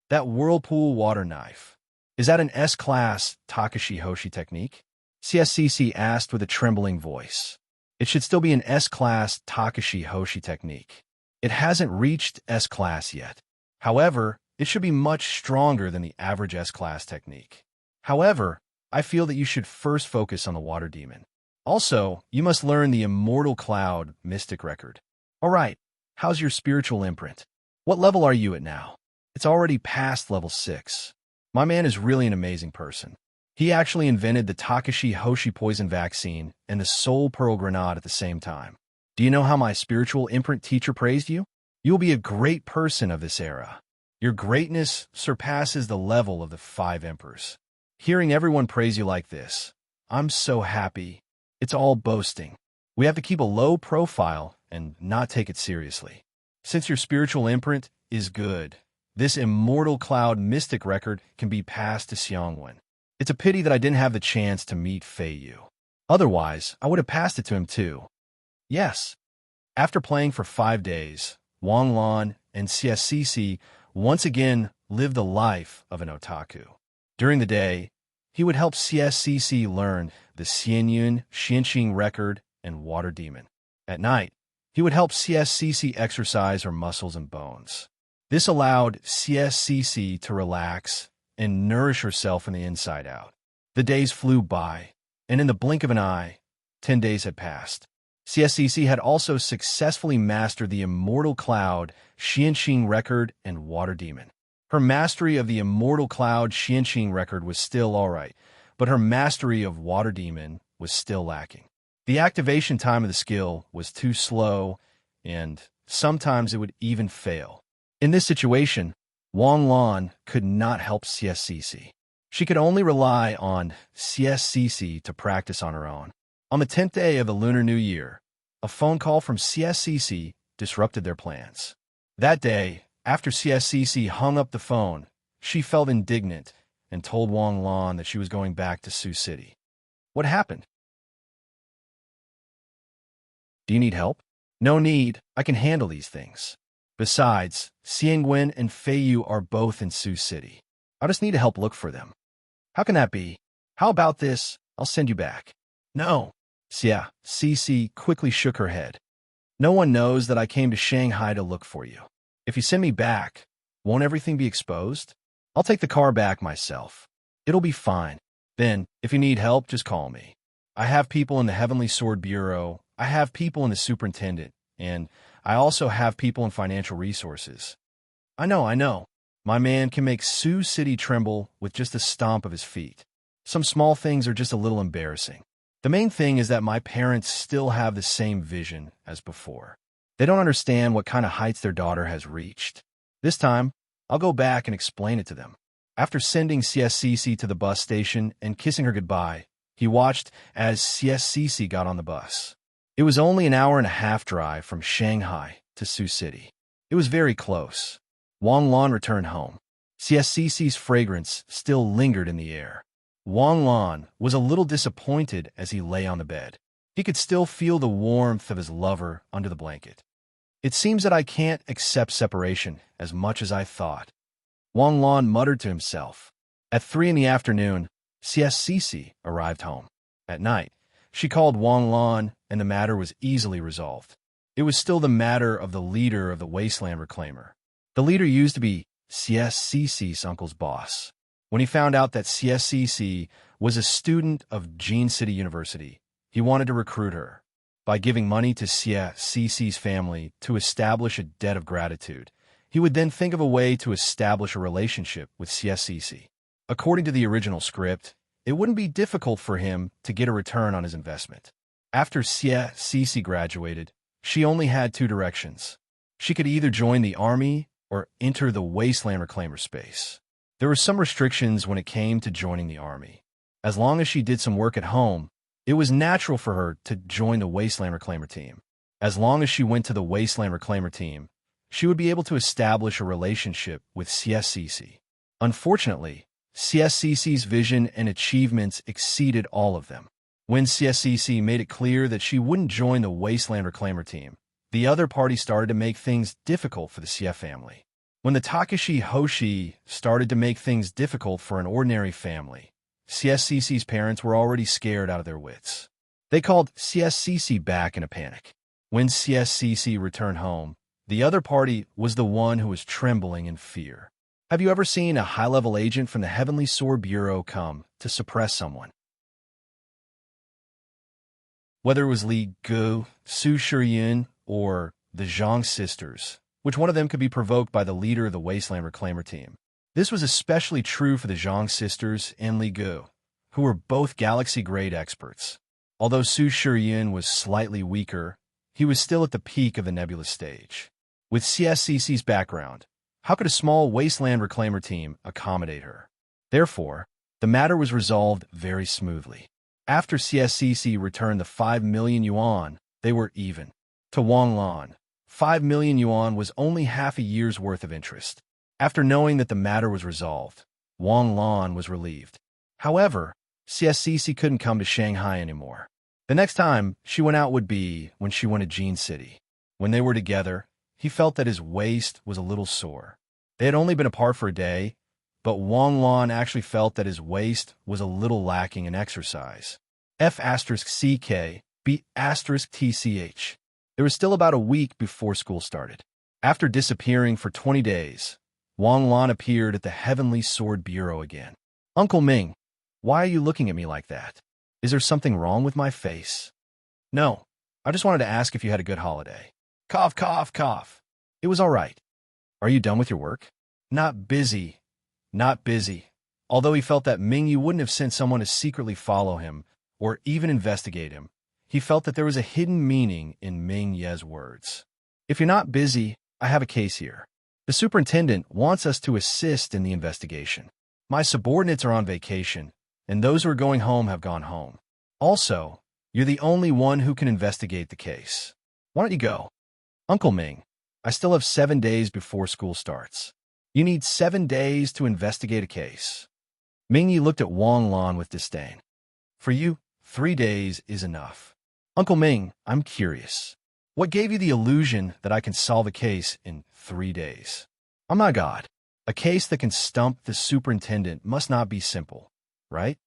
Speaker 1: That whirlpool water knife. Is that an S-class Takashi Hoshi technique? CSCC asked with a trembling voice. It should still be an S-class Takashi Hoshi technique. It hasn't reached S-class yet. However, it should be much stronger than the average S-class technique. However, I feel that you should first focus on the water demon. Also, you must learn the Immortal Cloud mystic record. All right, how's your spiritual imprint? What level are you at now? It's already past level 6. My man is really an amazing person. He actually invented the Takashi Hoshi poison vaccine and the Soul Pearl Grenade at the same time. Do you know how my spiritual imprint teacher praised you? You will be a great person of this era. Your greatness surpasses the level of the 5 emperors. Hearing everyone praise you like this, I'm so happy. It's all boasting. We have to keep a low profile and not take it seriously. Since your spiritual imprint is good, this Immortal Cloud mystic record can be passed to Xiangwen. It's a pity that I didn't have the chance to meet Fei Yu. Otherwise, I would have passed it to him too. Yes. After playing for 5 days, Wang Lan and CSCC once again lived the life of an otaku. During the day, he would help CSCC learn the Xianyun Xianxing record and water demon. At night, he would help CSCC exercise her muscles and bones. This allowed CSCC to relax and nourish herself from the inside out. The days flew by, and in the blink of an eye, 10 days had passed. CSCC had also successfully mastered the Immortal Cloud Xianxing record and water demon. Her mastery of the Immortal Cloud Xianxing record was still alright, but her mastery of water demon was still lacking. The activation time of the skill was too slow, and sometimes it would even fail. In this situation, Wang Lan could not help CSCC. She could only rely on CSCC to practice on her own. On the 10th day of the Lunar New Year, a phone call from CSCC disrupted their plans. That day, after CSCC hung up the phone, she felt indignant and told Wang Lan that she was going back to Sioux City. What happened? Do you need help? No need. I can handle these things. Besides, Xiangwen and Fei Yu are both in Sioux City. I just need to help look for them. How can that be? How about this? I'll send you back. No. Xia, Cici quickly shook her head. No one knows that I came to Shanghai to look for you. If you send me back, won't everything be exposed? I'll take the car back myself. It'll be fine. Then, if you need help, just call me. I have people in the Heavenly Sword Bureau, I have people in the Superintendent, and I also have people in Financial Resources. I know. My man can make Sioux City tremble with just a stomp of his feet. Some small things are just a little embarrassing. The main thing is that my parents still have the same vision as before. They don't understand what kind of heights their daughter has reached. This time, I'll go back and explain it to them. After sending CSCC to the bus station and kissing her goodbye, he watched as CSCC got on the bus. It was only an hour-and-a-half drive from Shanghai to Sioux City. It was very close. Wang Lan returned home. CSCC's fragrance still lingered in the air. Wang Lan was a little disappointed as he lay on the bed. He could still feel the warmth of his lover under the blanket. It seems that I can't accept separation as much as I thought. Wang Lan muttered to himself. At 3 p.m, CSCC arrived home. At night, she called Wang Lan, and the matter was easily resolved. It was still the matter of the leader of the Wasteland Reclaimer. The leader used to be CSCC's uncle's boss. When he found out that CSCC was a student of Jean City University, he wanted to recruit her. By giving money to CSCC's family to establish a debt of gratitude, he would then think of a way to establish a relationship with CSCC. According to the original script, it wouldn't be difficult for him to get a return on his investment. After Xie Cece graduated, she only had two directions. She could either join the army or enter the wasteland reclaimer space. There were some restrictions when it came to joining the army. As long as she did some work at home, it was natural for her to join the wasteland reclaimer team. As long as she went to the wasteland reclaimer team, she would be able to establish a relationship with CSCC. Unfortunately, CSCC's vision and achievements exceeded all of them. When CSCC made it clear that she wouldn't join the wasteland reclaimer team, the other party started to make things difficult for the CF family. When the Takashi Hoshi started to make things difficult for an ordinary family, CSCC's parents were already scared out of their wits. They called CSCC back in a panic. When CSCC returned home, the other party was the one who was trembling in fear. Have you ever seen a high-level agent from the Heavenly Sword Bureau come to suppress someone? Whether it was Li Gu, Su Shiyun, or the Zhang sisters, which one of them could be provoked by the leader of the Wasteland Reclaimer team. This was especially true for the Zhang sisters and Li Gu, who were both galaxy-grade experts. Although Su Shiyun was slightly weaker, he was still at the peak of the nebulous stage. With CSCC's background, how could a small Wasteland Reclaimer team accommodate her? Therefore, the matter was resolved very smoothly. After CSCC returned the 5 million yuan, they were even. To Wang Lan, 5 million yuan was only half a year's worth of interest. After knowing that the matter was resolved, Wang Lan was relieved. However, CSCC couldn't come to Shanghai anymore. The next time she went out would be when she went to Jin City. When they were together, he felt that his waist was a little sore. They had only been apart for a day, but Wang Lan actually felt that his waist was a little lacking in exercise. F*CK, B*TCH. There was still about a week before school started. After disappearing for 20 days, Wang Lan appeared at the Heavenly Sword Bureau again. Uncle Ming, why are you looking at me like that? Is there something wrong with my face? No, I just wanted to ask if you had a good holiday. Cough, cough, cough. It was all right. Are you done with your work? Not busy. Not busy. Although he felt that Ming Yi wouldn't have sent someone to secretly follow him or even investigate him, he felt that there was a hidden meaning in Ming Ye's words. If you're not busy, I have a case here. The superintendent wants us to assist in the investigation. My subordinates are on vacation, and those who are going home have gone home. Also, you're the only one who can investigate the case. Why don't you go? Uncle Ming, I still have 7 days before school starts. You need 7 days to investigate a case. Ming Yi looked at Wang Lan with disdain. For you, 3 days is enough. Uncle Ming, I'm curious. What gave you the illusion that I can solve a case in 3 days? I'm not God. A case that can stump the superintendent must not be simple, right?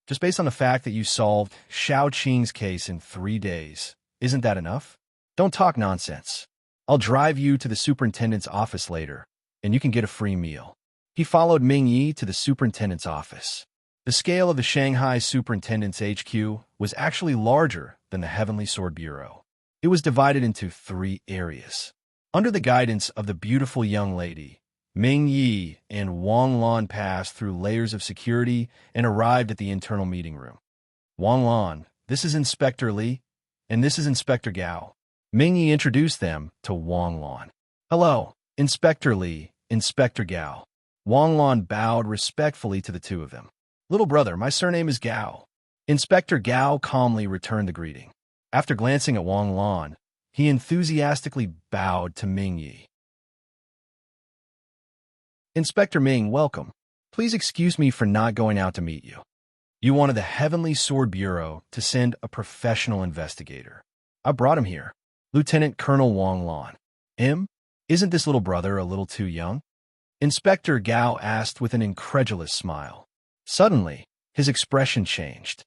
Speaker 1: Just based on the fact that you solved Xiao Qing's case in 3 days, isn't that enough? Don't talk nonsense. I'll drive you to the superintendent's office later, and you can get a free meal. He followed Ming Yi to the superintendent's office. The scale of the Shanghai Superintendent's HQ was actually larger than the Heavenly Sword Bureau. It was divided into 3 areas. Under the guidance of the beautiful young lady, Ming Yi and Wang Lan passed through layers of security and arrived at the internal meeting room. Wang Lan, this is Inspector Li, and this is Inspector Gao. Ming Yi introduced them to Wang Lan. Hello, Inspector Li, Inspector Gao. Wang Lan bowed respectfully to the two of them. Little brother, my surname is Gao. Inspector Gao calmly returned the greeting. After glancing at Wang Lan, he enthusiastically bowed to Ming Yi. Inspector Ming, welcome. Please excuse me for not going out to meet you. You wanted the Heavenly Sword Bureau to send a professional investigator. I brought him here. Lieutenant Colonel Wang Lan. Him? Isn't this little brother a little too young? Inspector Gao asked with an incredulous smile. Suddenly, his expression changed.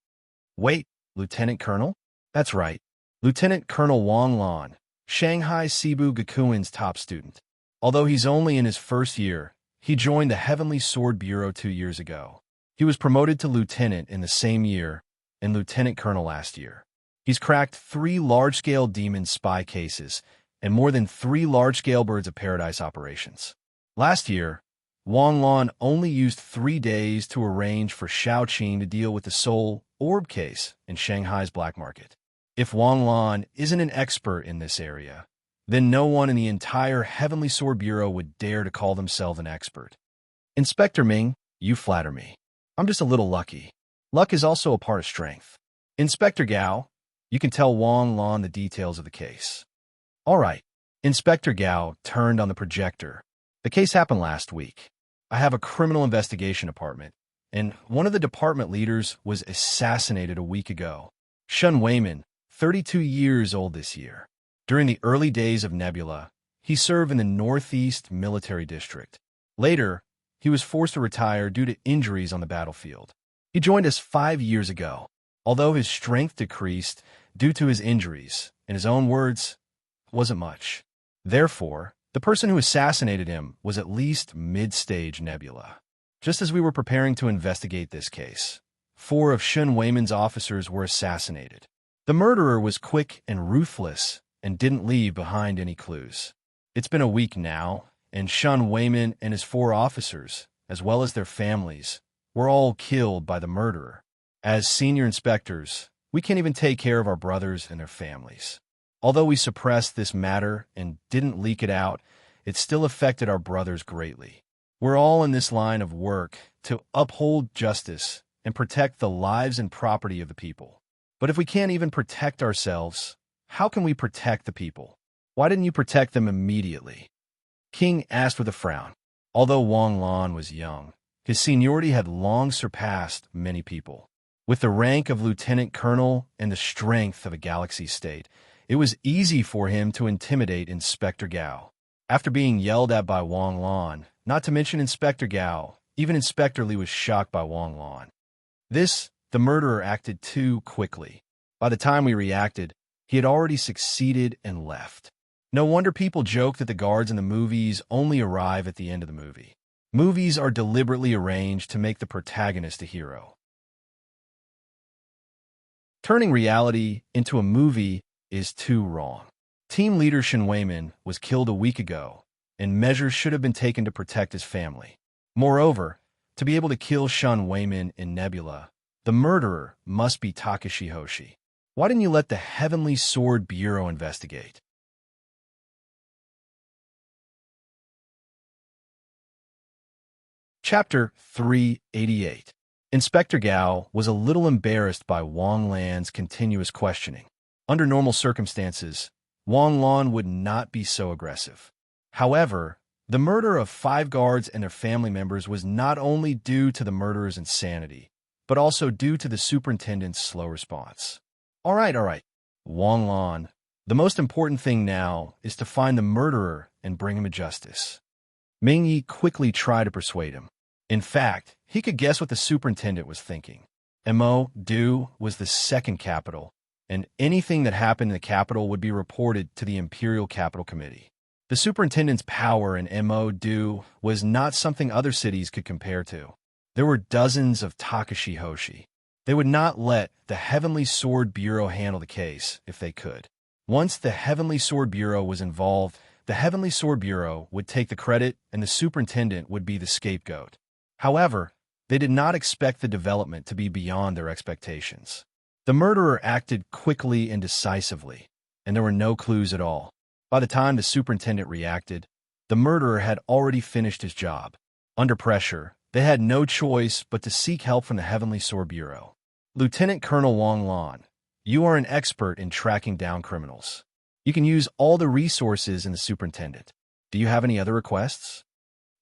Speaker 1: Wait, Lieutenant Colonel? That's right. Lieutenant Colonel Wang Lan, Shanghai Cebu Gakuin's top student. Although he's only in his first year, he joined the Heavenly Sword Bureau 2 years ago. He was promoted to lieutenant in the same year and lieutenant colonel last year. He's cracked 3 large-scale demon spy cases and more than 3 large-scale Birds of Paradise operations. Last year, Wang Lan only used 3 days to arrange for Xiao Qing to deal with the Soul Orb case in Shanghai's black market. If Wang Lan isn't an expert in this area, then no one in the entire Heavenly Sword Bureau would dare to call themselves an expert. Inspector Ming, you flatter me. I'm just a little lucky. Luck is also a part of strength. Inspector Gao, you can tell Wang Lan the details of the case. All right. Inspector Gao turned on the projector. The case happened last week. I have a criminal investigation department, and one of the department leaders was assassinated a week ago. Shun Weiman, 32 years old this year. During the early days of Nebula, he served in the Northeast Military District. Later, he was forced to retire due to injuries on the battlefield. He joined us 5 years ago. Although his strength decreased due to his injuries, in his own words, wasn't much. Therefore, the person who assassinated him was at least mid-stage Nebula. Just as we were preparing to investigate this case, 4 of Shun Weiman's officers were assassinated. The murderer was quick and ruthless and didn't leave behind any clues. It's been a week now, and Shun Weiman and his 4 officers, as well as their families, were all killed by the murderer. As senior inspectors, we can't even take care of our brothers and their families. Although we suppressed this matter and didn't leak it out, it still affected our brothers greatly. We're all in this line of work to uphold justice and protect the lives and property of the people. But if we can't even protect ourselves, how can we protect the people? Why didn't you protect them immediately? King asked with a frown. Although Wang Lan was young, his seniority had long surpassed many people. With the rank of lieutenant colonel and the strength of a galaxy state, it was easy for him to intimidate Inspector Gao. After being yelled at by Wang Lan, not to mention Inspector Gao, even Inspector Li was shocked by Wang Lan. The murderer acted too quickly. By the time we reacted, he had already succeeded and left. No wonder people joke that the guards in the movies only arrive at the end of the movie. Movies are deliberately arranged to make the protagonist a hero. Turning reality into a movie is too wrong. Team leader Shun Weiman was killed a week ago, and measures should have been taken to protect his family. Moreover, to be able to kill Shun Weiman in Nebula, the murderer must be Takashi Hoshi. Why didn't you let the Heavenly Sword Bureau investigate? Chapter 388. Inspector Gao was a little embarrassed by Wang Lan's continuous questioning. Under normal circumstances, Wang Lan would not be so aggressive. However, the murder of 5 guards and their family members was not only due to the murderer's insanity, but also due to the superintendent's slow response. All right, Wang Lan, the most important thing now is to find the murderer and bring him to justice. Ming Yi quickly tried to persuade him. In fact, he could guess what the superintendent was thinking. Mo-Du was the second capital, and anything that happened in the capital would be reported to the Imperial Capital Committee. The superintendent's power in Mo-Du was not something other cities could compare to. There were dozens of Takashi Hoshi. They would not let the Heavenly Sword Bureau handle the case if they could. Once the Heavenly Sword Bureau was involved, the Heavenly Sword Bureau would take the credit and the superintendent would be the scapegoat. However, they did not expect the development to be beyond their expectations. The murderer acted quickly and decisively, and there were no clues at all. By the time the superintendent reacted, the murderer had already finished his job. Under pressure, they had no choice but to seek help from the Heavenly Sword Bureau. Lieutenant Colonel Wang Lan, you are an expert in tracking down criminals. You can use all the resources in the superintendent. Do you have any other requests?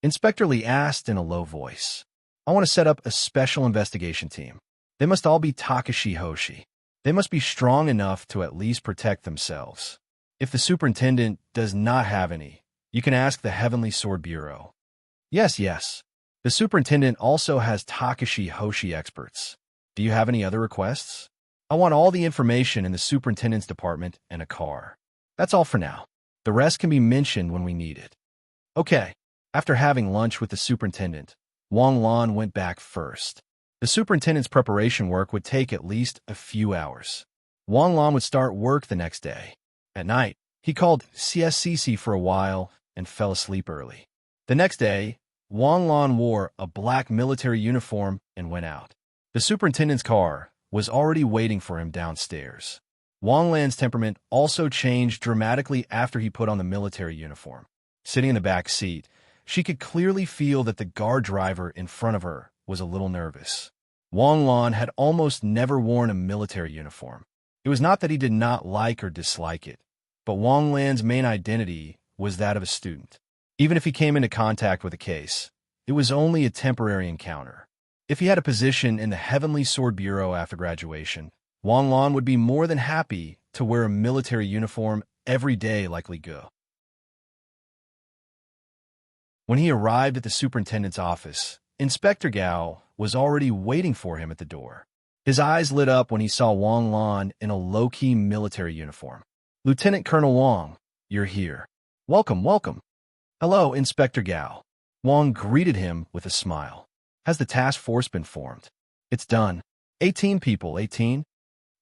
Speaker 1: Inspector Li asked in a low voice. I want to set up a special investigation team. They must all be Takashi Hoshi. They must be strong enough to at least protect themselves. If the superintendent does not have any, you can ask the Heavenly Sword Bureau. Yes. The superintendent also has Takashi Hoshi experts. Do you have any other requests? I want all the information in the superintendent's department and a car. That's all for now. The rest can be mentioned when we need it. Okay. After having lunch with the superintendent, Wang Lan went back first. The superintendent's preparation work would take at least a few hours. Wang Lan would start work the next day. At night, he called CSCC for a while and fell asleep early. The next day, Wang Lan wore a black military uniform and went out. The superintendent's car was already waiting for him downstairs. Wang Lan's temperament also changed dramatically after he put on the military uniform. Sitting in the back seat, she could clearly feel that the guard driver in front of her was a little nervous. Wang Lan had almost never worn a military uniform. It was not that he did not like or dislike it, but Wang Lan's main identity was that of a student. Even if he came into contact with a case, it was only a temporary encounter. If he had a position in the Heavenly Sword Bureau after graduation, Wang Lan would be more than happy to wear a military uniform every day like Li Ge. When he arrived at the superintendent's office, Inspector Gao was already waiting for him at the door. His eyes lit up when he saw Wang Lan in a low-key military uniform. "Lieutenant Colonel Wang, you're here. Welcome, welcome." "Hello, Inspector Gao." Wang greeted him with a smile. "Has the task force been formed?" "It's done. 18 people, 18?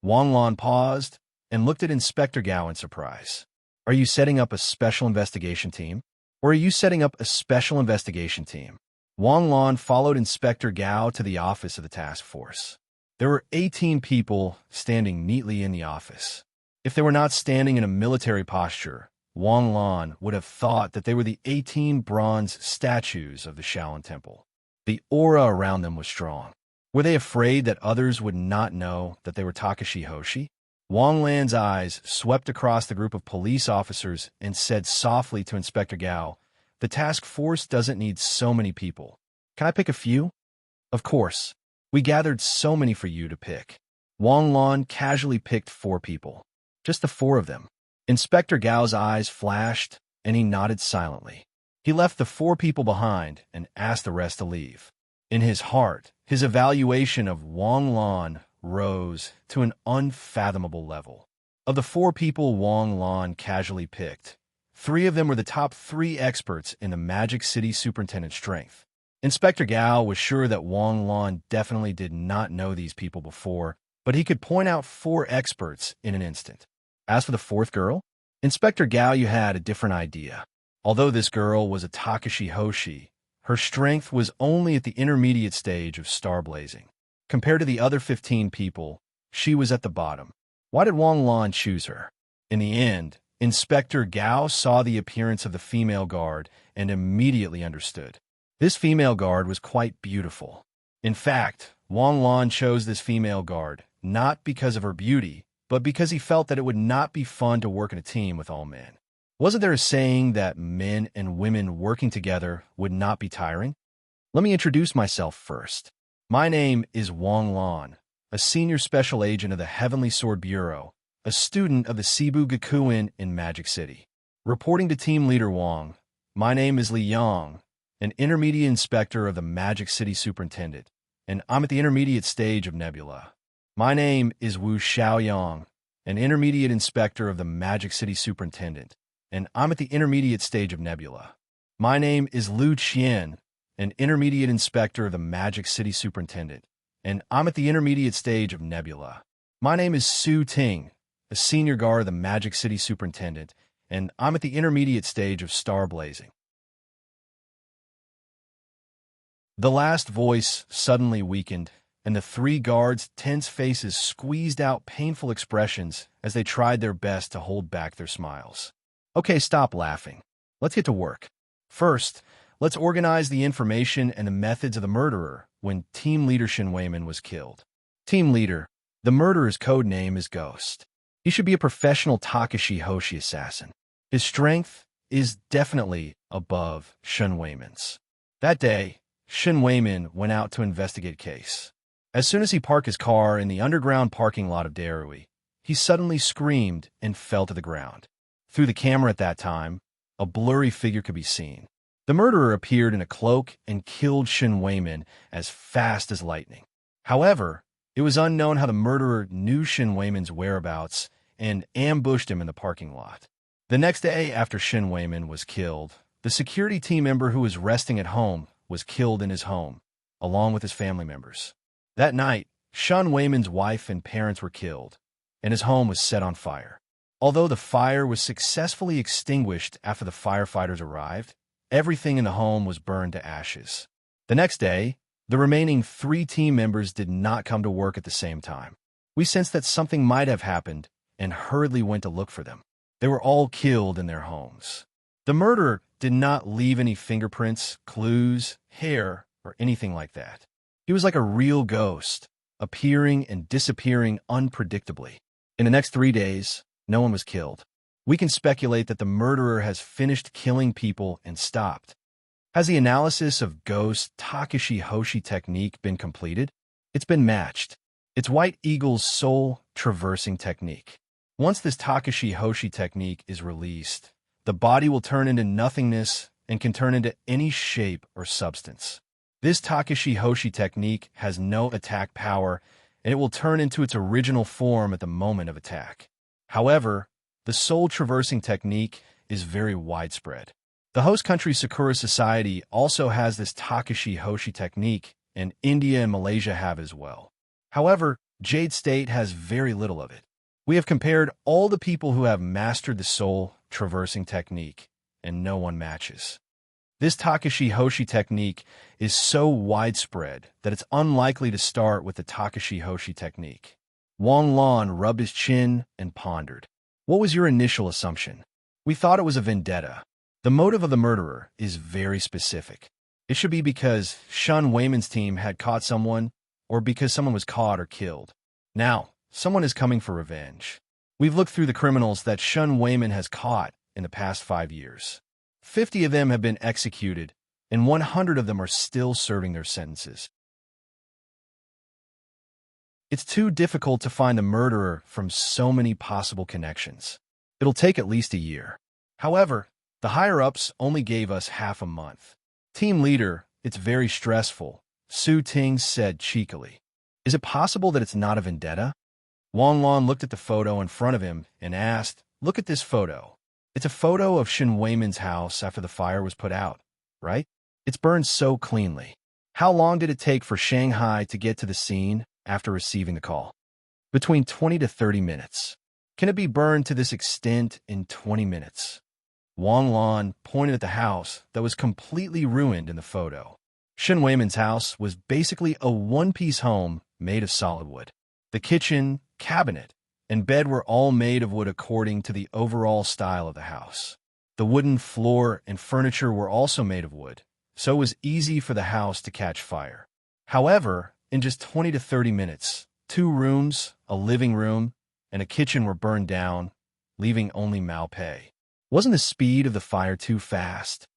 Speaker 1: Wang Lan paused and looked at Inspector Gao in surprise. "Are you setting up a special investigation team? Or are you setting up a special investigation team?" Wang Lan followed Inspector Gao to the office of the task force. There were 18 people standing neatly in the office. If they were not standing in a military posture, Wang Lan would have thought that they were the 18 bronze statues of the Shaolin Temple. The aura around them was strong. Were they afraid that others would not know that they were Takashi Hoshi? Wang Lan's eyes swept across the group of police officers and said softly to Inspector Gao, "The task force doesn't need so many people. Can I pick a few?" "Of course. We gathered so many for you to pick." Wang Lan casually picked 4 people. Just the 4 of them. Inspector Gao's eyes flashed, and he nodded silently. He left the 4 people behind and asked the rest to leave. In his heart, his evaluation of Wang Lan rose to an unfathomable level. Of the 4 people Wang Lan casually picked, 3 of them were the top 3 experts in the Magic City Superintendent's strength. Inspector Gao was sure that Wang Lan definitely did not know these people before, but he could point out 4 experts in an instant. As for the 4th girl, Inspector Gao, you had a different idea. Although this girl was a Takashi Hoshi, her strength was only at the intermediate stage of star blazing. Compared to the other 15 people, she was at the bottom. Why did Wang Lan choose her? In the end, Inspector Gao saw the appearance of the female guard and immediately understood. This female guard was quite beautiful. In fact, Wang Lan chose this female guard not because of her beauty, but because he felt that it would not be fun to work in a team with all men. Wasn't there a saying that men and women working together would not be tiring? Let me introduce myself first. My name is Wang Lan, a senior special agent of the Heavenly Sword Bureau, a student of the Cebu Gakuen in Magic City. Reporting to Team Leader Wang, my name is Li Yang, an intermediate inspector of the Magic City Superintendent, and I'm at the intermediate stage of Nebula. My name is Wu Xiaoyang, an intermediate inspector of the Magic City Superintendent, and I'm at the intermediate stage of Nebula. My name is Lu Qian, an intermediate inspector of the Magic City Superintendent, and I'm at the intermediate stage of Nebula. My name is Su Ting, a senior guard of the Magic City Superintendent, and I'm at the intermediate stage of star blazing. The last voice suddenly weakened, and the 3 guards' tense faces squeezed out painful expressions as they tried their best to hold back their smiles. "Okay, stop laughing. Let's get to work. First, let's organize the information and the methods of the murderer when Team Leader Shin Weiman was killed. Team Leader, the murderer's code name is Ghost. He should be a professional Takashi Hoshi assassin. His strength is definitely above Shin Weiman's. That day, Shin Weiman went out to investigate case. As soon as he parked his car in the underground parking lot of Darui, he suddenly screamed and fell to the ground. Through the camera at that time, a blurry figure could be seen. The murderer appeared in a cloak and killed Shin Weiman as fast as lightning. However, it was unknown how the murderer knew Shin Weiman's whereabouts and ambushed him in the parking lot. The next day after Shin Weiman was killed, the security team member who was resting at home was killed in his home, along with his family members. That night, Shin Weiman's wife and parents were killed, and his home was set on fire. Although the fire was successfully extinguished after the firefighters arrived, everything in the home was burned to ashes. The next day, the remaining 3 team members did not come to work at the same time. We sensed that something might have happened, and hurriedly went to look for them. They were all killed in their homes. The murderer did not leave any fingerprints, clues, hair, or anything like that. He was like a real ghost, appearing and disappearing unpredictably. In the next 3 days, no one was killed. We can speculate that the murderer has finished killing people and stopped. Has the analysis of ghost Takashi Hoshi technique been completed? It's been matched. It's White Eagle's soul traversing technique. Once this Takashi Hoshi technique is released, the body will turn into nothingness and can turn into any shape or substance. This Takashi Hoshi technique has no attack power, and it will turn into its original form at the moment of attack. However, the soul traversing technique is very widespread. The host country Sakura Society also has this Takashi Hoshi technique, and India and Malaysia have as well. However, Jade State has very little of it. We have compared all the people who have mastered the soul traversing technique, and no one matches. This Takashi Hoshi technique is so widespread that it's unlikely to start with the Takashi Hoshi technique. Wang Lan rubbed his chin and pondered. What was your initial assumption? We thought it was a vendetta. The motive of the murderer is very specific. It should be because Shun Wayman's team had caught someone, or because someone was caught or killed. Now, someone is coming for revenge. We've looked through the criminals that Shun Wayman has caught in the past 5 years. 50 of them have been executed, and 100 of them are still serving their sentences. It's too difficult to find the murderer from so many possible connections. It'll take at least a year. However, the higher-ups only gave us half a month. Team leader, it's very stressful, Su Ting said cheekily. Is it possible that it's not a vendetta? Wang Lan looked at the photo in front of him and asked, look at this photo. It's a photo of Shin Wayman's house after the fire was put out, right? It's burned so cleanly. How long did it take for Shanghai to get to the scene after receiving the call? Between 20 to 30 minutes. Can it be burned to this extent in 20 minutes? Wang Lan pointed at the house that was completely ruined in the photo. Shin Wayman's house was basically a one-piece home made of solid wood. The kitchen, cabinet, and bed were all made of wood according to the overall style of the house. The wooden floor and furniture were also made of wood, so it was easy for the house to catch fire. However, in just 20 to 30 minutes, 2 rooms, a living room, and a kitchen were burned down, leaving only Maupei. Wasn't the speed of the fire too fast?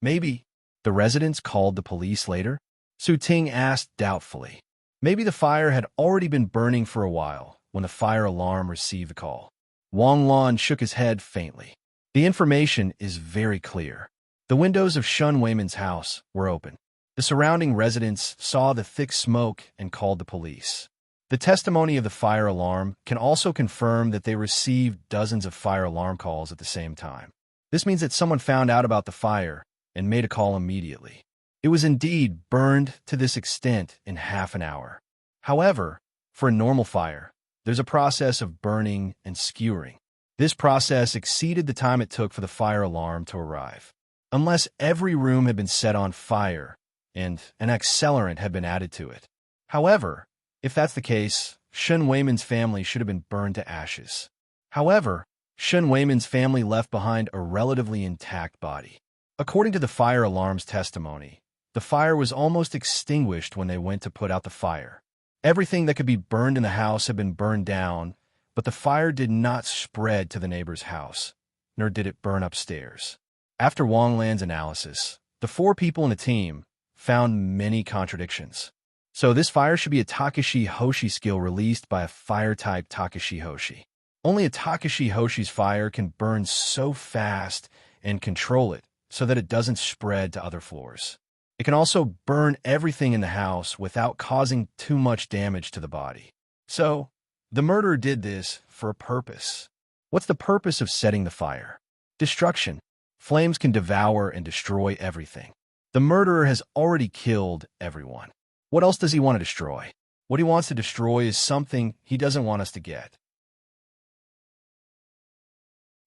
Speaker 1: Maybe. The residents called the police later? Su Ting asked doubtfully. Maybe the fire had already been burning for a while when the fire alarm received the call. Wang Lan shook his head faintly. The information is very clear. The windows of Shun Wayman's house were open. The surrounding residents saw the thick smoke and called the police. The testimony of the fire alarm can also confirm that they received dozens of fire alarm calls at the same time. This means that someone found out about the fire and made a call immediately. It was indeed burned to this extent in half an hour. However, for a normal fire, there's a process of burning and skewering. This process exceeded the time it took for the fire alarm to arrive. Unless every room had been set on fire and an accelerant had been added to it. However, if that's the case, Shun Wayman's family should have been burned to ashes. However, Shun Wayman's family left behind a relatively intact body. According to the fire alarm's testimony, the fire was almost extinguished when they went to put out the fire. Everything that could be burned in the house had been burned down, but the fire did not spread to the neighbor's house, nor did it burn upstairs. After Wang Lan's analysis, the 4 people in the team found many contradictions. So this fire should be a Takashi Hoshi skill released by a fire-type Takashi Hoshi. Only a Takashi Hoshi's fire can burn so fast and control it so that it doesn't spread to other floors. It can also burn everything in the house without causing too much damage to the body. So, the murderer did this for a purpose. What's the purpose of setting the fire? Destruction. Flames can devour and destroy everything. The murderer has already killed everyone. What else does he want to destroy? What he wants to destroy is something he doesn't want us to get.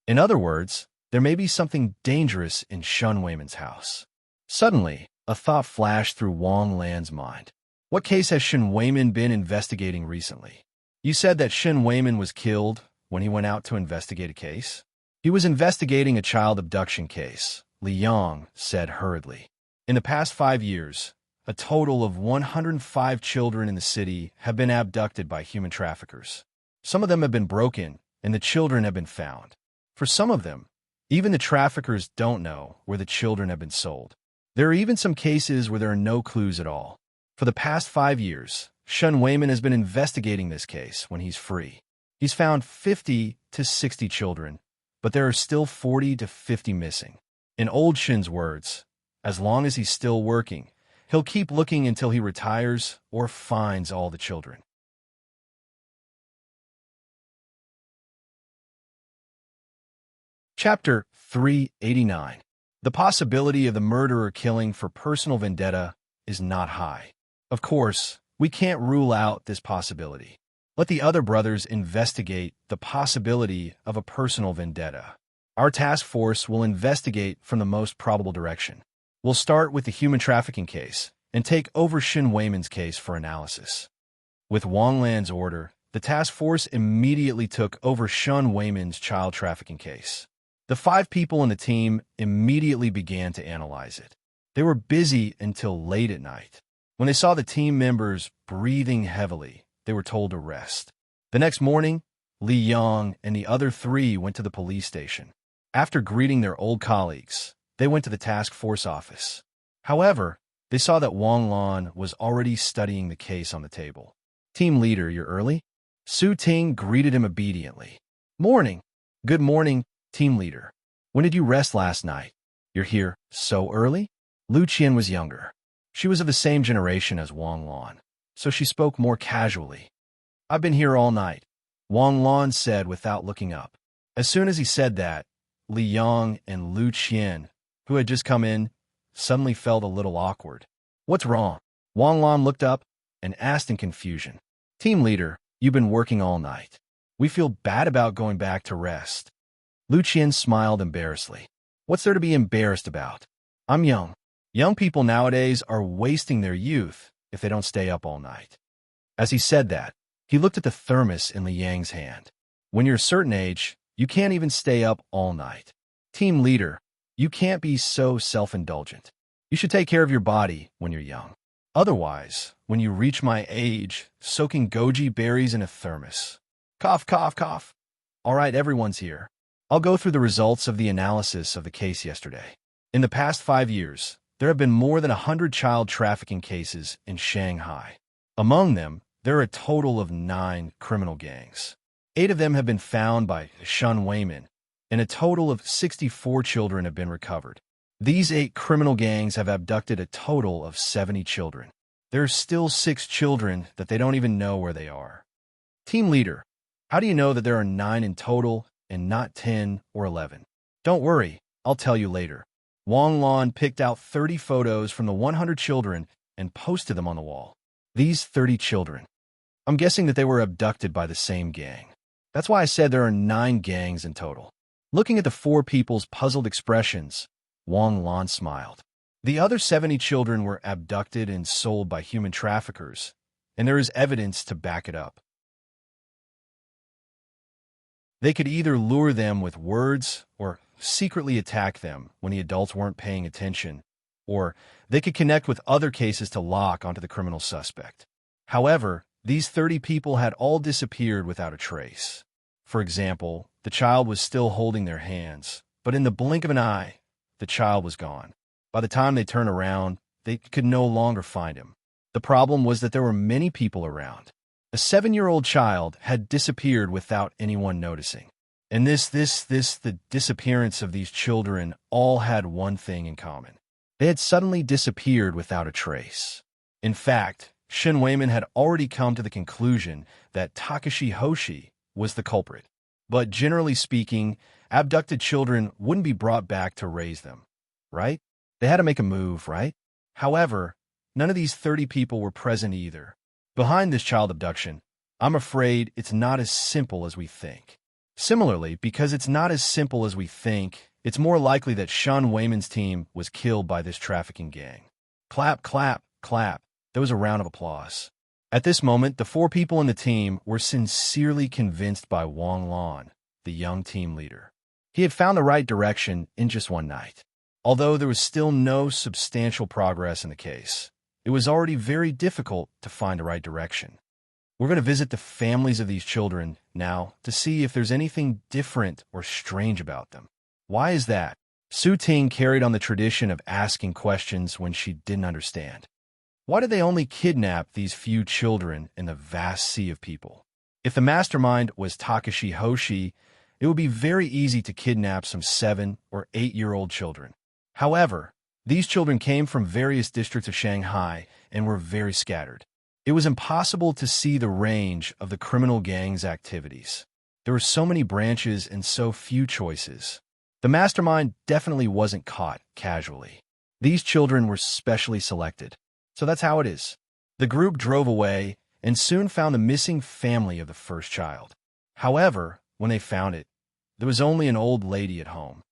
Speaker 1: In other words, there may be something dangerous in Shun Wayman's house. Suddenly, a thought flashed through Wang Lan's mind. What case has Shin Wayman been investigating recently? You said that Shin Wayman was killed, when he went out to investigate a case? He was investigating a child abduction case, Li Yong said hurriedly. In the past 5 years, a total of 105 children in the city have been abducted by human traffickers. Some of them have been broken, and the children have been found. For some of them, even the traffickers don't know where the children have been sold. There are even some cases where there are no clues at all. For the past 5 years, Shen Weiman has been investigating this case when he's free. He's found 50 to 60 children, but there are still 40 to 50 missing. In old Shen's words, as long as he's still working, he'll keep looking until he retires or finds all the children. Chapter 389. The possibility of the murderer killing for personal vendetta is not high. Of course, we can't rule out this possibility. Let the other brothers investigate the possibility of a personal vendetta. Our task force will investigate from the most probable direction. We'll start with the human trafficking case and take over Shen Weiman's case for analysis. With Wang Lan's order, the task force immediately took over Shen Weiman's child trafficking case. The 5 people in the team immediately began to analyze it. They were busy until late at night. When they saw the team members breathing heavily, they were told to rest. The next morning, Li Yong and the other 3 went to the police station. After greeting their old colleagues, they went to the task force office. However, they saw that Wang Lan was already studying the case on the table. "Team leader, you're early?" Su Ting greeted him obediently. "Morning." "Good morning, team leader. When did you rest last night? You're here so early?" Lu Qian was younger. She was of the same generation as Wang Lan, so she spoke more casually. "I've been here all night," Wang Lan said without looking up. As soon as he said that, Li Yong and Lu Qian, who had just come in, suddenly felt a little awkward. "What's wrong?" Wang Lan looked up and asked in confusion. "Team leader, you've been working all night. We feel bad about going back to rest." Lu Qian smiled embarrassedly. "What's there to be embarrassed about? I'm young. Young people nowadays are wasting their youth if they don't stay up all night." As he said that, he looked at the thermos in Li Yang's hand. "When you're a certain age, you can't even stay up all night. Team leader, you can't be so self-indulgent. You should take care of your body when you're young. Otherwise, when you reach my age, soaking goji berries in a thermos." Cough, cough, cough. "All right, everyone's here. I'll go through the results of the analysis of the case yesterday. In the past 5 years, there have been more than 100 child trafficking cases in Shanghai. Among them, there are a total of 9 criminal gangs. 8 of them have been found by Shen Weiman, and a total of 64 children have been recovered. These 8 criminal gangs have abducted a total of 70 children. There are still 6 children that they don't even know where they are. Team leader, how do you know that there are 9 in total and not 10 or 11? Don't worry, I'll tell you later. Wang Lan picked out 30 photos from the 100 children and posted them on the wall. These 30 children. I'm guessing that they were abducted by the same gang. That's why I said there are 9 gangs in total. Looking at the 4 people's puzzled expressions, Wang Lan smiled. The other 70 children were abducted and sold by human traffickers, and there is evidence to back it up. They could either lure them with words or secretly attack them when the adults weren't paying attention, or they could connect with other cases to lock onto the criminal suspect. However, these 30 people had all disappeared without a trace. For example, the child was still holding their hands, but in the blink of an eye, the child was gone. By the time they turned around, they could no longer find him. The problem was that there were many people around. A 7-year-old child had disappeared without anyone noticing. And the disappearance of these children all had one thing in common. They had suddenly disappeared without a trace. In fact, Shen Weiman had already come to the conclusion that Takashi Hoshi was the culprit. But generally speaking, abducted children wouldn't be brought back to raise them, right? They had to make a move, right? However, none of these 30 people were present either. Behind this child abduction, I'm afraid it's not as simple as we think. Similarly, because it's not as simple as we think, it's more likely that Shen Weiman's team was killed by this trafficking gang. Clap, clap, clap. There was a round of applause. At this moment, the four people in the team were sincerely convinced by Wang Lan, the young team leader. He had found the right direction in just one night. Although there was still no substantial progress in the case, it was already very difficult to find the right direction. We're going to visit the families of these children now to see if there's anything different or strange about them. Why is that? Su Ting carried on the tradition of asking questions when she didn't understand. Why did they only kidnap these few children in the vast sea of people? If the mastermind was Takashi Hoshi, it would be very easy to kidnap some 7- or 8-year-old children. However, these children came from various districts of Shanghai and were very scattered. It was impossible to see the range of the criminal gang's activities. There were so many branches and so few choices. The mastermind definitely wasn't caught casually. These children were specially selected. So that's how it is. The group drove away and soon found the missing family of the first child. However, when they found it, there was only an old lady at home.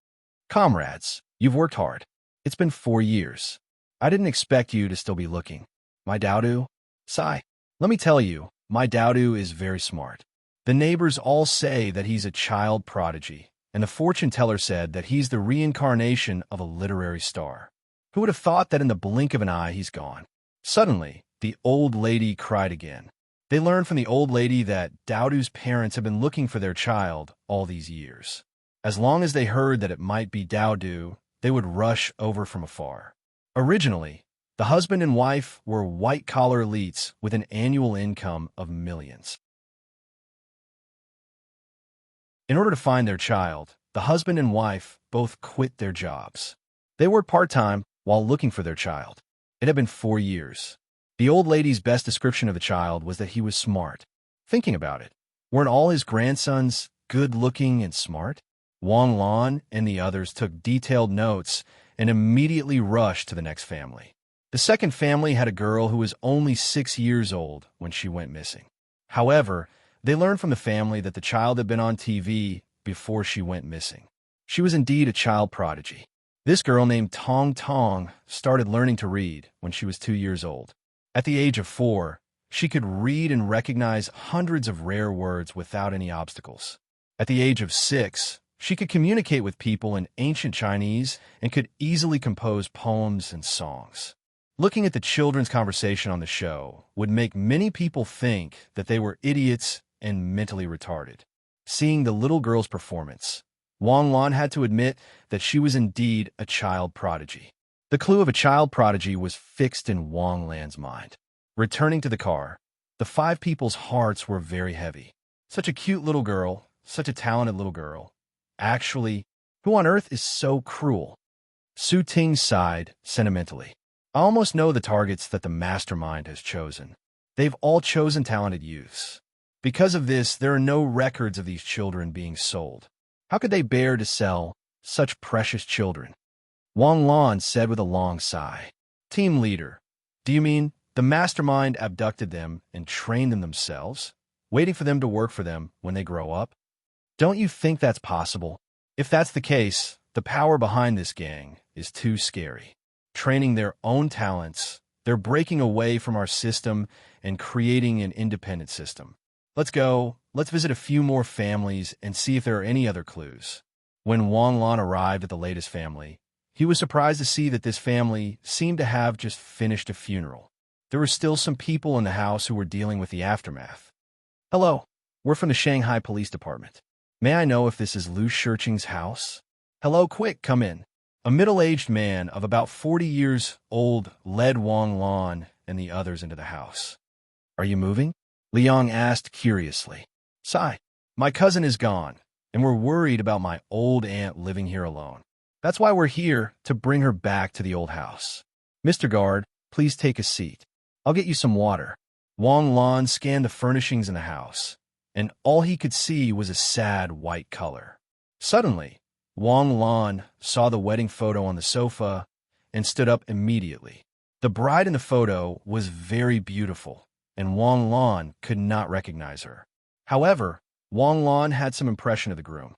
Speaker 1: Comrades, you've worked hard. It's been 4 years. I didn't expect you to still be looking. My Dowdu? Sigh. Let me tell you, my Dowdu is very smart. The neighbors all say that he's a child prodigy, and the fortune teller said that he's the reincarnation of a literary star. Who would have thought that in the blink of an eye he's gone? Suddenly, the old lady cried again. They learned from the old lady that Dowdu's parents have been looking for their child all these years. As long as they heard that it might be Dowdu, they would rush over from afar. Originally, the husband and wife were white-collar elites with an annual income of millions. In order to find their child, the husband and wife both quit their jobs. They worked part-time while looking for their child. It had been 4 years. The old lady's best description of the child was that he was smart. Thinking about it, weren't all his grandsons good-looking and smart? Wang Lan and the others took detailed notes and immediately rushed to the next family. The second family had a girl who was only 6 years old when she went missing. However, they learned from the family that the child had been on TV before she went missing. She was indeed a child prodigy. This girl named Tong Tong started learning to read when she was 2 years old. At the age of 4, she could read and recognize hundreds of rare words without any obstacles. At the age of 6, she could communicate with people in ancient Chinese and could easily compose poems and songs. Looking at the children's conversation on the show would make many people think that they were idiots and mentally retarded. Seeing the little girl's performance, Wang Lan had to admit that she was indeed a child prodigy. The clue of a child prodigy was fixed in Wang Lan's mind. Returning to the car, the 5 people's hearts were very heavy. Such a cute little girl, such a talented little girl. Actually, who on earth is so cruel? Su Ting sighed sentimentally. I almost know the targets that the mastermind has chosen. They've all chosen talented youths. Because of this, there are no records of these children being sold. How could they bear to sell such precious children? Wang Lan said with a long sigh. Team leader, do you mean the mastermind abducted them and trained them themselves, waiting for them to work for them when they grow up? Don't you think that's possible? If that's the case, the power behind this gang is too scary. Training their own talents, they're breaking away from our system and creating an independent system. Let's go. Let's visit a few more families and see if there are any other clues. When Wang Lan arrived at the latest family, he was surprised to see that this family seemed to have just finished a funeral. There were still some people in the house who were dealing with the aftermath. Hello, we're from the Shanghai Police Department. May I know if this is Lu Shirqing's house? Hello, quick, come in. A middle-aged man of about 40 years old led Wang Lan and the others into the house. Are you moving? Liang asked curiously. Sigh. My cousin is gone, and we're worried about my old aunt living here alone. That's why we're here, to bring her back to the old house. Mr. Guard, please take a seat. I'll get you some water. Wang Lan scanned the furnishings in the house, and all he could see was a sad white color. Suddenly, Wang Lan saw the wedding photo on the sofa and stood up immediately. The bride in the photo was very beautiful, and Wang Lan could not recognize her. However, Wang Lan had some impression of the groom.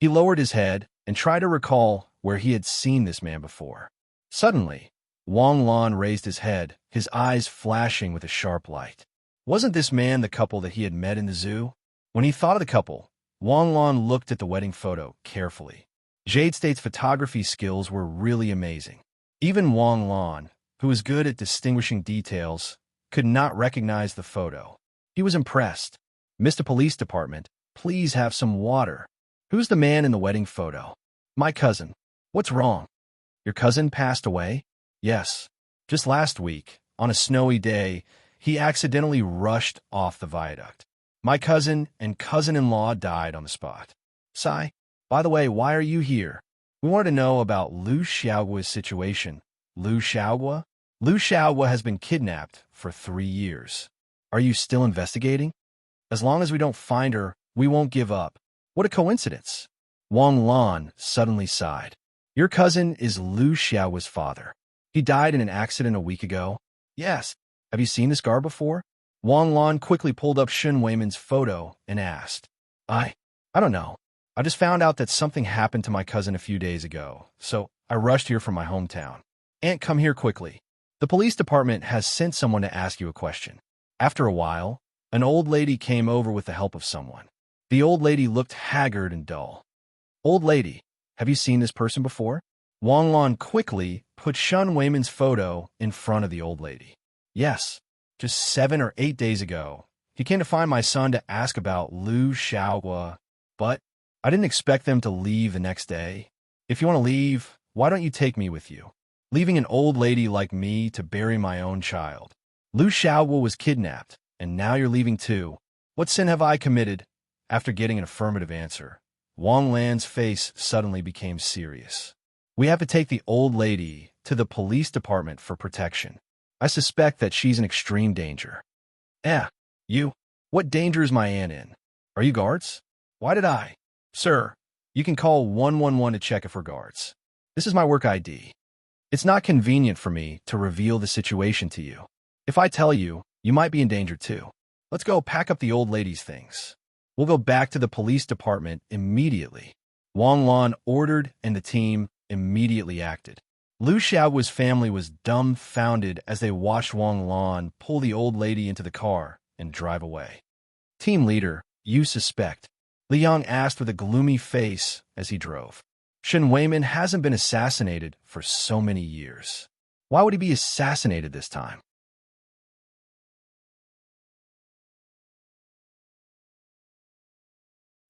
Speaker 1: He lowered his head and tried to recall where he had seen this man before. Suddenly, Wang Lan raised his head, his eyes flashing with a sharp light. Wasn't this man the couple that he had met in the zoo? When he thought of the couple, Wang Lan looked at the wedding photo carefully. Jade State's photography skills were really amazing. Even Wang Lan, who was good at distinguishing details, could not recognize the photo. He was impressed. "Mr. Police Department, please have some water." "Who's the man in the wedding photo?" "My cousin." "What's wrong?" "Your cousin passed away?" "Yes. Just last week, on a snowy day, he accidentally rushed off the viaduct. My cousin and cousin-in-law died on the spot." "Sigh. By the way, why are you here?" "We wanted to know about Lu Xiaogua's situation." "Lu Xiaogua?" "Lu Xiaogua has been kidnapped for 3 years." "Are you still investigating?" "As long as we don't find her, we won't give up." "What a coincidence." Wang Lan suddenly sighed. "Your cousin is Lu Xiaogua's father. He died in an accident a week ago." "Yes." "Have you seen this guard before?" Wang Lan quickly pulled up Shen Weiman's photo and asked. I don't know. I just found out that something happened to my cousin a few days ago, so I rushed here from my hometown." "Aunt, come here quickly. The police department has sent someone to ask you a question." After a while, an old lady came over with the help of someone. The old lady looked haggard and dull. "Old lady, have you seen this person before?" Wang Lan quickly put Shen Weiman's photo in front of the old lady. "Yes. Just 7 or 8 days ago, he came to find my son to ask about Lu Xiaogua, but I didn't expect them to leave the next day. If you want to leave, why don't you take me with you? Leaving an old lady like me to bury my own child. Lu Xiaogua was kidnapped, and now you're leaving too. What sin have I committed?" After getting an affirmative answer, Wang Lan's face suddenly became serious. "We have to take the old lady to the police department for protection. I suspect that she's in extreme danger." You? What danger is my aunt in? Are you guards?" "Why did I?" "Sir, you can call 111 to check if we're guards. This is my work ID. It's not convenient for me to reveal the situation to you. If I tell you, you might be in danger too. Let's go pack up the old lady's things. We'll go back to the police department immediately." Wang Lan ordered, and the team immediately acted. Lu Xiaogua's family was dumbfounded as they watched Wang Lan pull the old lady into the car and drive away. "Team leader, you suspect?" Li Yang asked with a gloomy face as he drove. "Shen Weiman hasn't been assassinated for so many years. Why would he be assassinated this time?"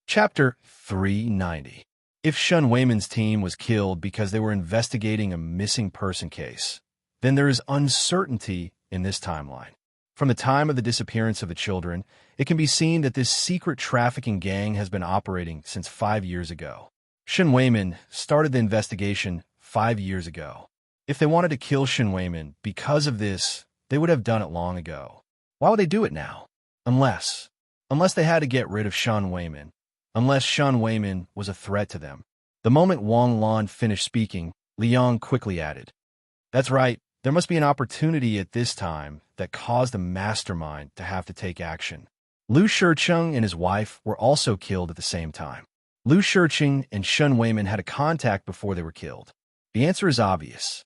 Speaker 1: Chapter 390. If Shen Weiman's team was killed because they were investigating a missing person case, then there is uncertainty in this timeline. From the time of the disappearance of the children, it can be seen that this secret trafficking gang has been operating since 5 years ago. Shen Weiman started the investigation 5 years ago. If they wanted to kill Shen Weiman because of this, they would have done it long ago. Why would they do it now? Unless they had to get rid of Shen Weiman. Unless Shen Weiman was a threat to them. The moment Wang Lan finished speaking, Li Yang quickly added, "That's right, there must be an opportunity at this time that caused the mastermind to have to take action." Lu Shicheng and his wife were also killed at the same time. Lu Shicheng and Shen Weiman had a contact before they were killed. The answer is obvious.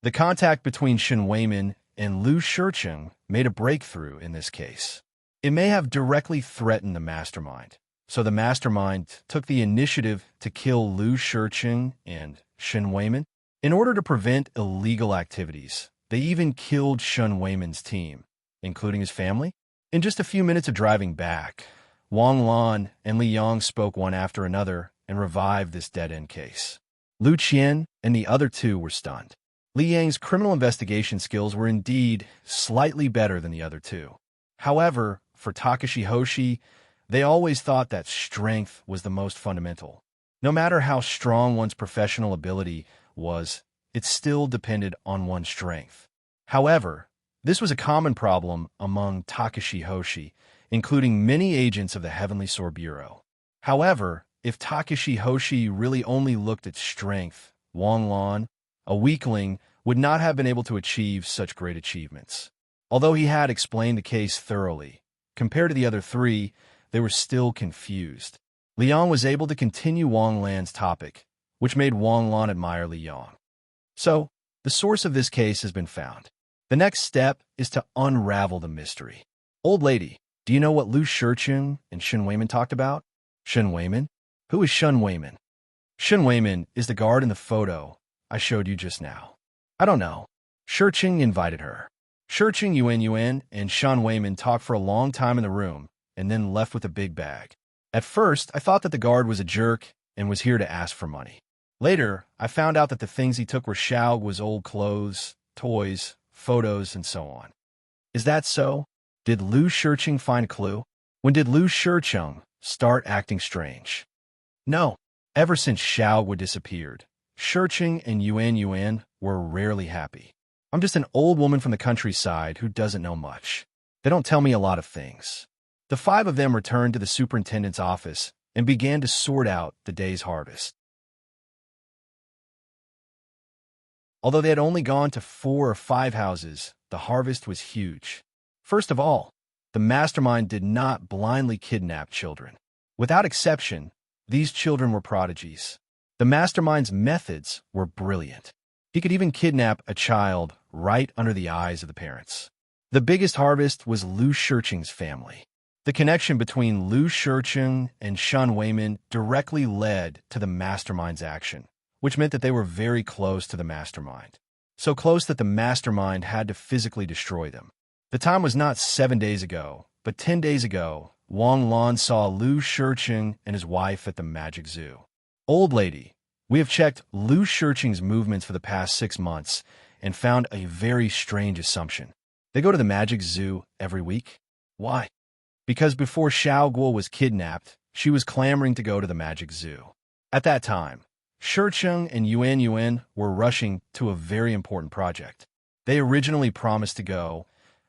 Speaker 1: The contact between Shen Weiman and Lu Shicheng made a breakthrough in this case. It may have directly threatened the mastermind. So the mastermind took the initiative to kill Lu Shicheng and Shen Weiman. In order to prevent illegal activities, they even killed Shen Weiman's team, including his family. In just a few minutes of driving back, Wang Lan and Li Yang spoke one after another and revived this dead-end case. Lu Qian and the other two were stunned. Li Yang's criminal investigation skills were indeed slightly better than the other two. However, for Takashi Hoshi, they always thought that strength was the most fundamental. No matter how strong one's professional ability was, it still depended on one's strength. However, this was a common problem among Takashi Hoshi, including many agents of the Heavenly Sword Bureau. However, if Takashi Hoshi really only looked at strength, Wang Lan, a weakling, would not have been able to achieve such great achievements. Although he had explained the case thoroughly, compared to the other three, they were still confused. Li Yang was able to continue Wang Lan's topic, which made Wang Lan admire Li Yang. "So, The source of this case has been found. The next step is to unravel the mystery. Old lady, do you know what Liu Shicheng and Shen Weiman talked about? Shen Weiman? Who is Shen Weiman? Shen Weiman is the guard in the photo I showed you just now. I don't know. Shicheng invited her. Shicheng Yuan and Shen Weiman talked for a long time in the room and then left with a big bag. At first, I thought that the guard was a jerk and was here to ask for money. Later, I found out that the things he took were Xiaoguo's old clothes, toys, photos, and so on. Is that so? Did Liu Shicheng find a clue? When did Liu Shicheng start acting strange? No. Ever since Xiaoguo disappeared, Shicheng and Yuan were rarely happy. I'm just an old woman from the countryside who doesn't know much. They don't tell me a lot of things. The five of them returned to the superintendent's office and began to sort out the day's harvest. Although they had only gone to 4 or 5 houses, the harvest was huge. First of all, the mastermind did not blindly kidnap children. Without exception, these children were prodigies. The mastermind's methods were brilliant. He could even kidnap a child right under the eyes of the parents. The biggest harvest was Liu Shicheng's family. The connection between Liu Shicheng and Shen Weiman directly led to the mastermind's action, which meant that they were very close to the mastermind. So close that the mastermind had to physically destroy them. The time was not 7 days ago, but 10 days ago, Wang Lan saw Liu Shicheng and his wife at the Magic Zoo. Old lady, we have checked Liu Shicheng's movements for the past 6 months and found a very strange assumption. They go to the Magic Zoo every week? Why? Because before Xiaoguo was kidnapped, she was clamoring to go to the Magic Zoo. At that time, Shicheng and Yuan were rushing to a very important project. They originally promised to go,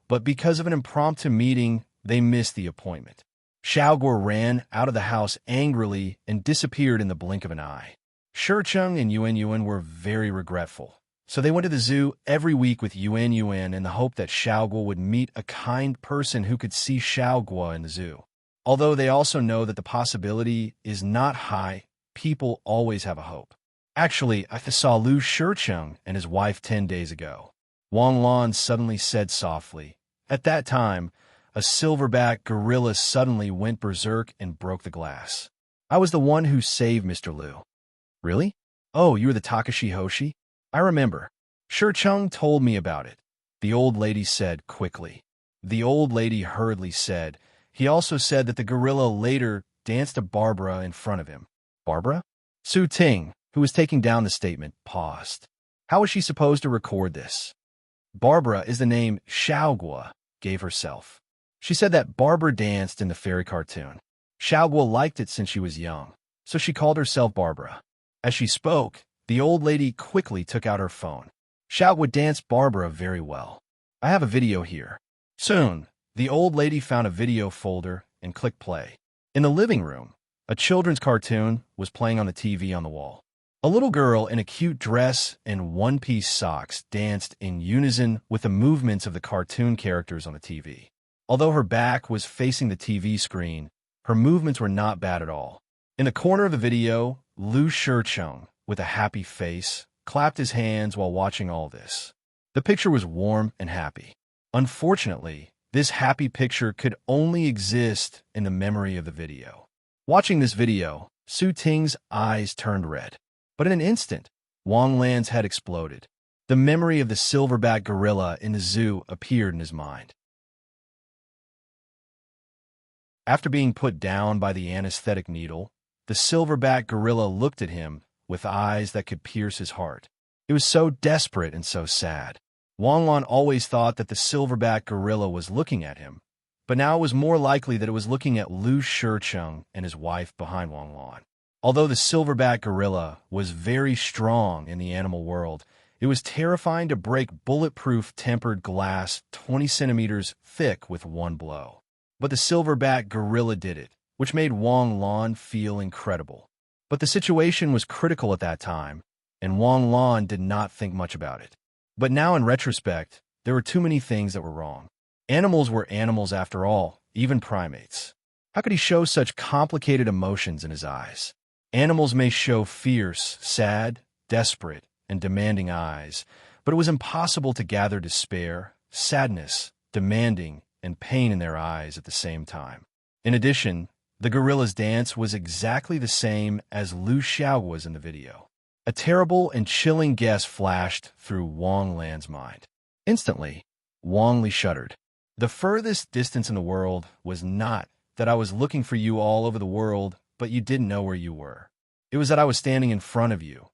Speaker 1: but because of an impromptu meeting, they missed the appointment. Xiaoguo ran out of the house angrily and disappeared in the blink of an eye. Shicheng and Yuan were very regretful, so they went to the zoo every week with Yuan in the hope that Xiaoguo would meet a kind person who could see Xiaoguo in the zoo. Although they also know that the possibility is not high, people always have a hope. Actually, I saw Liu Shicheng and his wife 10 days ago. Wang Lan suddenly said softly. At that time, a silverback gorilla suddenly went berserk and broke the glass. I was the one who saved Mr. Liu. Really? Oh, you were the Takashi Hoshi? I remember. Shicheng told me about it, the old lady said quickly. The old lady hurriedly said. He also said that the gorilla later danced a Barbara in front of him. Barbara? Su Ting, who was taking down the statement, paused. How was she supposed to record this? Barbara is the name Xiaoguo gave herself. She said that Barbara danced in the fairy cartoon. Xiaoguo liked it since she was young, so she called herself Barbara. As she spoke, the old lady quickly took out her phone. Xiaoguo danced Barbara very well. I have a video here. Soon, the old lady found a video folder and clicked play. In the living room, a children's cartoon was playing on the TV on the wall. A little girl in a cute dress and one-piece socks danced in unison with the movements of the cartoon characters on the TV. Although her back was facing the TV screen, her movements were not bad at all. In the corner of the video, Liu Shicheng, with a happy face, clapped his hands while watching all this. The picture was warm and happy. Unfortunately, this happy picture could only exist in the memory of the video. Watching this video, Su Ting's eyes turned red. But in an instant, Wang Lan's head exploded. The memory of the silverback gorilla in the zoo appeared in his mind. After being put down by the anesthetic needle, the silverback gorilla looked at him with eyes that could pierce his heart. It was so desperate and so sad. Wang Lan always thought that the silverback gorilla was looking at him, but now it was more likely that it was looking at Liu Shicheng and his wife behind Wang Lan. Although the silverback gorilla was very strong in the animal world, it was terrifying to break bulletproof tempered glass 20 centimeters thick with one blow. But the silverback gorilla did it, which made Wang Lan feel incredible. But the situation was critical at that time, and Wang Lan did not think much about it. But now in retrospect, there were too many things that were wrong. Animals were animals after all, even primates. How could he show such complicated emotions in his eyes? Animals may show fierce, sad, desperate, and demanding eyes, but it was impossible to gather despair, sadness, demanding, and pain in their eyes at the same time. In addition, the gorilla's dance was exactly the same as Lu Xiaogua's in the video. A terrible and chilling guess flashed through Wang Lan's mind. Instantly, Wang Li shuddered. The furthest distance in the world was not that I was looking for you all over the world, but you didn't know where you were. It was that I was standing in front of you,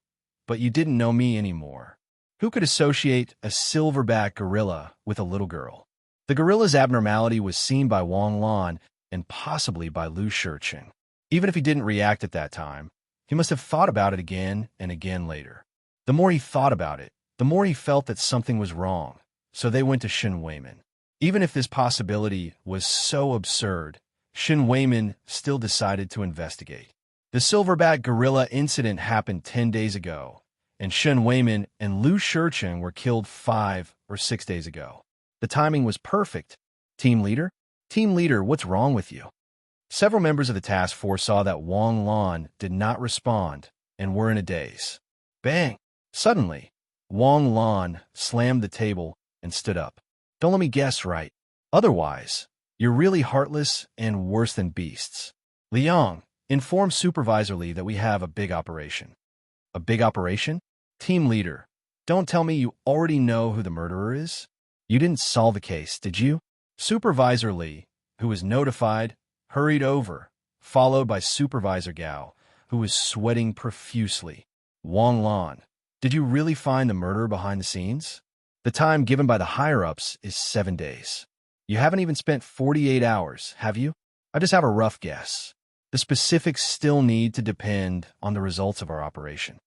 Speaker 1: but you didn't know me anymore. Who could associate a silverback gorilla with a little girl? The gorilla's abnormality was seen by Wang Lan and possibly by Lu Shiqing. Even if he didn't react at that time, he must have thought about it again and again later. The more he thought about it, the more he felt that something was wrong, so they went to Shen Weimin. Even if this possibility was so absurd, Shen Weimin still decided to investigate. The silverback gorilla incident happened 10 days ago, and Shen Weimin and Lu Shiqing were killed 5 or 6 days ago. The timing was perfect. Team leader? Team leader, what's wrong with you? Several members of the task force saw that Wang Lan did not respond and were in a daze. Bang! Suddenly, Wang Lan slammed the table and stood up. Don't let me guess right. Otherwise, you're really heartless and worse than beasts. Liang, inform Supervisor Li that we have a big operation. A big operation? Team leader, don't tell me you already know who the murderer is? You didn't solve the case, did you? Supervisor Li, who was notified, hurried over, followed by Supervisor Gao, who was sweating profusely. Wang Lan, did you really find the murderer behind the scenes? The time given by the higher-ups is 7 days. You haven't even spent 48 hours, have you? I just have a rough guess. The specifics still need to depend on the results of our operation.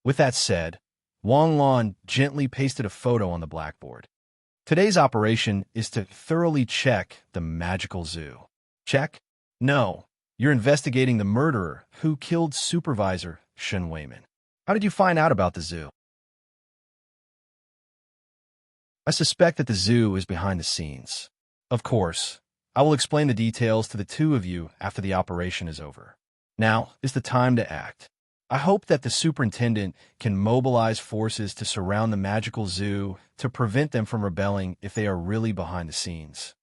Speaker 1: With that said, Wang Lan gently pasted a photo on the blackboard. Today's operation is to thoroughly check the magical zoo. Check? No, you're investigating the murderer who killed Supervisor Shen Weimin. How did you find out about the zoo? I suspect that the zoo is behind the scenes. Of course, I will explain the details to the two of you after the operation is over. Now is the time to act. I hope that the superintendent can mobilize forces to surround the magical zoo to prevent them from rebelling if they are really behind the scenes.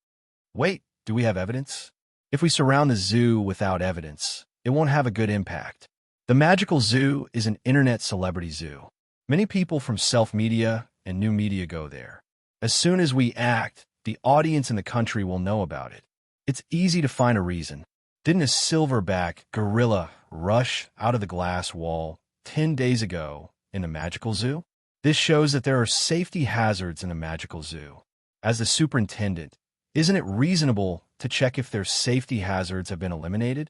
Speaker 1: Wait, do we have evidence? If we surround the zoo without evidence, it won't have a good impact. The magical zoo is an internet celebrity zoo. Many people from self-media and new media go there. As soon as we act, the audience in the country will know about it. It's easy to find a reason. Didn't a silverback gorilla rush out of the glass wall 10 days ago in the magical zoo? This shows that there are safety hazards in the magical zoo. As the superintendent, isn't it reasonable to check if their safety hazards have been eliminated?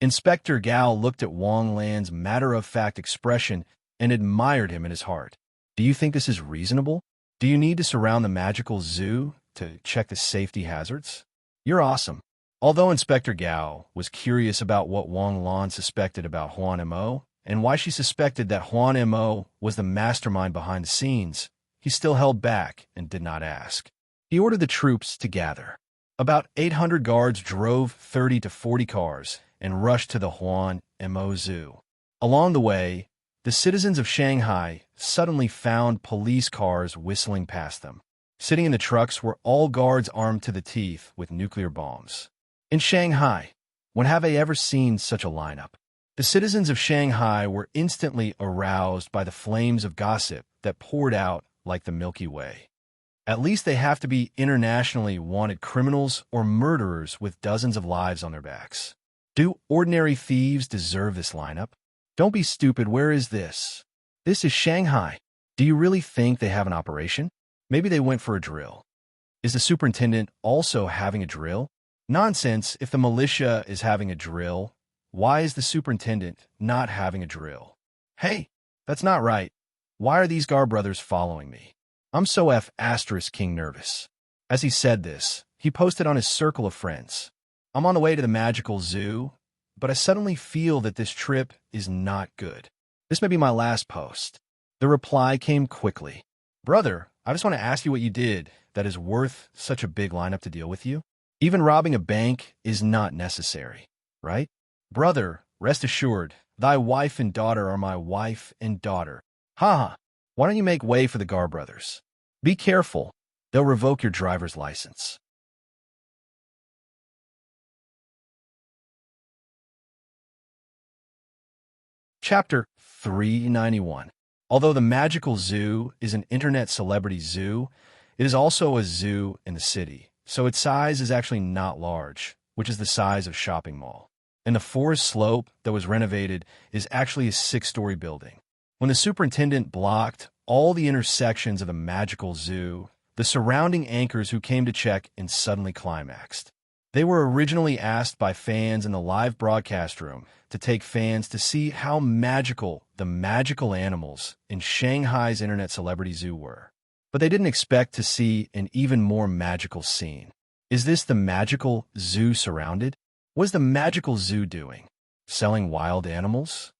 Speaker 1: Inspector Gao looked at Wang Lan's matter-of-fact expression and admired him in his heart. Do you think this is reasonable? Do you need to surround the magical zoo to check the safety hazards? You're awesome. Although Inspector Gao was curious about what Wang Lan suspected about Huan Mo and why she suspected that Huan Mo was the mastermind behind the scenes, he still held back and did not ask. He ordered the troops to gather. About 800 guards drove 30 to 40 cars and rushed to the Huan Mo Zoo. Along the way, the citizens of Shanghai suddenly found police cars whistling past them. Sitting in the trucks were all guards armed to the teeth with nuclear bombs. In Shanghai, when have they ever seen such a lineup? The citizens of Shanghai were instantly aroused by the flames of gossip that poured out like the Milky Way. At least they have to be internationally wanted criminals or murderers with dozens of lives on their backs. Do ordinary thieves deserve this lineup? Don't be stupid, where is this? This is Shanghai. Do you really think they have an operation? Maybe they went for a drill. Is the superintendent also having a drill? Nonsense, if the militia is having a drill, why is the superintendent not having a drill? Hey, that's not right. Why are these Gar brothers following me? I'm so King nervous. As he said this, he posted on his circle of friends. I'm on the way to the magical zoo, but I suddenly feel that this trip is not good. This may be my last post. The reply came quickly. Brother, I just want to ask you what you did that is worth such a big lineup to deal with you. Even robbing a bank is not necessary, right? Brother, rest assured, thy wife and daughter are my wife and daughter. Ha ha. Why don't you make way for the Gar brothers? Be careful. They'll revoke your driver's license. Chapter 391. Although the Magical Zoo is an internet celebrity zoo, it is also a zoo in the city, so its size is actually not large, which is the size of a shopping mall. And the forest slope that was renovated is actually a 6-story building. When the superintendent blocked all the intersections of the Magical Zoo, the surrounding anchors who came to check in suddenly climaxed. They were originally asked by fans in the live broadcast room to take fans to see how magical the magical animals in Shanghai's internet celebrity zoo were. But they didn't expect to see an even more magical scene. Is this the Magical Zoo surrounded? What is the Magical Zoo doing? Selling wild animals?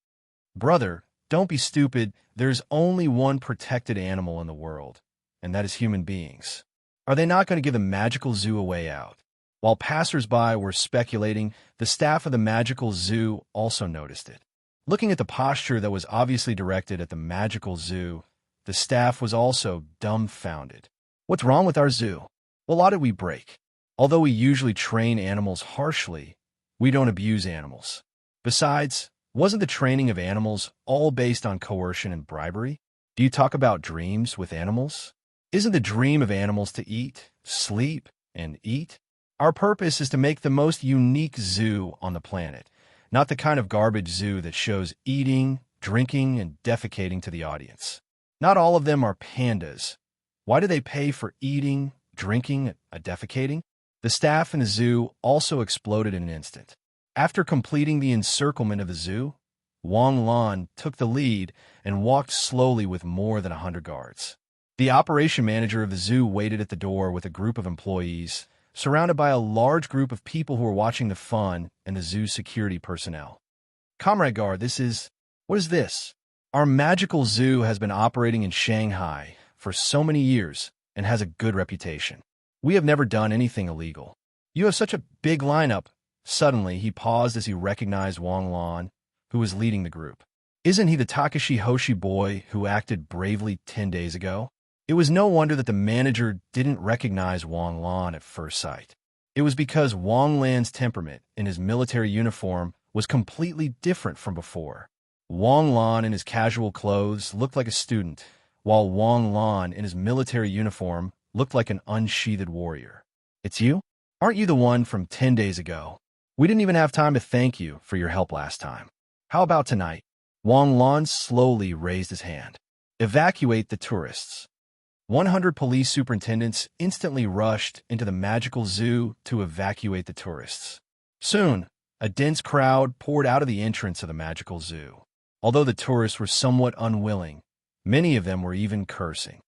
Speaker 1: Brother, don't be stupid. There's only one protected animal in the world, and that is human beings. Are they not going to give the Magical Zoo a way out? While passers-by were speculating, the staff of the Magical Zoo also noticed it. Looking at the posture that was obviously directed at the Magical Zoo, the staff was also dumbfounded. What's wrong with our zoo? What law did we break? Although we usually train animals harshly, we don't abuse animals. Besides, wasn't the training of animals all based on coercion and bribery? Do you talk about dreams with animals? Isn't the dream of animals to eat, sleep, and eat? Our purpose is to make the most unique zoo on the planet, not the kind of garbage zoo that shows eating, drinking, and defecating to the audience. Not all of them are pandas. Why do they pay for eating, drinking, and defecating? The staff in the zoo also exploded in an instant. After completing the encirclement of the zoo, Wang Lan took the lead and walked slowly with more than 100 guards. The operation manager of the zoo waited at the door with a group of employees, surrounded by a large group of people who were watching the fun and the zoo's security personnel. Comrade Guard, what is this? Our Magical Zoo has been operating in Shanghai for so many years and has a good reputation. We have never done anything illegal. You have such a big lineup. Suddenly, he paused as he recognized Wang Lan, who was leading the group. Isn't he the Takashi Hoshi boy who acted bravely 10 days ago? It was no wonder that the manager didn't recognize Wang Lan at first sight. It was because Wang Lan's temperament in his military uniform was completely different from before. Wang Lan in his casual clothes looked like a student, while Wang Lan in his military uniform looked like an unsheathed warrior. It's you? Aren't you the one from 10 days ago? We didn't even have time to thank you for your help last time. How about tonight? Wang Lan slowly raised his hand. Evacuate the tourists. 100 police superintendents instantly rushed into the Magical Zoo to evacuate the tourists. Soon, a dense crowd poured out of the entrance of the Magical Zoo. Although the tourists were somewhat unwilling, many of them were even cursing.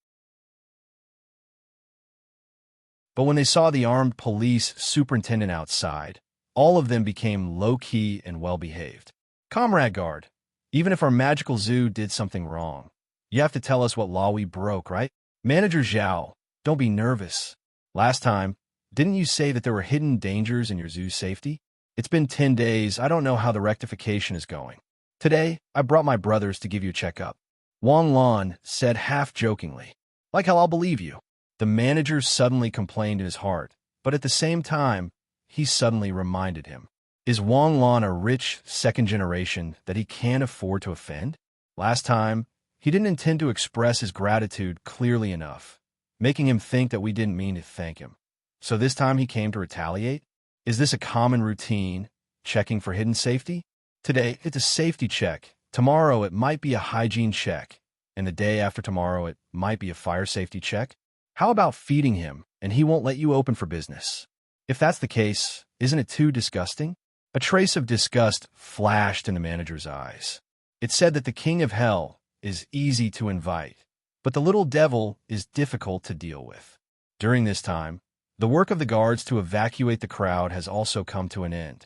Speaker 1: But when they saw the armed police superintendent outside, all of them became low-key and well-behaved. Comrade Guard, even if our Magical Zoo did something wrong, you have to tell us what law we broke, right? Manager Zhao, don't be nervous. Last time, didn't you say that there were hidden dangers in your zoo's safety? It's been 10 days, I don't know how the rectification is going. Today, I brought my brothers to give you a checkup. Wang Lan said half-jokingly. Like how I'll believe you. The manager suddenly complained in his heart, but at the same time, he suddenly reminded him. Is Wang Lan a rich second generation that he can't afford to offend? Last time, he didn't intend to express his gratitude clearly enough, making him think that we didn't mean to thank him. So this time he came to retaliate? Is this a common routine, checking for hidden safety? Today, it's a safety check. Tomorrow, it might be a hygiene check. And the day after tomorrow, it might be a fire safety check. How about feeding him, and he won't let you open for business? If that's the case, isn't it too disgusting? A trace of disgust flashed in the manager's eyes. It said that the king of hell is easy to invite, but the little devil is difficult to deal with. During this time, the work of the guards to evacuate the crowd has also come to an end.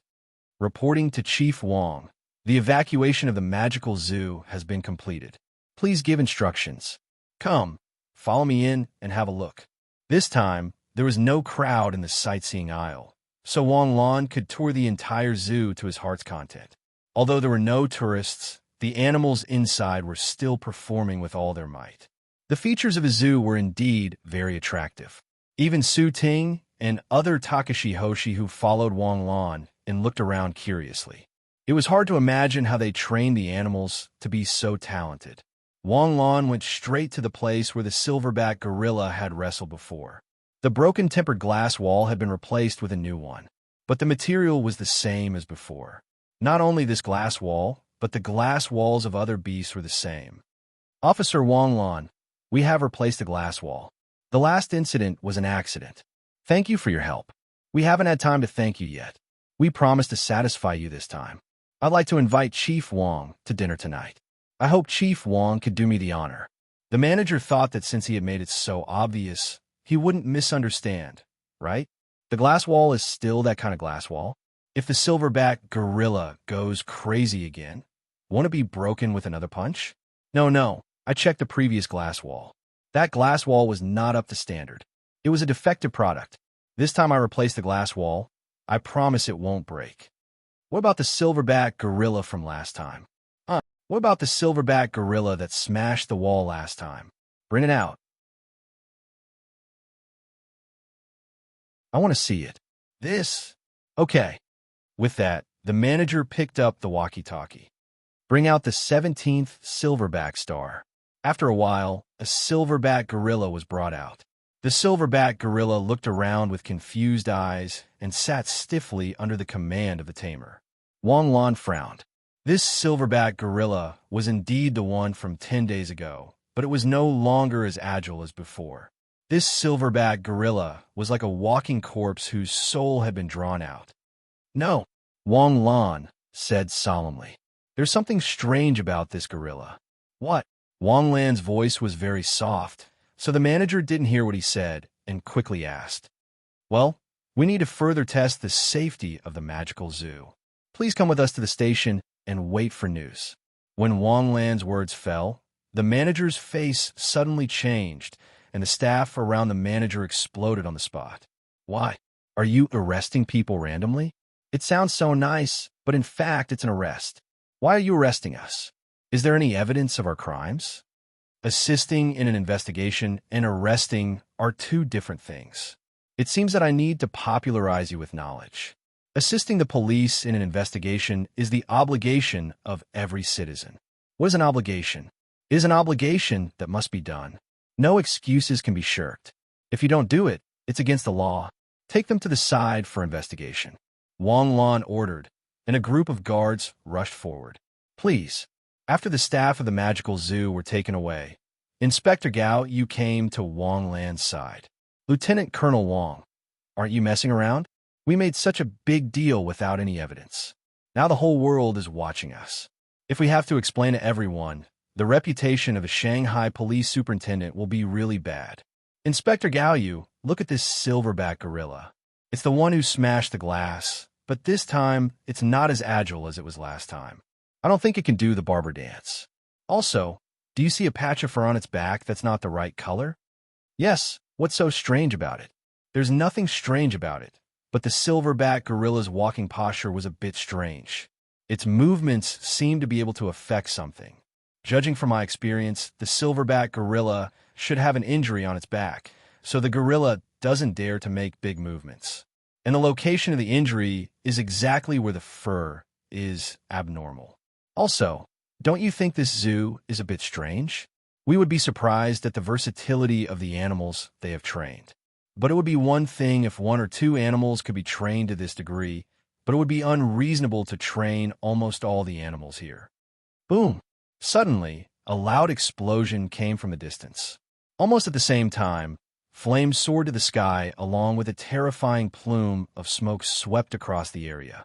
Speaker 1: Reporting to Chief Wang, the evacuation of the Magical Zoo has been completed. Please give instructions. Come, follow me in and have a look. This time, there was no crowd in the sightseeing aisle, so Wang Lan could tour the entire zoo to his heart's content. Although there were no tourists, the animals inside were still performing with all their might. The features of his zoo were indeed very attractive. Even Su Ting and other Takashi Hoshi who followed Wang Lan and looked around curiously. It was hard to imagine how they trained the animals to be so talented. Wang Lan went straight to the place where the silverback gorilla had wrestled before. The broken tempered glass wall had been replaced with a new one, but the material was the same as before. Not only this glass wall, but the glass walls of other beasts were the same. Officer Wang Lan, we have replaced the glass wall. The last incident was an accident. Thank you for your help. We haven't had time to thank you yet. We promise to satisfy you this time. I'd like to invite Chief Wang to dinner tonight. I hope Chief Wang could do me the honor. The manager thought that since he had made it so obvious, he wouldn't misunderstand, right? The glass wall is still that kind of glass wall. If the silverback gorilla goes crazy again, won't it be broken with another punch? No, I checked the previous glass wall. That glass wall was not up to standard. It was a defective product. This time I replaced the glass wall. I promise it won't break. What about the silverback gorilla from last time? What about the silverback gorilla that smashed the wall last time? Bring it out. I want to see it. This? Okay. With that, the manager picked up the walkie-talkie. Bring out the 17th silverback star. After a while, a silverback gorilla was brought out. The silverback gorilla looked around with confused eyes and sat stiffly under the command of the tamer. Wang Lan frowned. This silverback gorilla was indeed the one from 10 days ago, but it was no longer as agile as before. This silverback gorilla was like a walking corpse whose soul had been drawn out. No, Wang Lan said solemnly. There's something strange about this gorilla. What? Wang Lan's voice was very soft, so the manager didn't hear what he said and quickly asked, well, we need to further test the safety of the magical zoo. Please come with us to the station and wait for news. When Wang Lan's words fell, the manager's face suddenly changed, and the staff around the manager exploded on the spot. Why? Are you arresting people randomly? It sounds so nice, but in fact it's an arrest. Why are you arresting us? Is there any evidence of our crimes? Assisting in an investigation and arresting are two different things. It seems that I need to popularize you with knowledge. Assisting the police in an investigation is the obligation of every citizen. What is an obligation? It is an obligation that must be done. No excuses can be shirked. If you don't do it, it's against the law. Take them to the side for investigation. Wang Lan ordered, and a group of guards rushed forward. Please. After the staff of the magical zoo were taken away, Inspector Gao, you came to Wang Lan's side. Lieutenant Colonel Wang, aren't you messing around? We made such a big deal without any evidence. Now the whole world is watching us. If we have to explain to everyone, the reputation of a Shanghai police superintendent will be really bad. Inspector Gao, you, look at this silverback gorilla. It's the one who smashed the glass, but this time it's not as agile as it was last time. I don't think it can do the barber dance. Also, do you see a patch of fur on its back that's not the right color? Yes, what's so strange about it? There's nothing strange about it, but the silverback gorilla's walking posture was a bit strange. Its movements seemed to be able to affect something. Judging from my experience, the silverback gorilla should have an injury on its back, so the gorilla doesn't dare to make big movements. And the location of the injury is exactly where the fur is abnormal. Also, don't you think this zoo is a bit strange? We would be surprised at the versatility of the animals they have trained. But it would be one thing if one or two animals could be trained to this degree, but it would be unreasonable to train almost all the animals here. Boom! Suddenly, a loud explosion came from a distance. Almost at the same time, flames soared to the sky along with a terrifying plume of smoke swept across the area.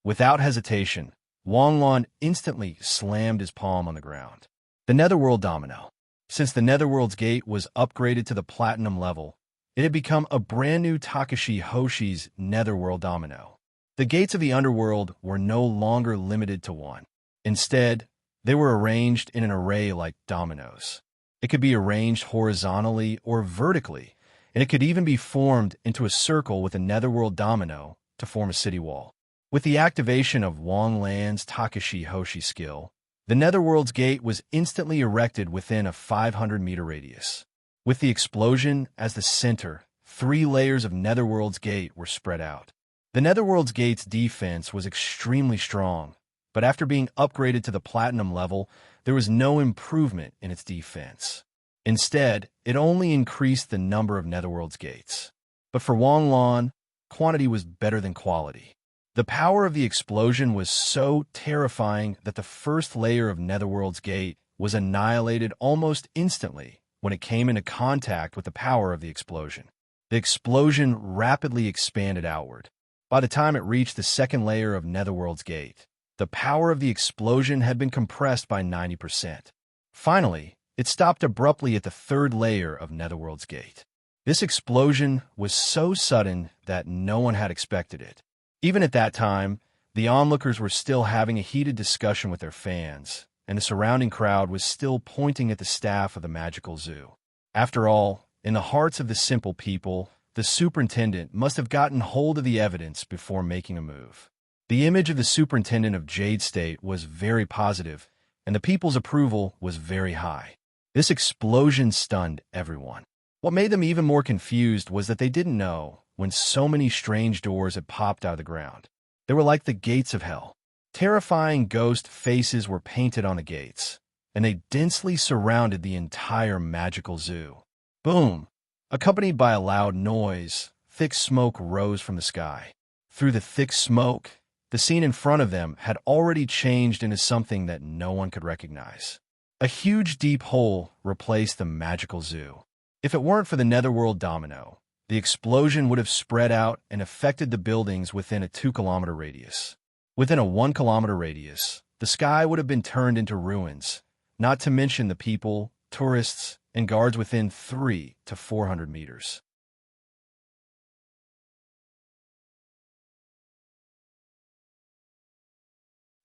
Speaker 1: Without hesitation, Wang Lan instantly slammed his palm on the ground. The Netherworld Domino. Since the Netherworld's gate was upgraded to the Platinum level, it had become a brand new Takashi Hoshi's Netherworld Domino. The gates of the underworld were no longer limited to one. Instead, they were arranged in an array like dominoes. It could be arranged horizontally or vertically, and it could even be formed into a circle with a Netherworld Domino to form a city wall. With the activation of Wang Lan's Takashi Hoshi skill, The Netherworld's gate was instantly erected within a 500-meter radius. With the explosion as the center, 3 layers of Netherworld's gate were spread out. The Netherworld's gate's defense was extremely strong, but after being upgraded to the Platinum level, there was no improvement in its defense. Instead, it only increased the number of Netherworld's gates. But for Wang Lan, quantity was better than quality. The power of the explosion was so terrifying that the first layer of Netherworld's gate was annihilated almost instantly when it came into contact with the power of the explosion. The explosion rapidly expanded outward. By the time it reached the second layer of Netherworld's gate, the power of the explosion had been compressed by 90%. Finally, it stopped abruptly at the third layer of Netherworld's gate. This explosion was so sudden that no one had expected it. Even at that time, the onlookers were still having a heated discussion with their fans, and the surrounding crowd was still pointing at the staff of the magical zoo. After all, in the hearts of the simple people, the superintendent must have gotten hold of the evidence before making a move. The image of the superintendent of Jade State was very positive, and the people's approval was very high. This explosion stunned everyone. What made them even more confused was that they didn't know when so many strange doors had popped out of the ground. They were like the gates of hell. Terrifying ghost faces were painted on the gates, and they densely surrounded the entire magical zoo. Boom! Accompanied by a loud noise, thick smoke rose from the sky. Through the thick smoke, the scene in front of them had already changed into something that no one could recognize. A huge deep hole replaced the magical zoo. If it weren't for the Netherworld domino, the explosion would have spread out and affected the buildings within a 2-kilometer radius. Within a 1-kilometer radius, the sky would have been turned into ruins, not to mention the people, tourists, and guards within 300 to 400 meters.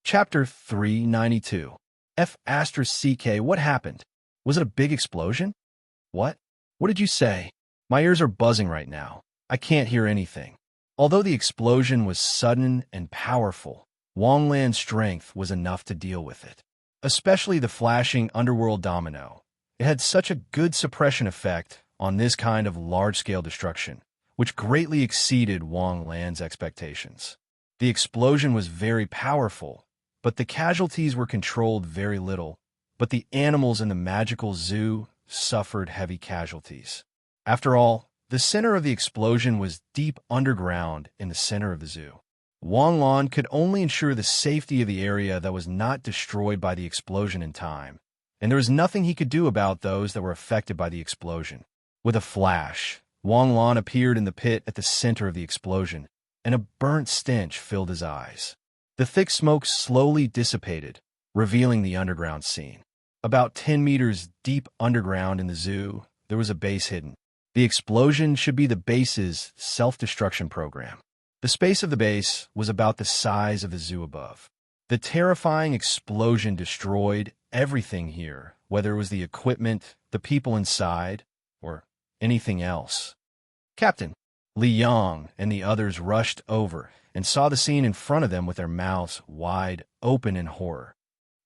Speaker 1: Chapter 392. F***CK, what happened? Was it a big explosion? What? What did you say? My ears are buzzing right now. I can't hear anything. Although the explosion was sudden and powerful, Wang Lan's strength was enough to deal with it. Especially the flashing underworld domino. It had such a good suppression effect on this kind of large-scale destruction, which greatly exceeded Wang Lan's expectations. The explosion was very powerful, but the casualties were controlled very little. But the animals in the magical zoo suffered heavy casualties. After all, the center of the explosion was deep underground in the center of the zoo. Wang Lan could only ensure the safety of the area that was not destroyed by the explosion in time, and there was nothing he could do about those that were affected by the explosion. With a flash, Wang Lan appeared in the pit at the center of the explosion, and a burnt stench filled his eyes. The thick smoke slowly dissipated, revealing the underground scene. About 10 meters deep underground in the zoo, there was a base hidden. The explosion should be the base's self-destruction program. The space of the base was about the size of the zoo above. The terrifying explosion destroyed everything here, whether it was the equipment, the people inside, or anything else. Captain, Li Yang and the others rushed over and saw the scene in front of them with their mouths wide open in horror.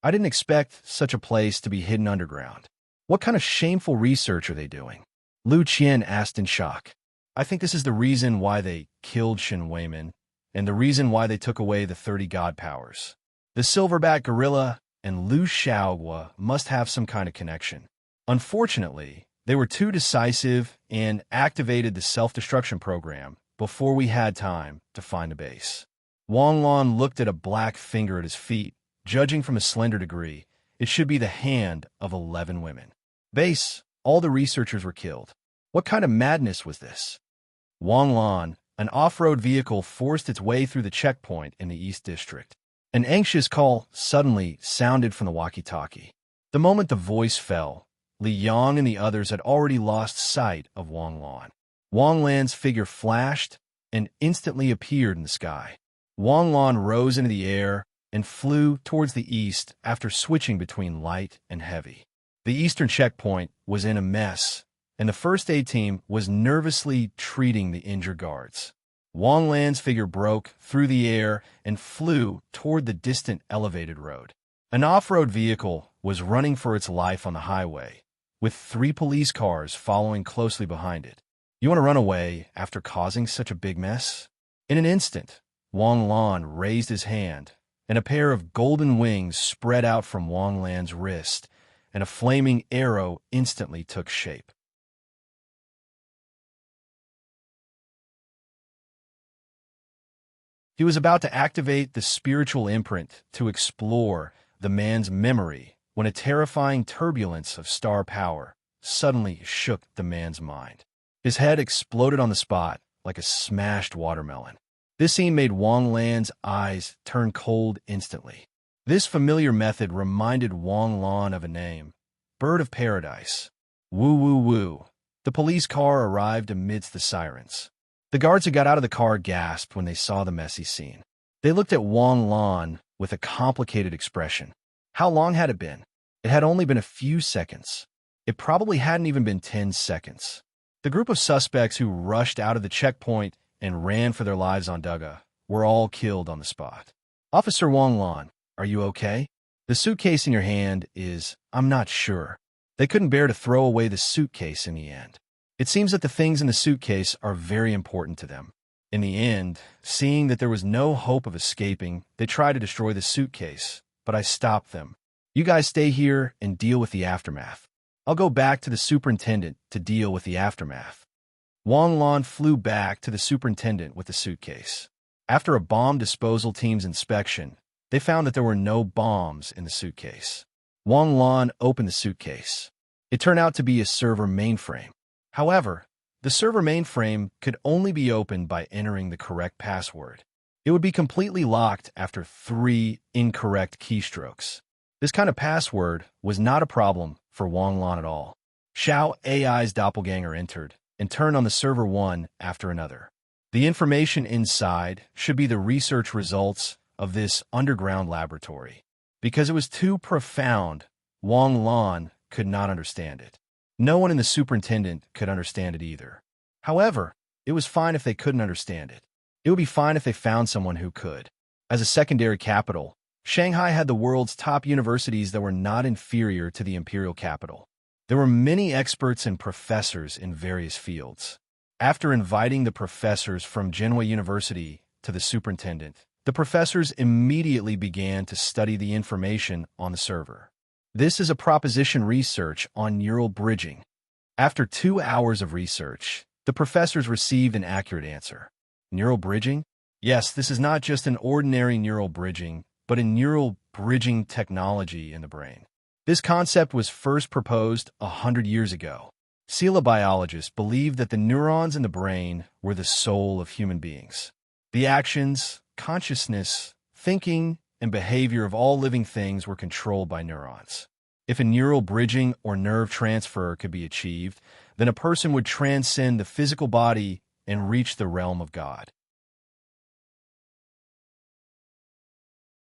Speaker 1: I didn't expect such a place to be hidden underground. What kind of shameful research are they doing? Lu Qian asked in shock. I think this is the reason why they killed Shen Weimin, and the reason why they took away the 30 god powers. The silverback gorilla and Lu Xiaohua must have some kind of connection. Unfortunately, they were too decisive and activated the self-destruction program before we had time to find the base. Wang Lan looked at a black finger at his feet. Judging from a slender degree, it should be the hand of 11 women. Base, all the researchers were killed. What kind of madness was this? Wang Lan, an off-road vehicle, forced its way through the checkpoint in the East District. An anxious call suddenly sounded from the walkie-talkie. The moment the voice fell, Li Yang and the others had already lost sight of Wang Lan. Wang Lan's figure flashed and instantly appeared in the sky. Wang Lan rose into the air and flew towards the east after switching between light and heavy. The eastern checkpoint was in a mess, and the first aid team was nervously treating the injured guards. Wang Lan's figure broke through the air and flew toward the distant elevated road. An off-road vehicle was running for its life on the highway, with 3 police cars following closely behind it. You want to run away after causing such a big mess? In an instant, Wang Lan raised his hand, and a pair of golden wings spread out from Wang Lan's wrist, and a flaming arrow instantly took shape. He was about to activate the spiritual imprint to explore the man's memory when a terrifying turbulence of star power suddenly shook the man's mind. His head exploded on the spot like a smashed watermelon. This scene made Wang Lan's eyes turn cold instantly. This familiar method reminded Wang Lan of a name, Bird of Paradise. Woo woo woo. The police car arrived amidst the sirens. The guards who got out of the car gasped when they saw the messy scene. They looked at Wang Lan with a complicated expression. How long had it been? It had only been a few seconds. It probably hadn't even been 10 seconds. The group of suspects who rushed out of the checkpoint and ran for their lives on Duga were all killed on the spot. Officer Wang Lan, are you okay? The suitcase in your hand is, I'm not sure. They couldn't bear to throw away the suitcase in the end. It seems that the things in the suitcase are very important to them. In the end, seeing that there was no hope of escaping, they tried to destroy the suitcase, but I stopped them. You guys stay here and deal with the aftermath. I'll go back to the superintendent to deal with the aftermath. Wang Lan flew back to the superintendent with the suitcase. After a bomb disposal team's inspection, they found that there were no bombs in the suitcase. Wang Lan opened the suitcase. It turned out to be a server mainframe. However, the server mainframe could only be opened by entering the correct password. It would be completely locked after 3 incorrect keystrokes. This kind of password was not a problem for Wang Lan at all. Xiao AI's doppelganger entered and turned on the server one after another. The information inside should be the research results of this underground laboratory. Because it was too profound, Wang Lan could not understand it. No one in the superintendent could understand it either. However, it was fine if they couldn't understand it. It would be fine if they found someone who could. As a secondary capital, Shanghai had the world's top universities that were not inferior to the imperial capital. There were many experts and professors in various fields. After inviting the professors from Genoa University to the superintendent, the professors immediately began to study the information on the server. This is a proposition research on neural bridging. After 2 hours of research, the professors received an accurate answer. Neural bridging? Yes, this is not just an ordinary neural bridging, but a neural bridging technology in the brain. This concept was first proposed 100 years ago. Biologists believed that the neurons in the brain were the soul of human beings. The actions, consciousness, thinking, and behavior of all living things were controlled by neurons. If a neural bridging or nerve transfer could be achieved, then a person would transcend the physical body and reach the realm of God.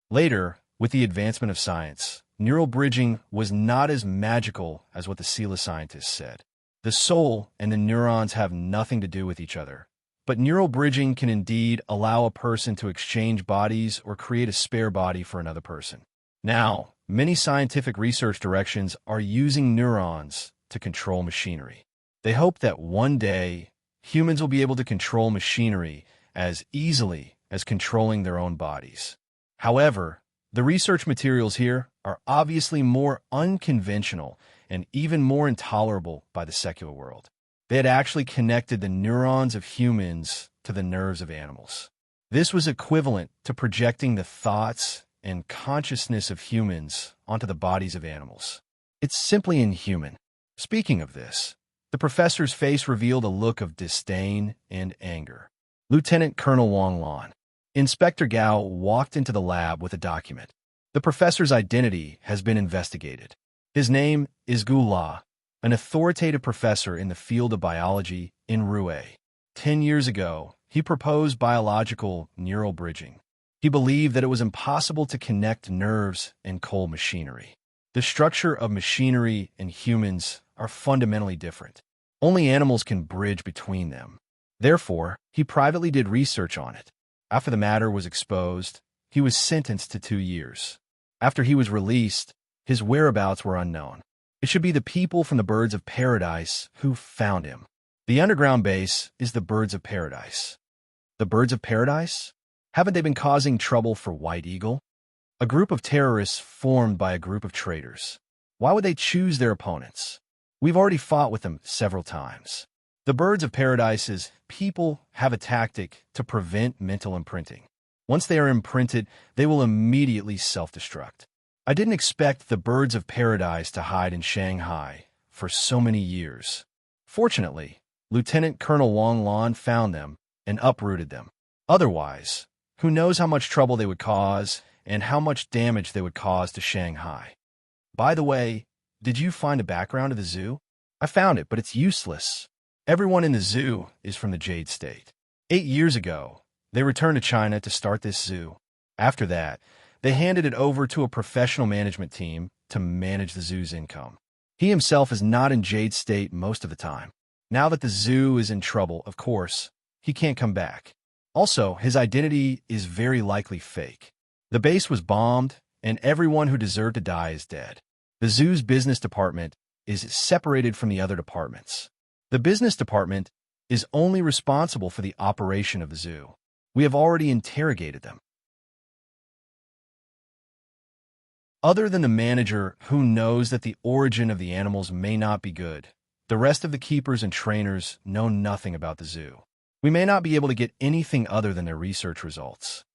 Speaker 1: Later, with the advancement of science, neural bridging was not as magical as what the Sila scientists said. The soul and the neurons have nothing to do with each other. But neural bridging can indeed allow a person to exchange bodies or create a spare body for another person. Now, many scientific research directions are using neurons to control machinery. They hope that one day, humans will be able to control machinery as easily as controlling their own bodies. However, the research materials here are obviously more unconventional and even more intolerable by the secular world. They had actually connected the neurons of humans to the nerves of animals. This was equivalent to projecting the thoughts and consciousness of humans onto the bodies of animals. It's simply inhuman. Speaking of this, the professor's face revealed a look of disdain and anger. Lieutenant Colonel Wang Lan. Inspector Gao walked into the lab with a document. The professor's identity has been investigated. His name is Gu La, an authoritative professor in the field of biology in Rue. 10 years ago, he proposed biological neural bridging. He believed that it was impossible to connect nerves and cold machinery. The structure of machinery and humans are fundamentally different. Only animals can bridge between them. Therefore, he privately did research on it. After the matter was exposed, he was sentenced to 2 years. After he was released, his whereabouts were unknown. It should be the people from the Birds of Paradise who found him. The underground base is the Birds of Paradise. The Birds of Paradise? Haven't they been causing trouble for White Eagle? A group of terrorists formed by a group of traitors. Why would they choose their opponents? We've already fought with them several times. The Birds of Paradise's people have a tactic to prevent mental imprinting. Once they are imprinted, they will immediately self-destruct. I didn't expect the Birds of Paradise to hide in Shanghai for so many years. Fortunately, Lieutenant Colonel Wang Lan found them and uprooted them. Otherwise, who knows how much trouble they would cause and how much damage they would cause to Shanghai. By the way, did you find a background to the zoo? I found it, but it's useless. Everyone in the zoo is from the Jade State. 8 years ago, they returned to China to start this zoo. After that, they handed it over to a professional management team to manage the zoo's income. He himself is not in Jade State most of the time. Now that the zoo is in trouble, of course, he can't come back. Also, his identity is very likely fake. The base was bombed, and everyone who deserved to die is dead. The zoo's business department is separated from the other departments. The business department is only responsible for the operation of the zoo. We have already interrogated them. Other than the manager, who knows that the origin of the animals may not be good, the rest of the keepers and trainers know nothing about the zoo. We may not be able to get anything other than their research results.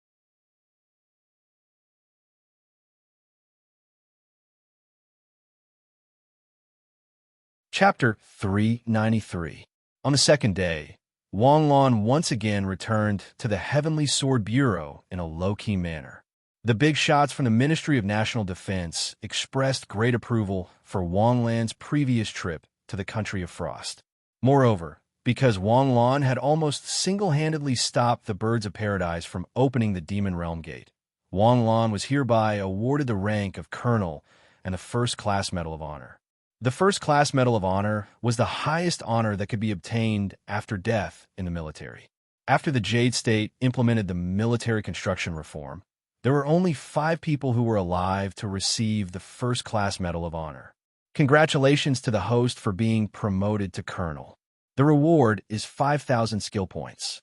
Speaker 1: Chapter 393. On the second day, Wang Lan once again returned to the Heavenly Sword Bureau in a low-key manner. The big shots from the Ministry of National Defense expressed great approval for Wang Lan's previous trip to the Country of Frost. Moreover, because Wang Lan had almost single-handedly stopped the Birds of Paradise from opening the Demon Realm Gate, Wang Lan was hereby awarded the rank of Colonel and the First Class Medal of Honor. The First Class Medal of Honor was the highest honor that could be obtained after death in the military. After the Jade State implemented the military construction reform, there were only 5 people who were alive to receive the First Class Medal of Honor. Congratulations to the host for being promoted to Colonel. The reward is 5,000 skill points.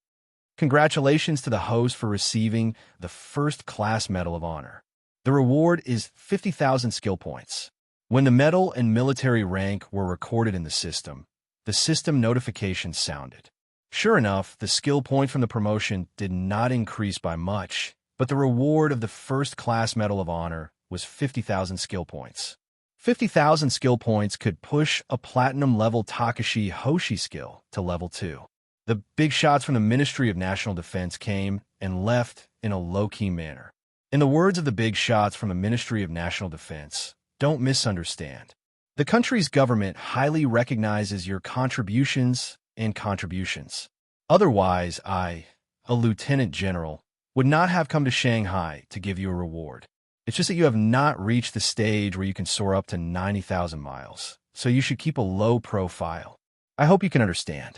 Speaker 1: Congratulations to the host for receiving the First Class Medal of Honor. The reward is 50,000 skill points. When the medal and military rank were recorded in the system notification sounded. Sure enough, the skill point from the promotion did not increase by much, but the reward of the First Class Medal of Honor was 50,000 skill points. 50,000 skill points could push a platinum-level Takashi Hoshi skill to level 2. The big shots from the Ministry of National Defense came and left in a low-key manner. In the words of the big shots from the Ministry of National Defense, don't misunderstand. The country's government highly recognizes your contributions and contributions. Otherwise, I, a lieutenant general, would not have come to Shanghai to give you a reward. It's just that you have not reached the stage where you can soar up to 90,000 miles, so you should keep a low profile. I hope you can understand.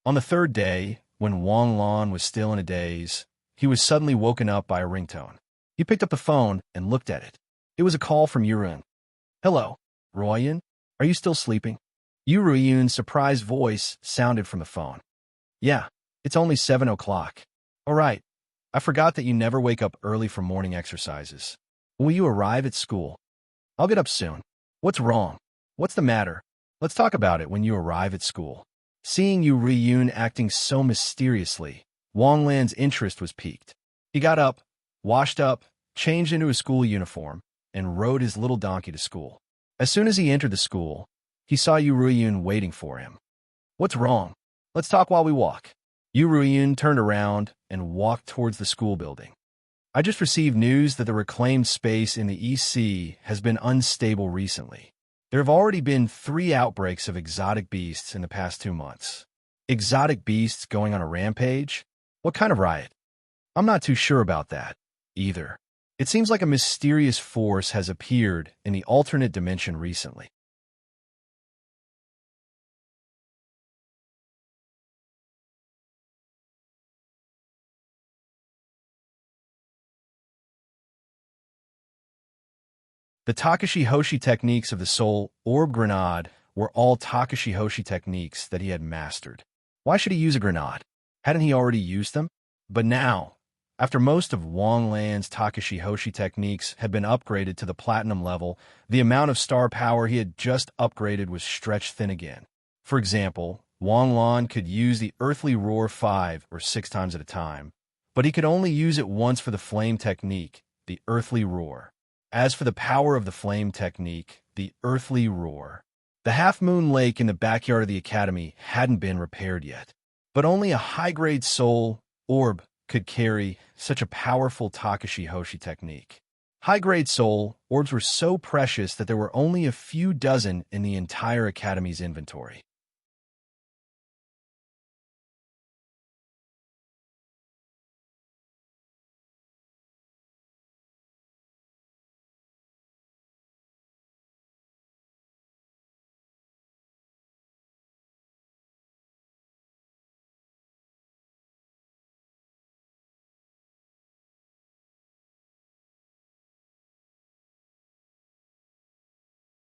Speaker 1: On the third day, when Wang Lan was still in a daze, he was suddenly woken up by a ringtone. He picked up the phone and looked at it. It was a call from Yurun. Hello, Ruoyun? Are you still sleeping? Yu Ruoyun's surprised voice sounded from the phone. Yeah, it's only 7 o'clock. All right, I forgot that you never wake up early for morning exercises. Will you arrive at school? I'll get up soon. What's wrong? What's the matter? Let's talk about it when you arrive at school. Seeing Yu Ruoyun acting so mysteriously, Wang Lan's interest was piqued. He got up, washed up, changed into his school uniform, and rode his little donkey to school. As soon as he entered the school, he saw Yu Ruoyun waiting for him. What's wrong? Let's talk while we walk. Yu Ruoyun turned around and walked towards the school building. I just received news that the reclaimed space in the EC has been unstable recently. There have already been 3 outbreaks of exotic beasts in the past 2 months. Exotic beasts going on a rampage? What kind of riot? I'm not too sure about that, either. It seems like a mysterious force has appeared in the alternate dimension recently. The Takashi Hoshi techniques of the Soul Orb Grenade were all Takashi Hoshi techniques that he had mastered. Why should he use a grenade? Hadn't he already used them? But now, after most of Wang Lan's Takashi Hoshi techniques had been upgraded to the platinum level, the amount of star power he had just upgraded was stretched thin again. For example, Wang Lan could use the Earthly Roar 5 or 6 times at a time, but he could only use it once for the Flame technique, the Earthly Roar. As for the power of the Flame technique, the Earthly Roar, the Half-Moon Lake in the backyard of the academy hadn't been repaired yet, but only a high-grade soul orb could carry such a powerful Takashi Hoshi technique. High-grade soul orbs were so precious that there were only a few dozen in the entire academy's inventory.